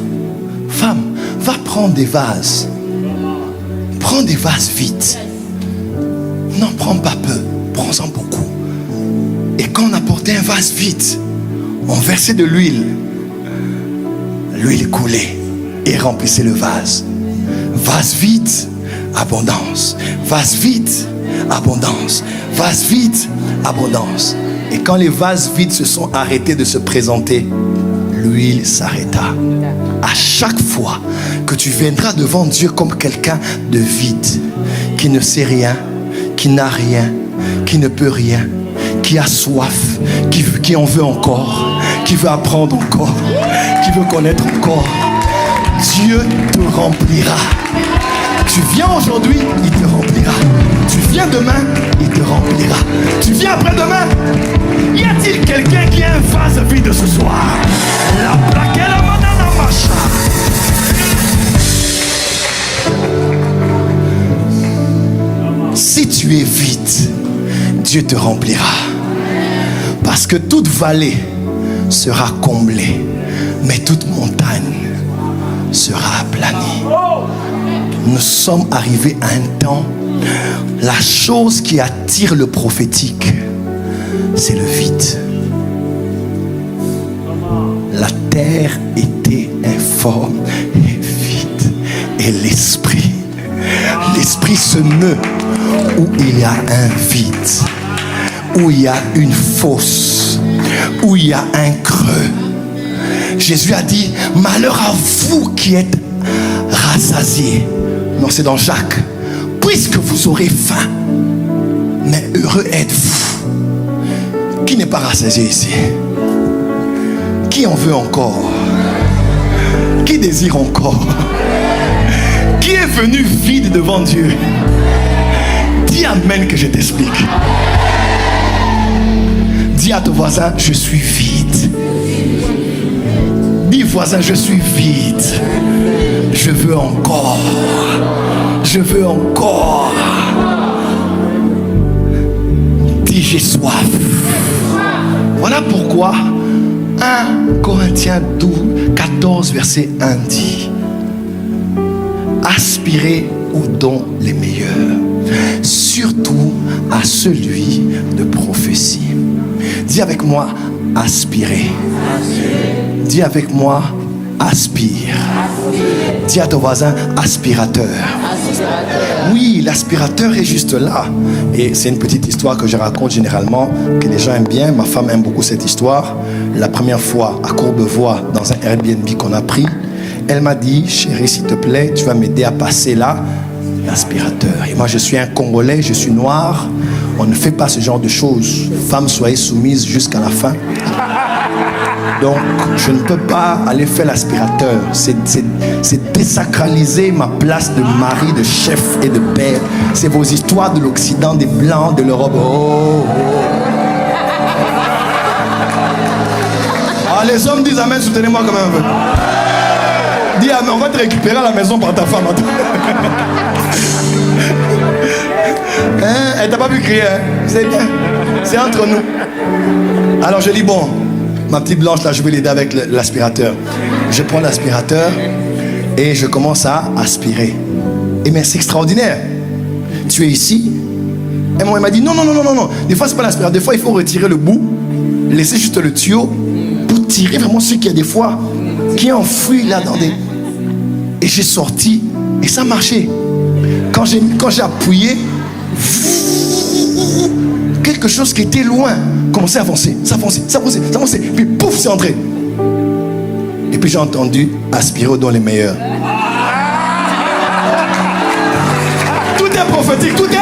S1: Femme, va prendre des vases. Prends des vases vides. N'en prends pas peu, prends-en beaucoup. Et quand on apportait un vase vide, on versait de l'huile. L'huile coulait et remplissait le vase. Vase vide, abondance. Vase vide, abondance. Vase vide, abondance. Et quand les vases vides se sont arrêtés de se présenter, l'huile s'arrêta. À chaque fois que tu viendras devant Dieu comme quelqu'un de vide, qui ne sait rien, qui n'a rien, qui ne peut rien, qui a soif, qui en veut encore, qui veut apprendre encore, qui veut connaître encore, Dieu te remplira. Tu viens aujourd'hui, il te remplira. Tu viens demain, il te remplira. Tu viens après-demain. Y a-t-il quelqu'un qui a un vase vide ce soir? La plaque et la banane marcha. Si tu es vide, Dieu te remplira. Parce que toute vallée sera comblée, mais toute montagne sera aplanie. Nous sommes arrivés à un temps, la chose qui attire le prophétique, c'est le vide. La terre était informe et vide. Et l'esprit se meut où il y a un vide, où il y a une fosse, où il y a un creux. Jésus a dit, malheur à vous qui êtes rassasiés. Non, c'est dans Jacques. Puisque vous aurez faim, mais heureux êtes-vous. Qui n'est pas rassasié ici? Qui en veut encore? Qui désire encore? Qui est venu vide devant Dieu? Dis amen que je t'explique. Dis à ton voisin, je suis vide. Dis voisin, je suis vide. Je veux encore. Je veux encore. Dis j'ai soif. Voilà pourquoi 1 Corinthiens 14 verset 1 dit, aspirez aux dons les meilleurs, surtout à celui de prophétie. Dis avec moi, aspirer. Dis avec moi, aspire. Dis à ton voisin, aspirateur. Oui, l'aspirateur est juste là. Et c'est une petite histoire que je raconte généralement, que les gens aiment bien. Ma femme aime beaucoup cette histoire. La première fois à Courbevoie, dans un Airbnb qu'on a pris, elle m'a dit, chérie, s'il te plaît, tu vas m'aider à passer là l'aspirateur. Et moi, je suis un Congolais, je suis noir. On ne fait pas ce genre de choses. Femmes, soyez soumises jusqu'à la fin. Donc, je ne peux pas aller faire l'aspirateur. C'est désacraliser ma place de mari, de chef et de père. C'est vos histoires de l'Occident, des Blancs, de l'Europe. Oh, oh. Ah, les hommes disent amen, soutenez-moi quand même un peu. Dis amen, on va te récupérer à la maison par ta femme. Hein? Elle t'a pas pu crier, hein? C'est bien. C'est entre nous. Alors je dis bon, ma petite Blanche là, je vais l'aider avec l'aspirateur. Je prends l'aspirateur et je commence à aspirer. Et mais c'est extraordinaire. Tu es ici. Et moi, elle m'a dit non. Des fois c'est pas l'aspirateur. Des fois il faut retirer le bout, laisser juste le tuyau pour tirer vraiment ce qu'il y a des fois qui est enfoui là-dedans. Et j'ai sorti et ça marchait. Quand j'ai appuyé, quelque chose qui était loin commençait à avancer, s'avancer, puis pouf, c'est entré. Et puis j'ai entendu aspirer dans les meilleurs. Tout est prophétique, tout est.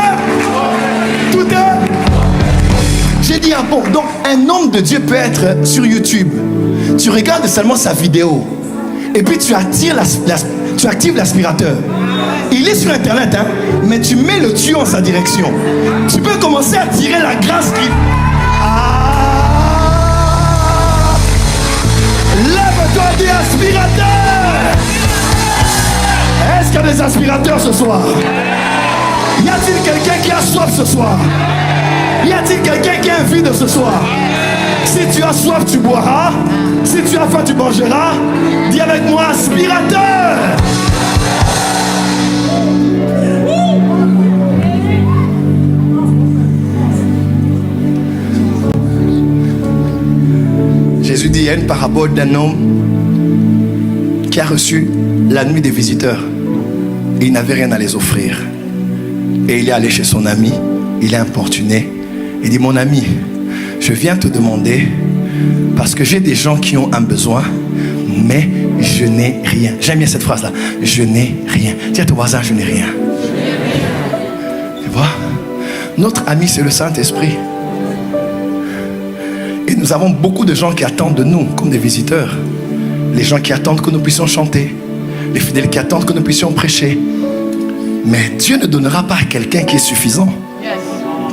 S1: J'ai dit, ah bon, donc un homme de Dieu peut être sur YouTube. Tu regardes seulement sa vidéo. Et puis tu actives l'aspirateur. Il est sur internet, hein, mais tu mets le tuyau en sa direction. Tu peux commencer à tirer la grâce qui... Ah! Lève-toi, dis aspirateur! Est-ce qu'il y a des aspirateurs ce soir? Y a-t-il quelqu'un qui a soif ce soir? Y a-t-il quelqu'un qui a envie de ce soir? Si tu as soif, tu boiras. Si tu as faim, tu mangeras. Dis avec moi, aspirateur! Jésus dit, il y a une parabole d'un homme qui a reçu la nuit des visiteurs. Et il n'avait rien à les offrir. Et il est allé chez son ami, il est importuné. Il dit, mon ami, je viens te demander, parce que j'ai des gens qui ont un besoin, mais je n'ai rien. J'aime bien cette phrase-là. Je n'ai rien. Dis à ton voisin, je n'ai rien. Tu vois? Notre ami, c'est le Saint-Esprit. Et nous avons beaucoup de gens qui attendent de nous, comme des visiteurs. Les gens qui attendent que nous puissions chanter. Les fidèles qui attendent que nous puissions prêcher. Mais Dieu ne donnera pas à quelqu'un qui est suffisant.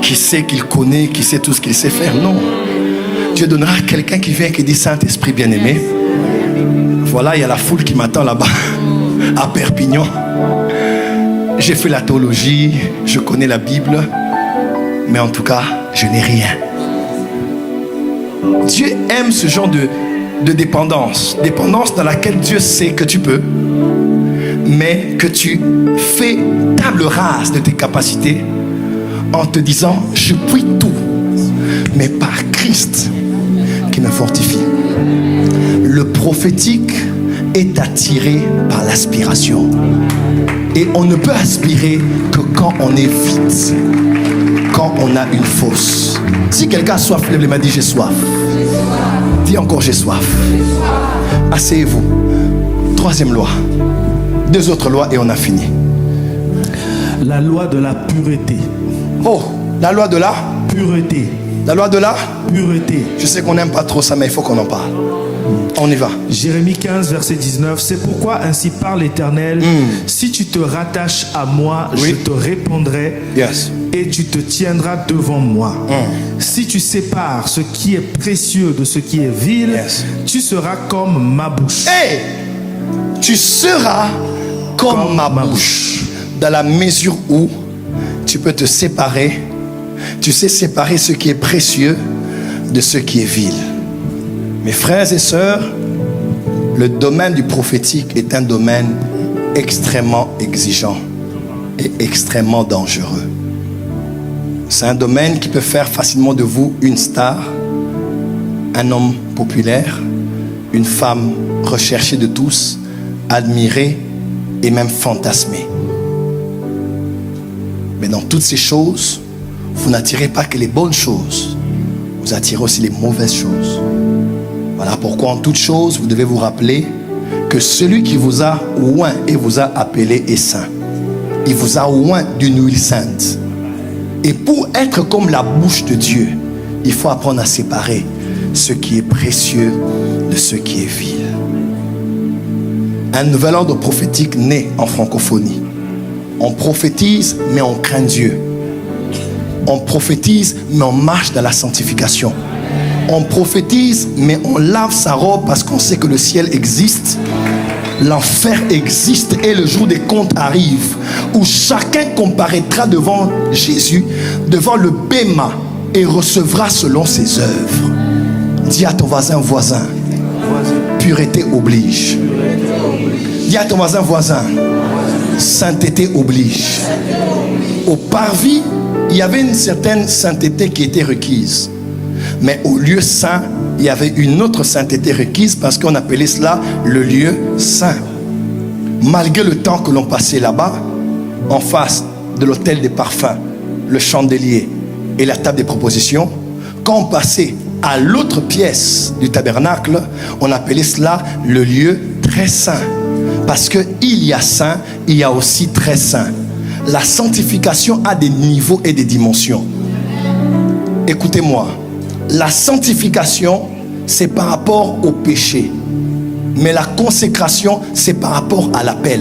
S1: Qui sait qu'il connaît, qui sait tout ce qu'il sait faire. Non. Dieu donnera à quelqu'un qui vient et qui dit, Saint-Esprit bien-aimé, voilà, il y a la foule qui m'attend là-bas, à Perpignan. J'ai fait la théologie, je connais la Bible, mais en tout cas, je n'ai rien. Dieu aime ce genre de dépendance. Dépendance dans laquelle Dieu sait que tu peux, mais que tu fais table rase de tes capacités en te disant, je puis tout, mais par Christ qui me fortifie. Le prophétique est attiré par l'aspiration. Et on ne peut aspirer que quand on est vide, quand on a une fosse. Si quelqu'un a soif, lève les mains, dit j'ai soif. Dis encore j'ai soif. Asseyez-vous. Troisième loi. 2 autres lois et on a fini.
S2: La loi de la pureté.
S1: Oh, la loi de la
S2: pureté.
S1: La loi de la
S2: pureté.
S1: Je sais qu'on n'aime pas trop ça, mais il faut qu'on en parle. On y va.
S2: Jérémie 15, verset 19. C'est pourquoi ainsi parle l'Éternel. Si tu te rattaches à moi, je te répondrai.
S1: Yes.
S2: Et tu te tiendras devant moi. Si tu sépares ce qui est précieux de ce qui est vil, tu seras comme ma bouche.
S1: Hey! Tu seras comme ma bouche. Dans la mesure où tu peux te séparer. Tu sais séparer ce qui est précieux de ce qui est vil. Mes frères et sœurs, le domaine du prophétique est un domaine extrêmement exigeant et extrêmement dangereux. C'est un domaine qui peut faire facilement de vous une star, un homme populaire, une femme recherchée de tous, admirée et même fantasmer. Mais dans toutes ces choses, vous n'attirez pas que les bonnes choses, vous attirez aussi les mauvaises choses. Voilà pourquoi en toutes choses, vous devez vous rappeler que celui qui vous a oint et vous a appelé est saint. Il vous a oint d'une huile sainte. Et pour être comme la bouche de Dieu, il faut apprendre à séparer ce qui est précieux de ce qui est vil. Un nouvel ordre prophétique naît en francophonie. On prophétise, mais on craint Dieu. On prophétise, mais on marche dans la sanctification. On prophétise, mais on lave sa robe parce qu'on sait que le ciel existe, l'enfer existe et le jour des comptes arrive où chacun comparaîtra devant Jésus, devant le Béma et recevra selon ses œuvres. Dis à ton voisin, pureté oblige. Dis à ton voisin, sainteté oblige. Au parvis, il y avait une certaine sainteté qui était requise. Mais au lieu saint, il y avait une autre sainteté requise parce qu'on appelait cela le lieu saint. Malgré le temps que l'on passait là-bas, en face de l'autel des parfums, le chandelier et la table des propositions, quand on passait à l'autre pièce du tabernacle, on appelait cela le lieu très saint. Parce qu'il y a saint, il y a aussi très saint. La sanctification a des niveaux et des dimensions. Écoutez-moi, la sanctification, c'est par rapport au péché. Mais la consécration, c'est par rapport à l'appel.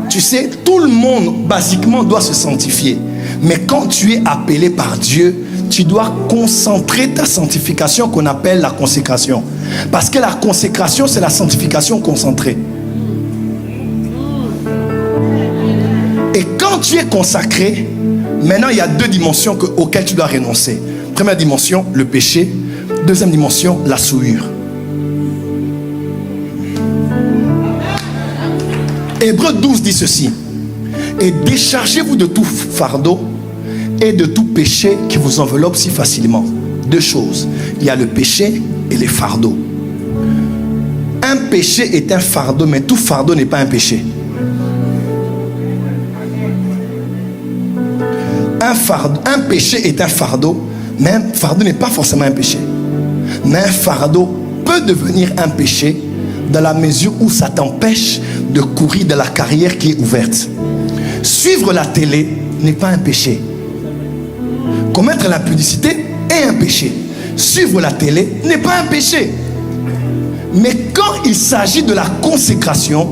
S1: Tu sais, tout le monde, basiquement, doit se sanctifier. Mais quand tu es appelé par Dieu, tu dois concentrer ta sanctification qu'on appelle la consécration. Parce que la consécration, c'est la sanctification concentrée. Et quand tu es consacré, maintenant il y a deux dimensions auxquelles tu dois renoncer. Première dimension, le péché. Deuxième dimension, la souillure. Hébreux 12 dit ceci: et déchargez-vous de tout fardeau et de tout péché qui vous enveloppe si facilement. Deux choses, il y a le péché et les fardeaux. Un péché est un fardeau, mais tout fardeau n'est pas un péché. Un péché est un fardeau, mais un fardeau n'est pas forcément un péché. Mais un fardeau peut devenir un péché dans la mesure où ça t'empêche de courir dans la carrière qui est ouverte. Suivre la télé n'est pas un péché. Commettre la pudicité est un péché. Suivre la télé n'est pas un péché. Mais quand il s'agit de la consécration,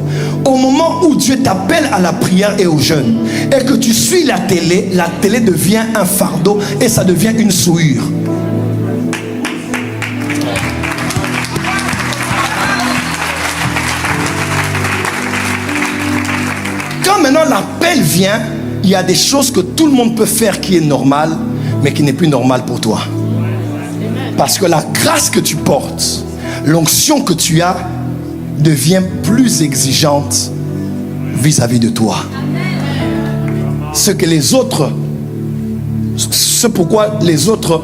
S1: au moment où Dieu t'appelle à la prière et au jeûne, et que tu suis la télé devient un fardeau et ça devient une souillure. Quand maintenant l'appel vient, il y a des choses que tout le monde peut faire qui est normal, mais qui n'est plus normal pour toi. Parce que la grâce que tu portes, l'onction que tu as devient plus exigeante vis-à-vis de toi. Ce pourquoi les autres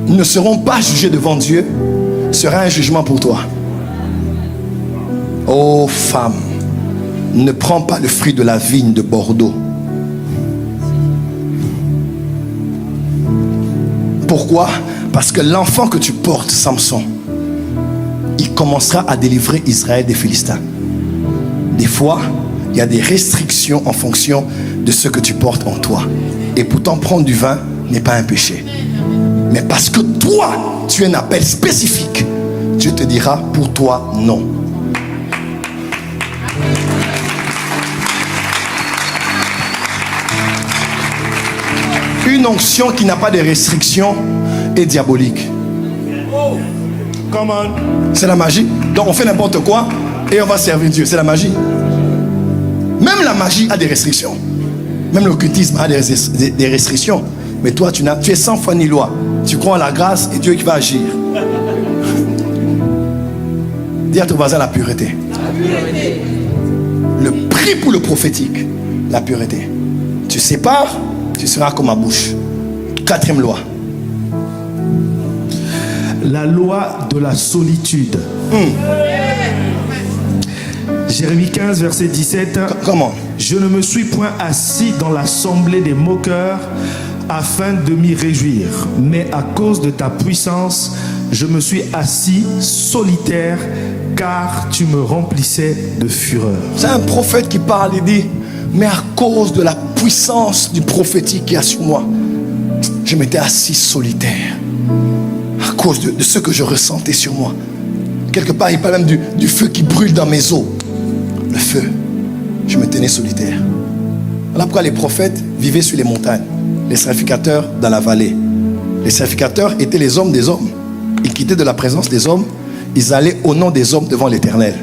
S1: ne seront pas jugés devant Dieu sera un jugement pour toi. Oh femme, ne prends pas le fruit de la vigne de Bordeaux. Pourquoi? Parce que l'enfant que tu portes, Samson, il commencera à délivrer Israël des Philistins. Des fois, il y a des restrictions en fonction de ce que tu portes en toi. Et pourtant, prendre du vin n'est pas un péché. Mais parce que toi, tu as un appel spécifique, Dieu te dira, pour toi, non. Une onction qui n'a pas de restrictions est diabolique. C'est la magie. Donc on fait n'importe quoi et on va servir Dieu. C'est la magie. Même la magie a des restrictions. Même l'occultisme a des restrictions. Mais toi, tu es sans foi ni loi. Tu crois en la grâce et Dieu qui va agir. Dis à ton voisin la pureté. Le prix pour le prophétique, la pureté. Tu sépares, tu seras comme ma bouche. Quatrième loi.
S2: La loi de la solitude. Jérémie 15, verset 17.
S1: Comment?
S2: Je ne me suis point assis dans l'assemblée des moqueurs afin de m'y réjouir, mais à cause de ta puissance, je me suis assis solitaire, car tu me remplissais de fureur.
S1: C'est un prophète qui parle, il dit, mais à cause de la puissance du prophétique qui a sur moi, je m'étais assis solitaire. À cause de ce que je ressentais sur moi. Quelque part, il parle même du feu qui brûle dans mes os. Le feu. Je me tenais solitaire. Voilà pourquoi les prophètes vivaient sur les montagnes. Les sacrificateurs dans la vallée. Les sacrificateurs étaient les hommes des hommes. Ils quittaient de la présence des hommes. Ils allaient au nom des hommes devant l'Éternel.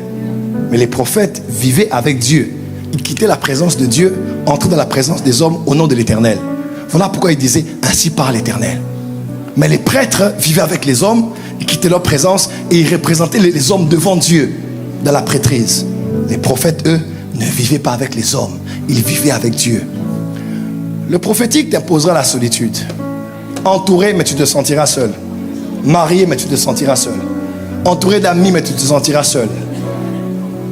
S1: Mais les prophètes vivaient avec Dieu. Ils quittaient la présence de Dieu, entraient dans la présence des hommes au nom de l'Éternel. Voilà pourquoi ils disaient ainsi parle l'Éternel. Mais les prêtres vivaient avec les hommes, ils quittaient leur présence et ils représentaient les hommes devant Dieu dans la prêtrise. Les prophètes, eux, ne vivaient pas avec les hommes, ils vivaient avec Dieu. Le prophétique t'imposera la solitude. Entouré, mais tu te sentiras seul. Marié, mais tu te sentiras seul. Entouré d'amis, mais tu te sentiras seul.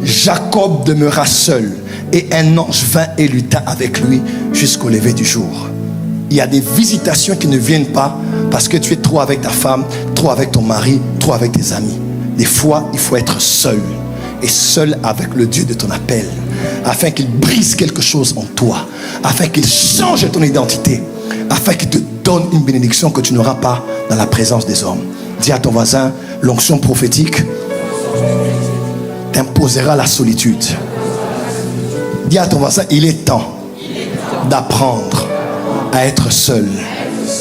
S1: Jacob demeura seul et un ange vint et lutta avec lui jusqu'au lever du jour. Il y a des visitations qui ne viennent pas parce que tu es trop avec ta femme, trop avec ton mari, trop avec tes amis. Des fois, il faut être seul. Et seul avec le Dieu de ton appel. Afin qu'il brise quelque chose en toi. Afin qu'il change ton identité. Afin qu'il te donne une bénédiction que tu n'auras pas dans la présence des hommes. Dis à ton voisin, l'onction prophétique t'imposera la solitude. Dis à ton voisin, il est temps d'apprendre à être seul.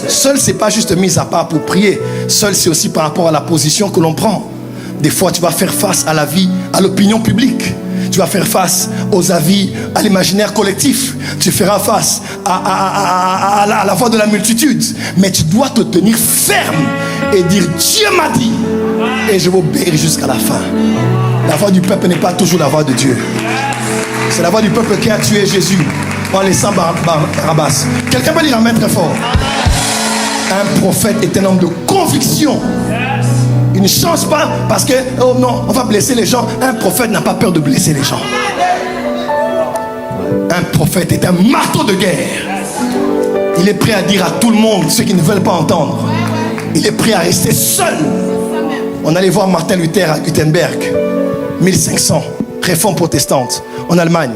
S1: Seul, c'est pas juste mise à part pour prier. Seul, c'est aussi par rapport à la position que l'on prend. Des fois, tu vas faire face à la vie, à l'opinion publique. Tu vas faire face aux avis, à l'imaginaire collectif. Tu feras face à la voix de la multitude. Mais tu dois te tenir ferme et dire Dieu m'a dit. Et je vais obéir jusqu'à la fin. La voix du peuple n'est pas toujours la voix de Dieu. C'est la voix du peuple qui a tué Jésus en laissant Barabbas. Quelqu'un peut dire amen très fort. Un prophète est un homme de conviction. Il ne change pas parce que, oh non, on va blesser les gens. Un prophète n'a pas peur de blesser les gens. Un prophète est un marteau de guerre. Il est prêt à dire à tout le monde ce qu'ils ne veulent pas entendre. Il est prêt à rester seul. On allait voir Martin Luther à Gutenberg, 1500, réforme protestante en Allemagne.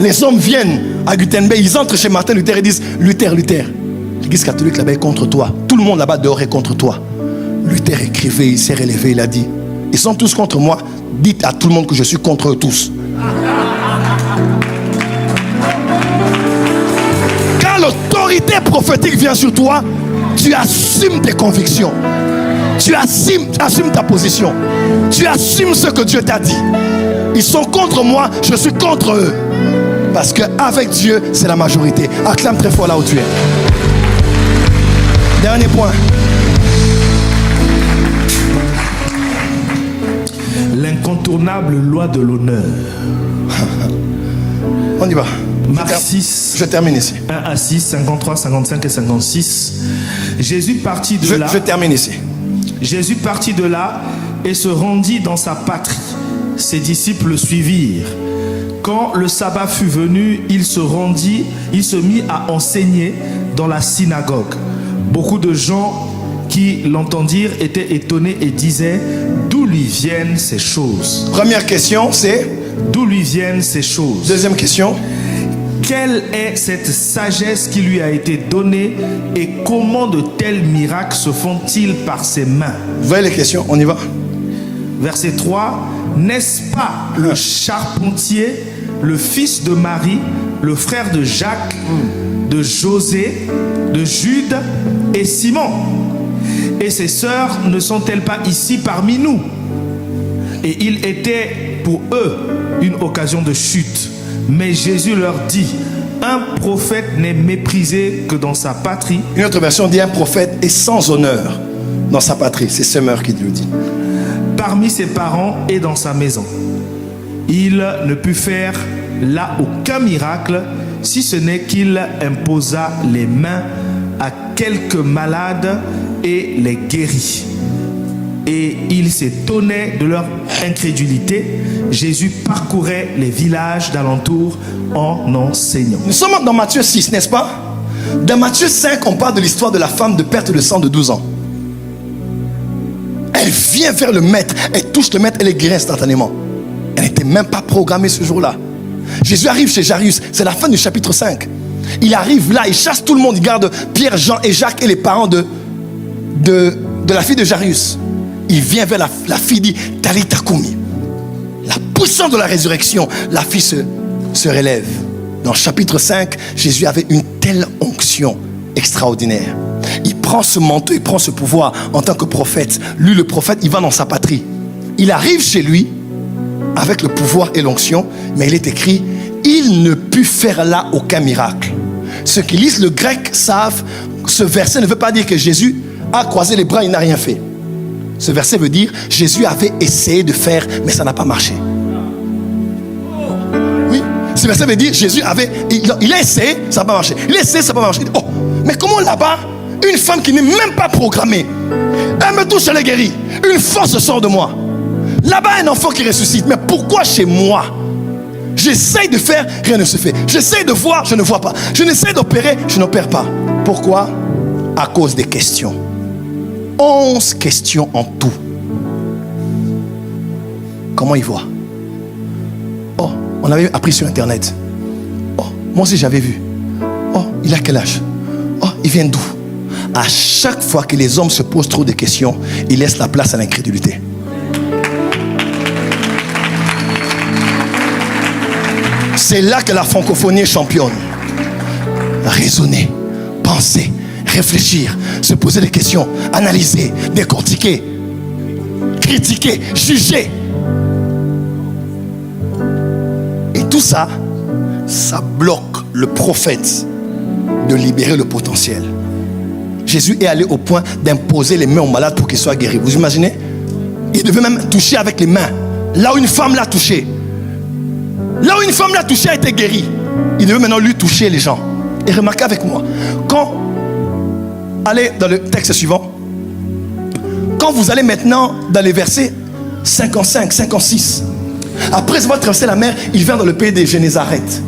S1: Les hommes viennent à Gutenberg, ils entrent chez Martin Luther et disent Luther, l'église catholique là-bas est contre toi. Tout le monde là-bas dehors est contre toi. Luther écrivait, il s'est relevé, il a dit ils sont tous contre moi, dites à tout le monde que je suis contre eux tous. Quand l'autorité prophétique vient sur toi, tu assumes tes convictions. Tu assumes ta position. Tu assumes ce que Dieu t'a dit. Ils sont contre moi, je suis contre eux. Parce qu'avec Dieu, c'est la majorité. Acclame très fort là où tu es. Dernier point.
S2: L'incontournable loi de l'honneur.
S1: On y va.
S2: Marc 6.
S1: Je termine ici.
S2: 1 à 6, 53, 55 et 56. Jésus partit de là.
S1: Je termine ici.
S2: Jésus partit de là et se rendit dans sa patrie. Ses disciples le suivirent. Quand le sabbat fut venu, il se mit à enseigner dans la synagogue. Beaucoup de gens qui l'entendirent étaient étonnés et disaient d'où lui viennent ces choses.
S1: Première question, c'est
S2: d'où lui viennent ces choses.
S1: Deuxième question.
S2: Quelle est cette sagesse qui lui a été donnée et comment de tels miracles se font-ils par ses mains?
S1: Vous voyez les questions, on y va.
S2: Verset 3. N'est-ce pas le charpentier, le fils de Marie, le frère de Jacques, de José, de Jude et Simon? Et ses sœurs ne sont-elles pas ici parmi nous? Et il était pour eux une occasion de chute. Mais Jésus leur dit, un prophète n'est méprisé que dans sa patrie.
S1: Une autre version dit un prophète est sans honneur dans sa patrie. C'est Semeur qui le dit.
S2: Parmi ses parents et dans sa maison. Il ne put faire là aucun miracle, si ce n'est qu'il imposa les mains à quelques malades et les guérit. et ils s'étonnaient de leur incrédulité. Jésus parcourait les villages d'alentour en enseignant.
S1: Nous sommes dans Matthieu 6, n'est-ce pas? Dans Matthieu 5, on parle de l'histoire de la femme de perte de sang de 12 ans. Elle vient vers le maître, elle touche le maître, elle est guérie instantanément. Elle n'était même pas programmée ce jour-là. Jésus arrive chez Jairus, c'est la fin du chapitre 5. Il arrive là, il chasse tout le monde, il garde Pierre, Jean et Jacques et les parents de la fille de Jairus. Il vient vers la fille, dit Talitha Koumi. La puissance de la résurrection, la fille se relève. Dans le chapitre 5, Jésus avait une telle onction extraordinaire. Il prend ce manteau, il prend ce pouvoir en tant que prophète. Lui, le prophète, il va dans sa patrie. Il arrive chez lui avec le pouvoir et l'onction, mais il est écrit, il ne put faire là aucun miracle. Ceux qui lisent le grec savent, ce verset ne veut pas dire que Jésus a croisé les bras, il n'a rien fait. Ce verset veut dire, Jésus avait essayé de faire, mais ça n'a pas marché. Oui, ce verset veut dire, Jésus avait, il a essayé, ça n'a pas marché. Il a essayé, ça n'a pas marché. Oh, mais comment là-bas, une femme qui n'est même pas programmée, elle me touche, elle est guérie. Une force sort de moi. Là-bas, un enfant qui ressuscite. Mais pourquoi chez moi? J'essaye de faire, rien ne se fait. J'essaye de voir, je ne vois pas. Je n'essaie d'opérer, je n'opère pas. Pourquoi? À cause des questions. 11 questions en tout. Comment il voit? Oh, on avait appris sur internet. Oh, moi aussi j'avais vu. Oh, il a quel âge? Oh, il vient d'où? À chaque fois que les hommes se posent trop de questions, ils laissent la place à l'incrédulité. C'est là que la francophonie est championne. Raisonner, penser, réfléchir, se poser des questions, analyser, décortiquer, critiquer, juger. Et tout ça, ça bloque le prophète de libérer le potentiel. Jésus est allé au point d'imposer les mains aux malades pour qu'ils soient guéris. Vous imaginez? Il devait même toucher avec les mains. Là où une femme l'a touché. Là où une femme l'a touché, a été guérie. Il devait maintenant lui toucher les gens. Et remarquez avec moi, allez dans le texte suivant. Quand vous allez maintenant dans les versets 55, 56. Après avoir traversé la mer, il vient dans le pays de Génézareth.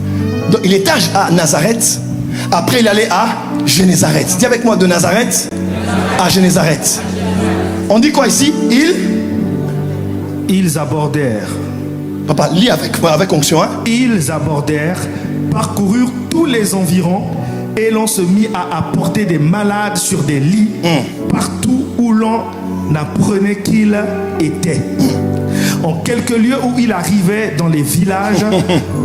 S1: Donc il était à Nazareth. Après il allait à Génézareth. Dis avec moi, de Nazareth à Génézareth. On dit quoi ici?
S2: Ils abordèrent.
S1: Papa, lis avec onction. Hein?
S2: Ils abordèrent, parcoururent tous les environs, et l'on se mit à apporter des malades sur des lits, partout où l'on apprenait qu'il était. En quelques lieux où il arrivait, dans les villages,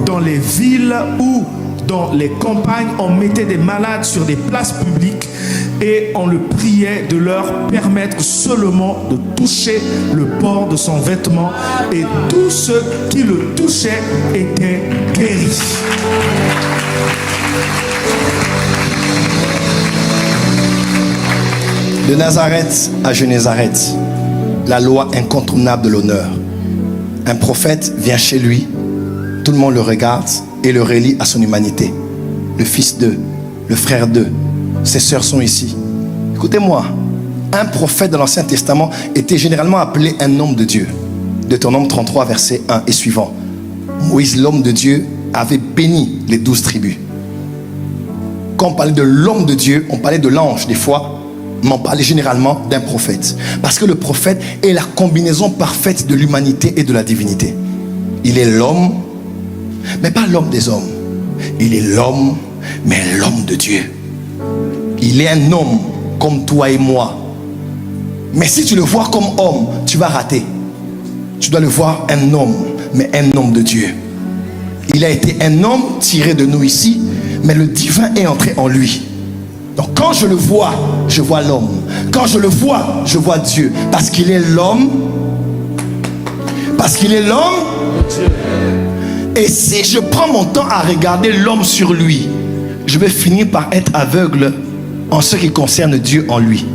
S2: dans les villes ou dans les campagnes, on mettait des malades sur des places publiques et on le priait de leur permettre seulement de toucher le bord de son vêtement, et tous ceux qui le touchaient étaient guéris.
S1: De Nazareth à Génézareth, la loi incontournable de l'honneur. Un prophète vient chez lui, tout le monde le regarde et le relie à son humanité. Le fils d'eux, le frère d'eux, ses sœurs sont ici. Écoutez-moi, un prophète de l'Ancien Testament était généralement appelé un homme de Dieu. Deutéronome 33, verset 1 et suivant. Moïse, l'homme de Dieu, avait béni les 12 tribus. Quand on parlait de l'homme de Dieu, on parlait de l'ange des fois, mais on parlait généralement d'un prophète. Parce que le prophète est la combinaison parfaite de l'humanité et de la divinité. Il est l'homme, mais pas l'homme des hommes. Il est l'homme, mais l'homme de Dieu. Il est un homme comme toi et moi. Mais si tu le vois comme homme, tu vas rater. Tu dois le voir un homme, mais un homme de Dieu. Il a été un homme tiré de nous ici, mais le divin est entré en lui. Donc quand je le vois, je vois l'homme. Quand je le vois, je vois Dieu. Parce qu'il est l'homme. Parce qu'il est l'homme. Et si je prends mon temps à regarder l'homme sur lui, je vais finir par être aveugle en ce qui concerne Dieu en lui.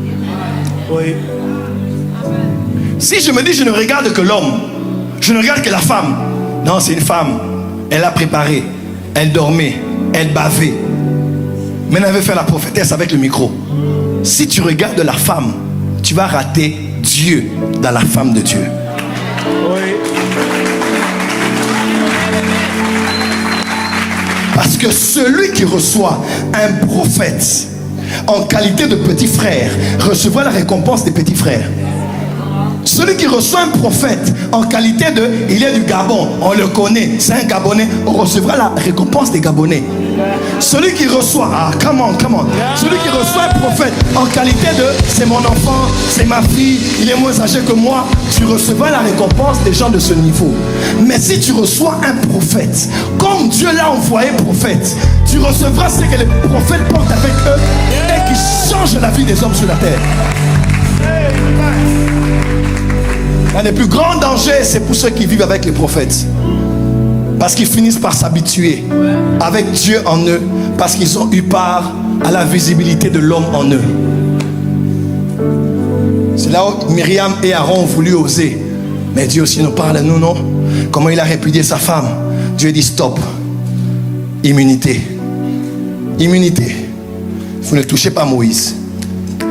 S2: Oui.
S1: Si je me dis je ne regarde que l'homme, je ne regarde que la femme. Non, c'est une femme. Elle a préparé. Elle dormait. Elle bavait. Maintenant elle veut faire la prophétesse avec le micro. Si tu regardes la femme, tu vas rater Dieu dans la femme de Dieu.
S2: Oui.
S1: Parce que celui qui reçoit un prophète en qualité de petit frère recevra la récompense des petits frères. Celui qui reçoit un prophète en qualité de, il est du Gabon, on le connaît, c'est un Gabonais, on recevra la récompense des Gabonais. Celui qui reçoit, come on, celui qui reçoit un prophète en qualité de, c'est mon enfant, c'est ma fille, il est moins âgé que moi, tu recevras la récompense des gens de ce niveau. Mais si tu reçois un prophète, comme Dieu l'a envoyé prophète, tu recevras ce que les prophètes portent avec eux et qui changent la vie des hommes sur la terre. Un des plus grands dangers, c'est pour ceux qui vivent avec les prophètes. Parce qu'ils finissent par s'habituer avec Dieu en eux. Parce qu'ils ont eu part à la visibilité de l'homme en eux. C'est là où Myriam et Aaron ont voulu oser. Mais Dieu aussi nous parle à nous, non? Comment il a répudié sa femme. Dieu dit stop. Immunité. Immunité. Vous ne touchez pas Moïse.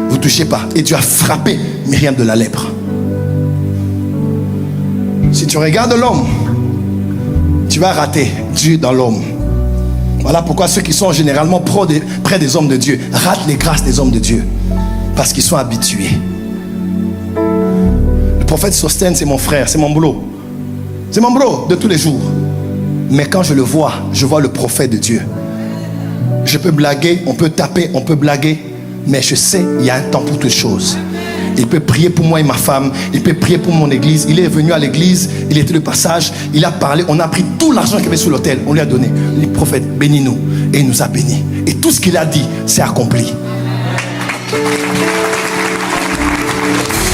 S1: Vous ne touchez pas. Et Dieu a frappé Myriam de la lèpre. Si tu regardes l'homme, tu vas rater Dieu dans l'homme. Voilà pourquoi ceux qui sont généralement près des hommes de Dieu ratent les grâces des hommes de Dieu. Parce qu'ils sont habitués. Le prophète Sostène, c'est mon frère, c'est mon boulot. C'est mon boulot de tous les jours. Mais quand je le vois, je vois le prophète de Dieu. Je peux blaguer, on peut taper, on peut blaguer. Mais je sais, il y a un temps pour toutes choses. Il peut prier pour moi et ma femme. Il peut prier pour mon église. Il est venu à l'église. Il était de passage. Il a parlé. On a pris tout l'argent qu'il y avait sur l'autel. On lui a donné. Le prophète, bénis-nous. Et il nous a bénis. Et tout ce qu'il a dit, c'est accompli.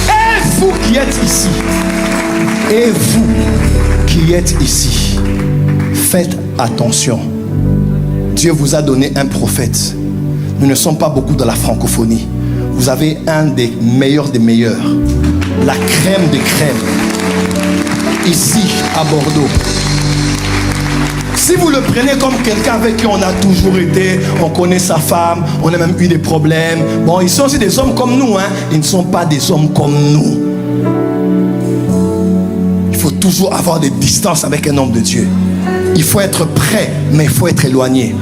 S1: Et vous qui êtes ici, et vous qui êtes ici, faites attention. Dieu vous a donné un prophète. Nous ne sommes pas beaucoup dans la francophonie. Vous avez un des meilleurs, la crème des crèmes, ici à Bordeaux. Si vous le prenez comme quelqu'un avec qui on a toujours été, on connaît sa femme, on a même eu des problèmes. Bon, ils sont aussi des hommes comme nous, hein. Ils ne sont pas des hommes comme nous. Il faut toujours avoir des distances avec un homme de Dieu. Il faut être prêt, mais il faut être éloigné.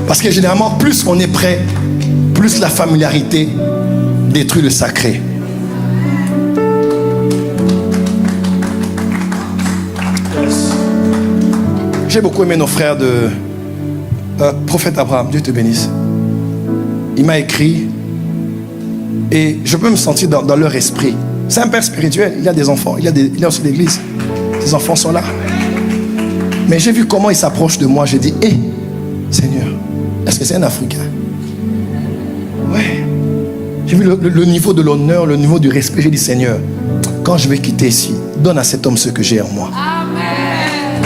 S1: Parce que généralement, plus on est prêt, plus la familiarité détruit le sacré. J'ai beaucoup aimé nos frères de prophète Abraham, Dieu te bénisse. Il m'a écrit et je peux me sentir dans leur esprit. C'est un père spirituel, il a des enfants, il a aussi l'église. Ses enfants sont là. Mais j'ai vu comment il s'approche de moi, j'ai dit, hé, Seigneur, est-ce que c'est un Africain? Ouais. J'ai vu le niveau de l'honneur, le niveau du respect. J'ai dit, Seigneur, quand je vais quitter ici, donne à cet homme ce que j'ai en moi. Amen.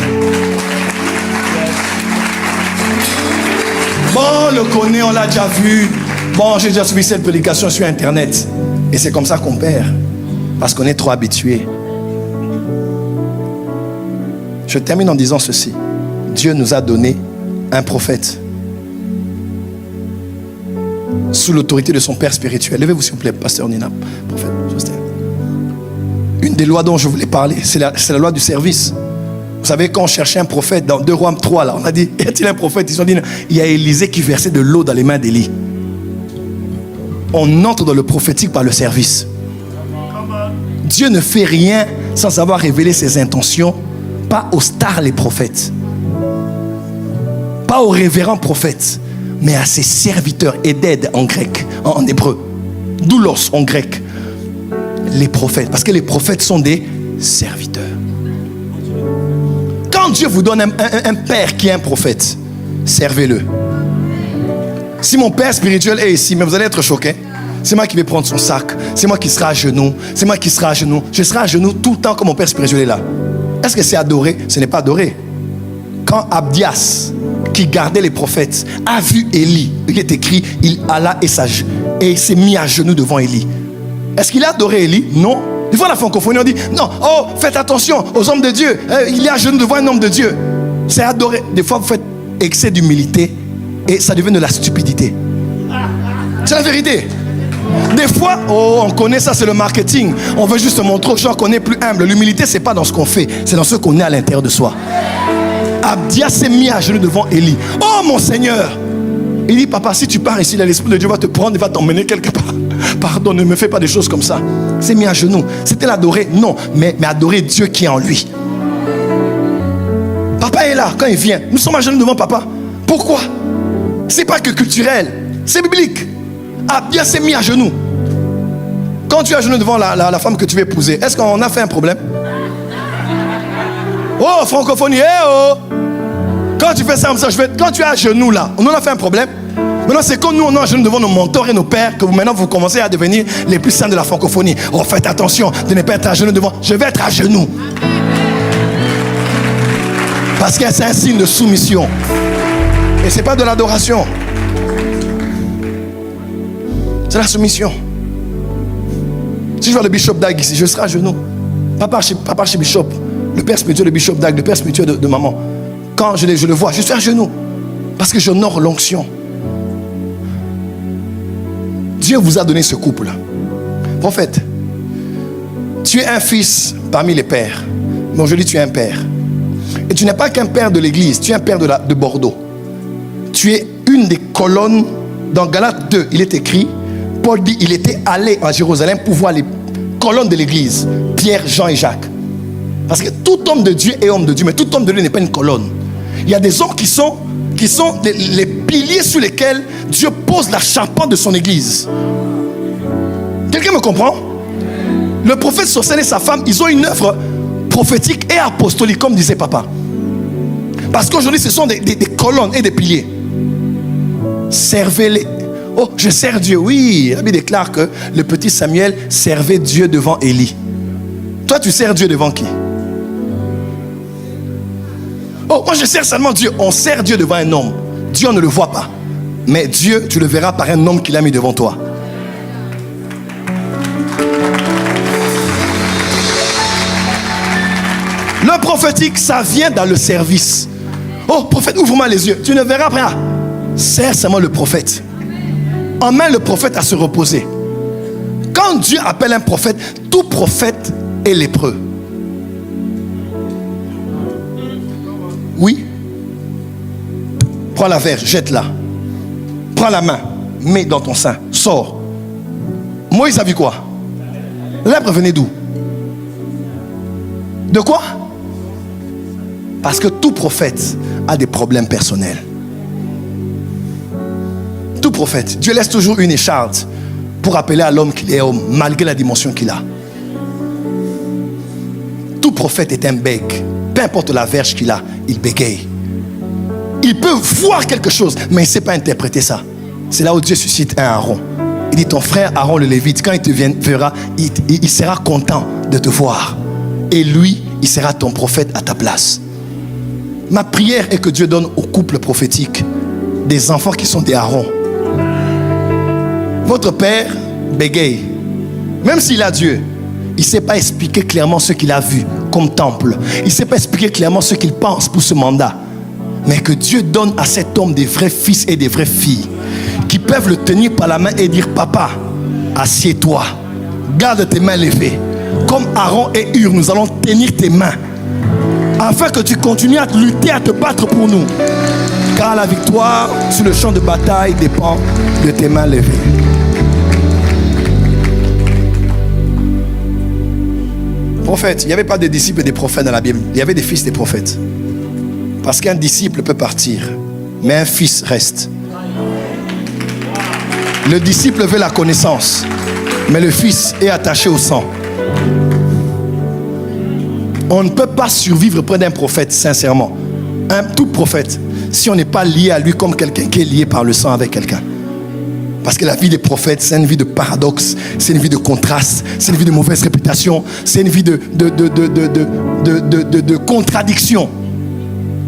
S1: Bon, on le connaît, on l'a déjà vu. Bon, j'ai déjà suivi cette prédication sur Internet. Et c'est comme ça qu'on perd. Parce qu'on est trop habitué. Je termine en disant ceci. Dieu nous a donné un prophète sous l'autorité de son père spirituel. Levez-vous s'il vous plaît, pasteur Nina, prophète Sostène. Une des lois dont je voulais parler, c'est la loi du service. Vous savez, quand on cherchait un prophète dans 2 Rois 3, là, on a dit, y a-t-il un prophète? Ils ont dit, il y a Élisée qui versait de l'eau dans les mains d'Élie. On entre dans le prophétique par le service. Dieu ne fait rien sans avoir révélé ses intentions, pas aux stars les prophètes, pas aux révérends prophètes, mais à ses serviteurs, et d'aide en grec, en hébreu, doulos en grec, les prophètes, parce que les prophètes sont des serviteurs. Quand Dieu vous donne un père qui est un prophète, servez-le. Si mon père spirituel est ici, mais vous allez être choqués, c'est moi qui vais prendre son sac, c'est moi qui serai à genoux, c'est moi qui serai à genoux, je serai à genoux tout le temps que mon père spirituel est là. Est-ce que c'est adoré? Ce n'est pas adoré. Quand Abdias, qui gardait les prophètes, a vu Élie, il est écrit, il alla et il s'est mis à genoux devant Élie. Est-ce qu'il a adoré Élie? Non. Des fois la francophonie on dit, non, oh, faites attention aux hommes de Dieu, il est à genoux devant un homme de Dieu. C'est adoré. Des fois vous faites excès d'humilité et ça devient de la stupidité. C'est la vérité. Des fois, oh, on connaît ça, c'est le marketing. On veut juste montrer aux gens qu'on est plus humble. L'humilité, c'est pas dans ce qu'on fait, c'est dans ce qu'on est à l'intérieur de soi. Abdia s'est mis à genoux devant Élie. Oh mon Seigneur! Il dit, papa, si tu pars ici, l'Esprit de Dieu va te prendre et va t'emmener quelque part. Pardon, ne me fais pas des choses comme ça. Il s'est mis à genoux. C'était l'adorer? Non, mais adorer Dieu qui est en lui. Papa est là, quand il vient, nous sommes à genoux devant papa. Pourquoi? C'est pas que culturel, c'est biblique. Abdia s'est mis à genoux. Quand tu es à genoux devant la femme que tu veux épouser, est-ce qu'on a fait un problème? Oh, francophonie, eh oh! Quand tu fais ça comme ça, quand tu es à genoux là, on en a fait un problème. Maintenant, c'est comme nous, on est à genoux devant nos mentors et nos pères, que maintenant vous commencez à devenir les plus saints de la francophonie. Oh, faites attention de ne pas être à genoux devant. Je vais être à genoux. Parce que c'est un signe de soumission. Et ce n'est pas de l'adoration. C'est la soumission. Si je vois le bishop Dag ici, je serai à genoux. Papa chez Bishop, le père spirituel de Bishop Dag, le père spirituel de maman. Quand je le vois, je suis à genoux. Parce que j'honore l'onction. Dieu vous a donné ce couple. Prophète, tu es un fils parmi les pères. Mais aujourd'hui, tu es un père. Et tu n'es pas qu'un père de l'église, tu es un père de Bordeaux. Tu es une des colonnes. Dans Galates 2, il est écrit, Paul dit, il était allé à Jérusalem pour voir les colonnes de l'église. Pierre, Jean et Jacques. Parce que tout homme de Dieu est homme de Dieu, mais tout homme de Dieu n'est pas une colonne. Il y a des hommes qui sont les piliers sur lesquels Dieu pose la charpente de son église. Quelqu'un me comprend? Le prophète Sosthène et sa femme, ils ont une œuvre prophétique et apostolique, comme disait papa. Parce qu'aujourd'hui, ce sont des colonnes et des piliers. Servez-les. Oh, je sers Dieu. Oui, la Bible déclare que le petit Samuel servait Dieu devant Élie. Toi, tu sers Dieu devant qui? Oh, moi je sers seulement Dieu. On sert Dieu devant un homme. Dieu, on ne le voit pas. Mais Dieu, tu le verras par un homme qu'il a mis devant toi. Le prophétique, ça vient dans le service. Oh, prophète, ouvre-moi les yeux. Tu ne verras pas. Sers seulement le prophète. Emmène le prophète à se reposer. Quand Dieu appelle un prophète, tout prophète est lépreux. Oui. Prends la verge, jette-la. Prends la main, mets dans ton sein, sors. Moïse a vu quoi? Lèpre venait d'où? De quoi? Parce que tout prophète a des problèmes personnels. Tout prophète, Dieu laisse toujours une écharde pour appeler à l'homme qu'il est homme, malgré la dimension qu'il a. Tout prophète est un bègue. Peu importe la verge qu'il a, il bégaye. Il peut voir quelque chose, mais il ne sait pas interpréter ça. C'est là où Dieu suscite un Aaron. Il dit, ton frère Aaron le Lévite, quand il te verra, il sera content de te voir. Et lui, il sera ton prophète à ta place. Ma prière est que Dieu donne au couple prophétique des enfants qui sont des Aaron. Votre père bégaye. Même s'il a Dieu, il ne sait pas expliquer clairement ce qu'il a vu comme temple. Il ne sait pas expliquer clairement ce qu'il pense pour ce mandat. Mais que Dieu donne à cet homme des vrais fils et des vraies filles qui peuvent le tenir par la main et dire, papa, assieds-toi, garde tes mains levées. Comme Aaron et Hur, nous allons tenir tes mains afin que tu continues à lutter, à te battre pour nous. Car la victoire sur le champ de bataille dépend de tes mains levées. Prophète, il n'y avait pas de disciples et des prophètes dans la Bible. Il y avait des fils des prophètes. Parce qu'un disciple peut partir, mais un fils reste. Le disciple veut la connaissance, mais le fils est attaché au sang. On ne peut pas survivre près d'un prophète, sincèrement. Tout prophète, si on n'est pas lié à lui comme quelqu'un qui est lié par le sang avec quelqu'un. Parce que la vie des prophètes, c'est une vie de paradoxe, c'est une vie de contraste, c'est une vie de mauvaise réputation, c'est une vie de contradiction.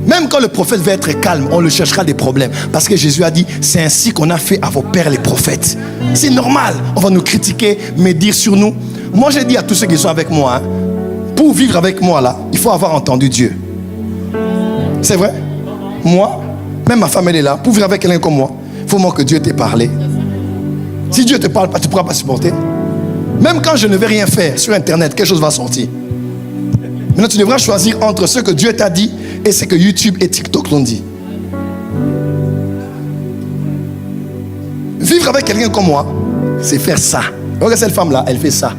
S1: Même quand le prophète veut être calme, on le cherchera des problèmes. Parce que Jésus a dit, c'est ainsi qu'on a fait à vos pères les prophètes. C'est normal, on va nous critiquer, mais dire sur nous. Moi j'ai dit à tous ceux qui sont avec moi, pour vivre avec moi là, il faut avoir entendu Dieu. C'est vrai? Moi, même ma femme elle est là, pour vivre avec quelqu'un comme moi, il faut moi que Dieu t'ait parlé. Si Dieu ne te parle pas, tu ne pourras pas supporter. Même quand je ne vais rien faire sur Internet, quelque chose va sortir. Maintenant, tu devras choisir entre ce que Dieu t'a dit et ce que YouTube et TikTok t'ont dit. Vivre avec quelqu'un comme moi, c'est faire ça. Regarde cette femme-là, elle fait ça.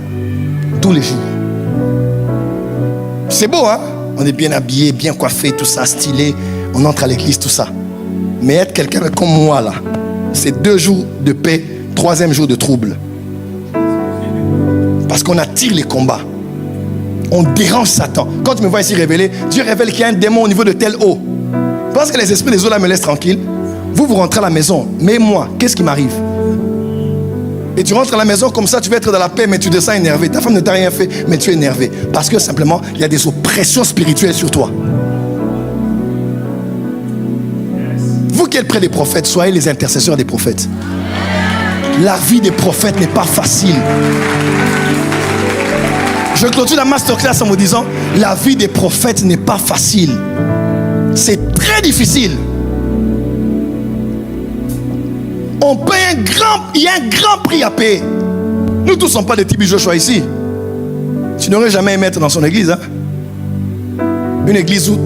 S1: Tous les jours. C'est beau, hein? On est bien habillé, bien coiffé, tout ça, stylé. On entre à l'église, tout ça. Mais être quelqu'un comme moi, là, c'est 2 jours de paix, 3e jour de trouble. Parce qu'on attire les combats. On dérange Satan. Quand tu me vois ici révéler, Dieu révèle qu'il y a un démon au niveau de tel eau. Parce que les esprits des eaux là me laissent tranquille. Vous rentrez à la maison. Mais moi, qu'est-ce qui m'arrive? Et tu rentres à la maison comme ça, tu vas être dans la paix, mais tu descends énervé. Ta femme ne t'a rien fait, mais tu es énervé. Parce que simplement, il y a des oppressions spirituelles sur toi. Vous qui êtes près des prophètes, soyez les intercesseurs des prophètes. La vie des prophètes n'est pas facile. Je clôture la masterclass en vous disant, la vie des prophètes n'est pas facile. C'est très difficile. On paye il y a un grand prix à payer. Nous tous ne sommes pas des Tibi Joshua ici. Tu n'aurais jamais aimé être dans son église. Hein? Une église où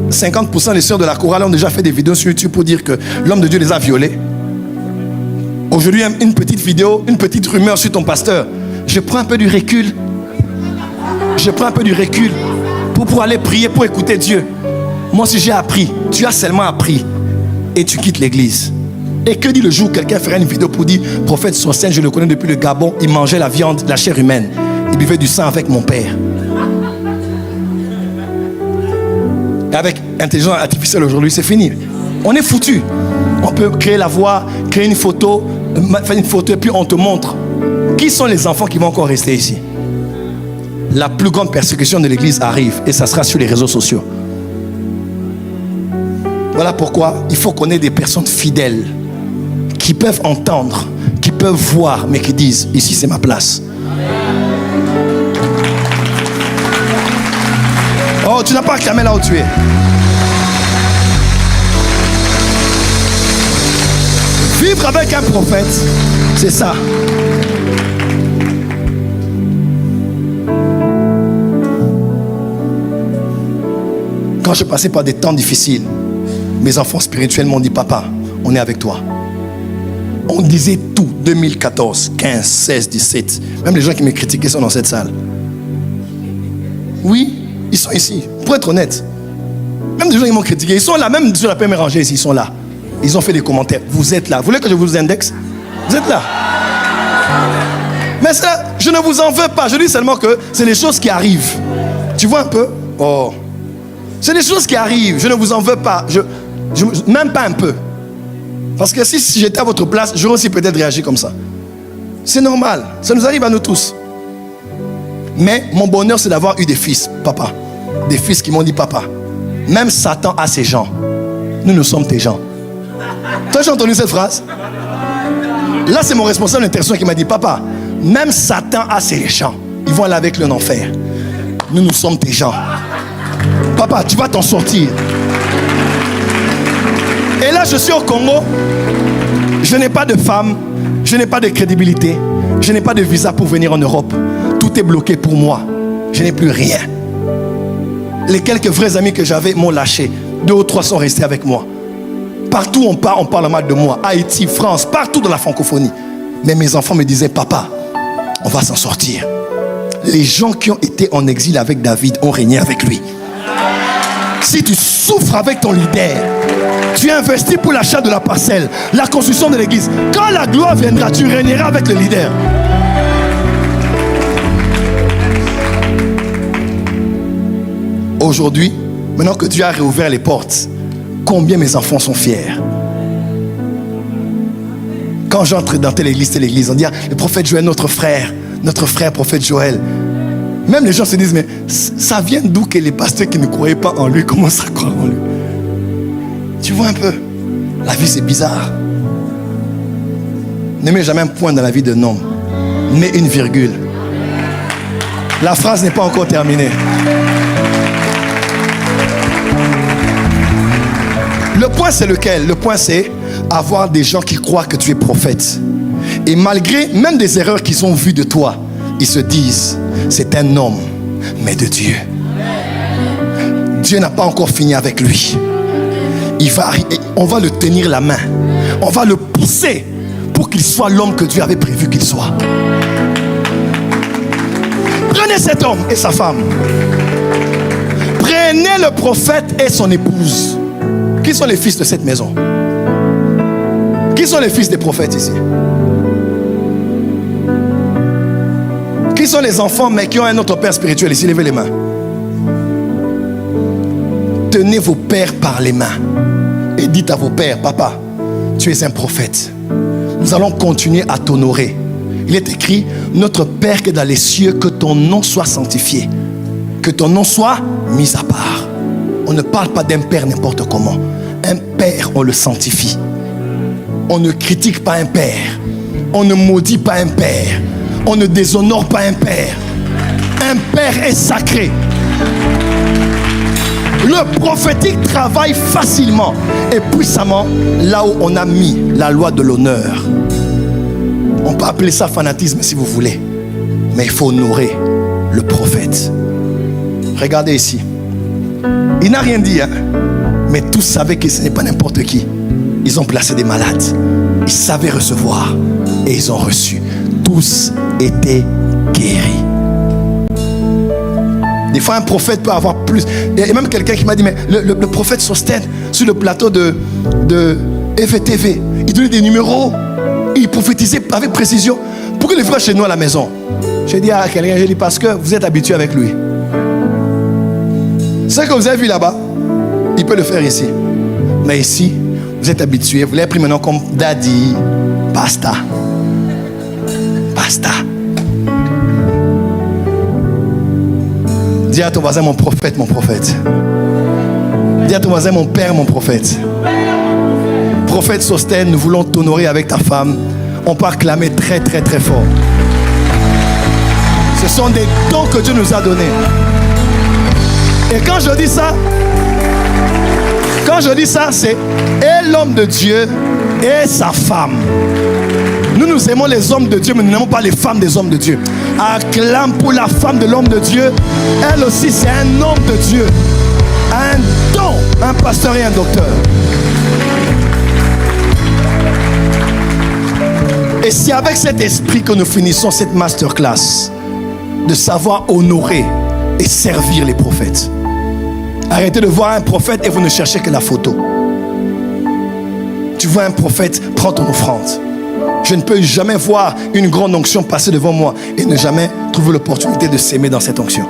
S1: 50% des sœurs de la chorale ont déjà fait des vidéos sur YouTube pour dire que l'homme de Dieu les a violées. Aujourd'hui, une petite vidéo, une petite rumeur sur ton pasteur. Je prends un peu du recul. Je prends un peu du recul pour aller prier, pour écouter Dieu. Moi aussi j'ai appris. Tu as seulement appris. Et tu quittes l'église. Et que dit le jour où quelqu'un ferait une vidéo pour dire, prophète sur scène, je le connais depuis le Gabon, il mangeait la viande, la chair humaine. Il buvait du sang avec mon père. Et avec l'intelligence artificielle aujourd'hui, c'est fini. On est foutu. On peut créer la voix, créer une photo, faire une photo et puis on te montre. Qui sont les enfants qui vont encore rester ici? La plus grande persécution de l'église arrive et ça sera sur les réseaux sociaux. Voilà pourquoi il faut qu'on ait des personnes fidèles qui peuvent entendre, qui peuvent voir, mais qui disent, ici c'est ma place. Oh, tu n'as pas acclamé là où tu es. Vivre avec un prophète, c'est ça. Quand je passais par des temps difficiles, mes enfants spirituels m'ont dit, papa, on est avec toi. On disait tout, 2014, 15, 16, 17. Même les gens qui me critiquaient sont dans cette salle. Oui, ils sont ici, pour être honnête. Même des gens qui m'ont critiqué, ils sont là, même sur la première rangée ici, ils sont là. Ils ont fait des commentaires, vous êtes là. Vous voulez que je vous indexe? Vous êtes là. Mais ça, je ne vous en veux pas, je dis seulement que c'est les choses qui arrivent. Tu vois un peu? Oh. C'est des choses qui arrivent, je ne vous en veux pas. Même pas un peu. Parce que si j'étais à votre place, j'aurais aussi peut-être réagi comme ça. C'est normal, ça nous arrive à nous tous. Mais mon bonheur, c'est d'avoir eu des fils, papa. Des fils qui m'ont dit, papa, même Satan a ses gens. Nous sommes tes gens. Toi, j'ai entendu cette phrase? Là, c'est mon responsable d'intercession qui m'a dit, papa, même Satan a ses gens. Ils vont aller avec lui en enfer. Nous sommes tes gens. Papa, tu vas t'en sortir. Et là, je suis au Congo. Je n'ai pas de femme. Je n'ai pas de crédibilité. Je n'ai pas de visa pour venir en Europe. Tout est bloqué pour moi. Je n'ai plus rien. Les quelques vrais amis que j'avais m'ont lâché. 2 ou 3 sont restés avec moi. Partout où on parle mal de moi. Haïti, France, partout dans la francophonie. Mais mes enfants me disaient, papa, on va s'en sortir. Les gens qui ont été en exil avec David ont régné avec lui. Si tu souffres avec ton leader, tu investis pour l'achat de la parcelle, la construction de l'église. Quand la gloire viendra, tu régneras avec le leader. Aujourd'hui, maintenant que Dieu a réouvert les portes, combien mes enfants sont fiers. Quand j'entre dans telle église, on dit, le prophète Joël, notre frère prophète Joël. Même les gens se disent, mais ça vient d'où que les pasteurs qui ne croyaient pas en lui commencent à croire en lui? Tu vois un peu, la vie c'est bizarre. Ne mets jamais un point dans la vie d'un homme, mets une virgule. La phrase n'est pas encore terminée. Le point c'est lequel? Le point c'est avoir des gens qui croient que tu es prophète Et malgré même des erreurs qu'ils ont vues de toi, ils se disent, c'est un homme, mais de Dieu. Dieu n'a pas encore fini avec lui. On va le tenir la main. On va le pousser pour qu'il soit l'homme que Dieu avait prévu qu'il soit. Prenez cet homme et sa femme. Prenez le prophète et son épouse. Qui sont les fils de cette maison? Qui sont les fils des prophètes ici? Qui sont les enfants mais qui ont un autre père spirituel ici? Levez les mains. Tenez vos pères par les mains et dites à vos pères, papa, tu es un prophète. Nous allons continuer à t'honorer. Il est écrit, notre Père qui est dans les cieux, que ton nom soit sanctifié, que ton nom soit mis à part. On ne parle pas d'un père n'importe comment. Un père, on le sanctifie. On ne critique pas un père. On ne maudit pas un père. On ne déshonore pas un père. Un père est sacré. Le prophétique travaille facilement et puissamment là où on a mis la loi de l'honneur. On peut appeler ça fanatisme si vous voulez, mais il faut honorer le prophète. Regardez ici. Il n'a rien dit, hein? Mais tous savaient que ce n'est pas n'importe qui. Ils ont placé des malades. Ils savaient recevoir et ils ont reçu. Tous étaient guéris. Des fois, un prophète peut avoir plus. Il y a même quelqu'un qui m'a dit, mais le prophète Sostène, sur le plateau de FTV, il donnait des numéros, il prophétisait avec précision. Pourquoi il le fera chez nous à la maison? J'ai dit à quelqu'un, j'ai dit, parce que vous êtes habitué avec lui. Ce que vous avez vu là-bas, il peut le faire ici. Mais ici, vous êtes habitué. Vous l'avez pris maintenant comme daddy, pasta. Pasta. Dis à ton voisin, mon prophète, mon prophète. Dis à ton voisin, mon père, mon prophète. Prophète Sostène, nous voulons t'honorer avec ta femme. On peut acclamer très très très fort. Ce sont des dons que Dieu nous a donnés. Et quand je dis ça, c'est et l'homme de Dieu et sa femme. Nous aimons les hommes de Dieu, mais nous n'aimons pas les femmes des hommes de Dieu. Acclame pour la femme de l'homme de Dieu. Elle aussi, c'est un homme de Dieu. Un don, un pasteur et un docteur. Et c'est avec cet esprit que nous finissons cette masterclass, de savoir honorer et servir les prophètes. Arrêtez de voir un prophète et vous ne cherchez que la photo. Tu vois un prophète, prends ton offrande. Je ne peux jamais voir une grande onction passer devant moi et ne jamais trouver l'opportunité de s'aimer dans cette onction.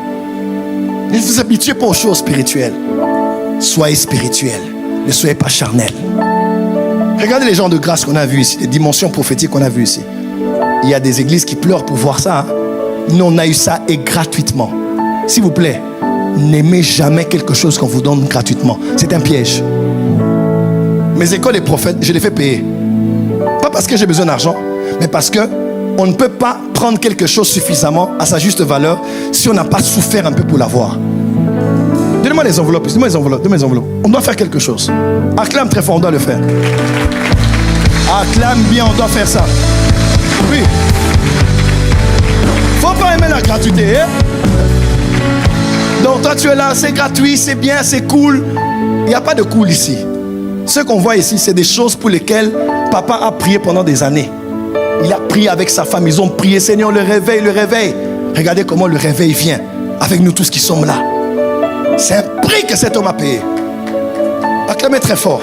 S1: Ne vous habituez pas aux choses spirituelles. Soyez spirituels, ne soyez pas charnels. Regardez les gens de grâce qu'on a vus ici, les dimensions prophétiques qu'on a vues ici. Il y a des églises qui pleurent pour voir ça. Hein? Nous, on a eu ça et gratuitement. S'il vous plaît, n'aimez jamais quelque chose qu'on vous donne gratuitement. C'est un piège. Mes écoles des prophètes, je les fais payer. Pas parce que j'ai besoin d'argent, mais parce que on ne peut pas prendre quelque chose suffisamment à sa juste valeur si on n'a pas souffert un peu pour l'avoir. Donnez-moi les enveloppes, donnez-moi les enveloppes, donnez-moi les enveloppes. On doit faire quelque chose. Acclame très fort, on doit le faire. Acclame bien, on doit faire ça. Oui. Faut pas aimer la gratuité, hein? Donc toi tu es là, c'est gratuit, c'est bien, c'est cool. Il n'y a pas de cool ici. Ce qu'on voit ici, c'est des choses pour lesquelles papa a prié pendant des années. Il a prié avec sa femme, ils ont prié, Seigneur, le réveil, le réveil. Regardez comment le réveil vient avec nous tous qui sommes là. C'est un prix que cet homme a payé. Acclamez très fort.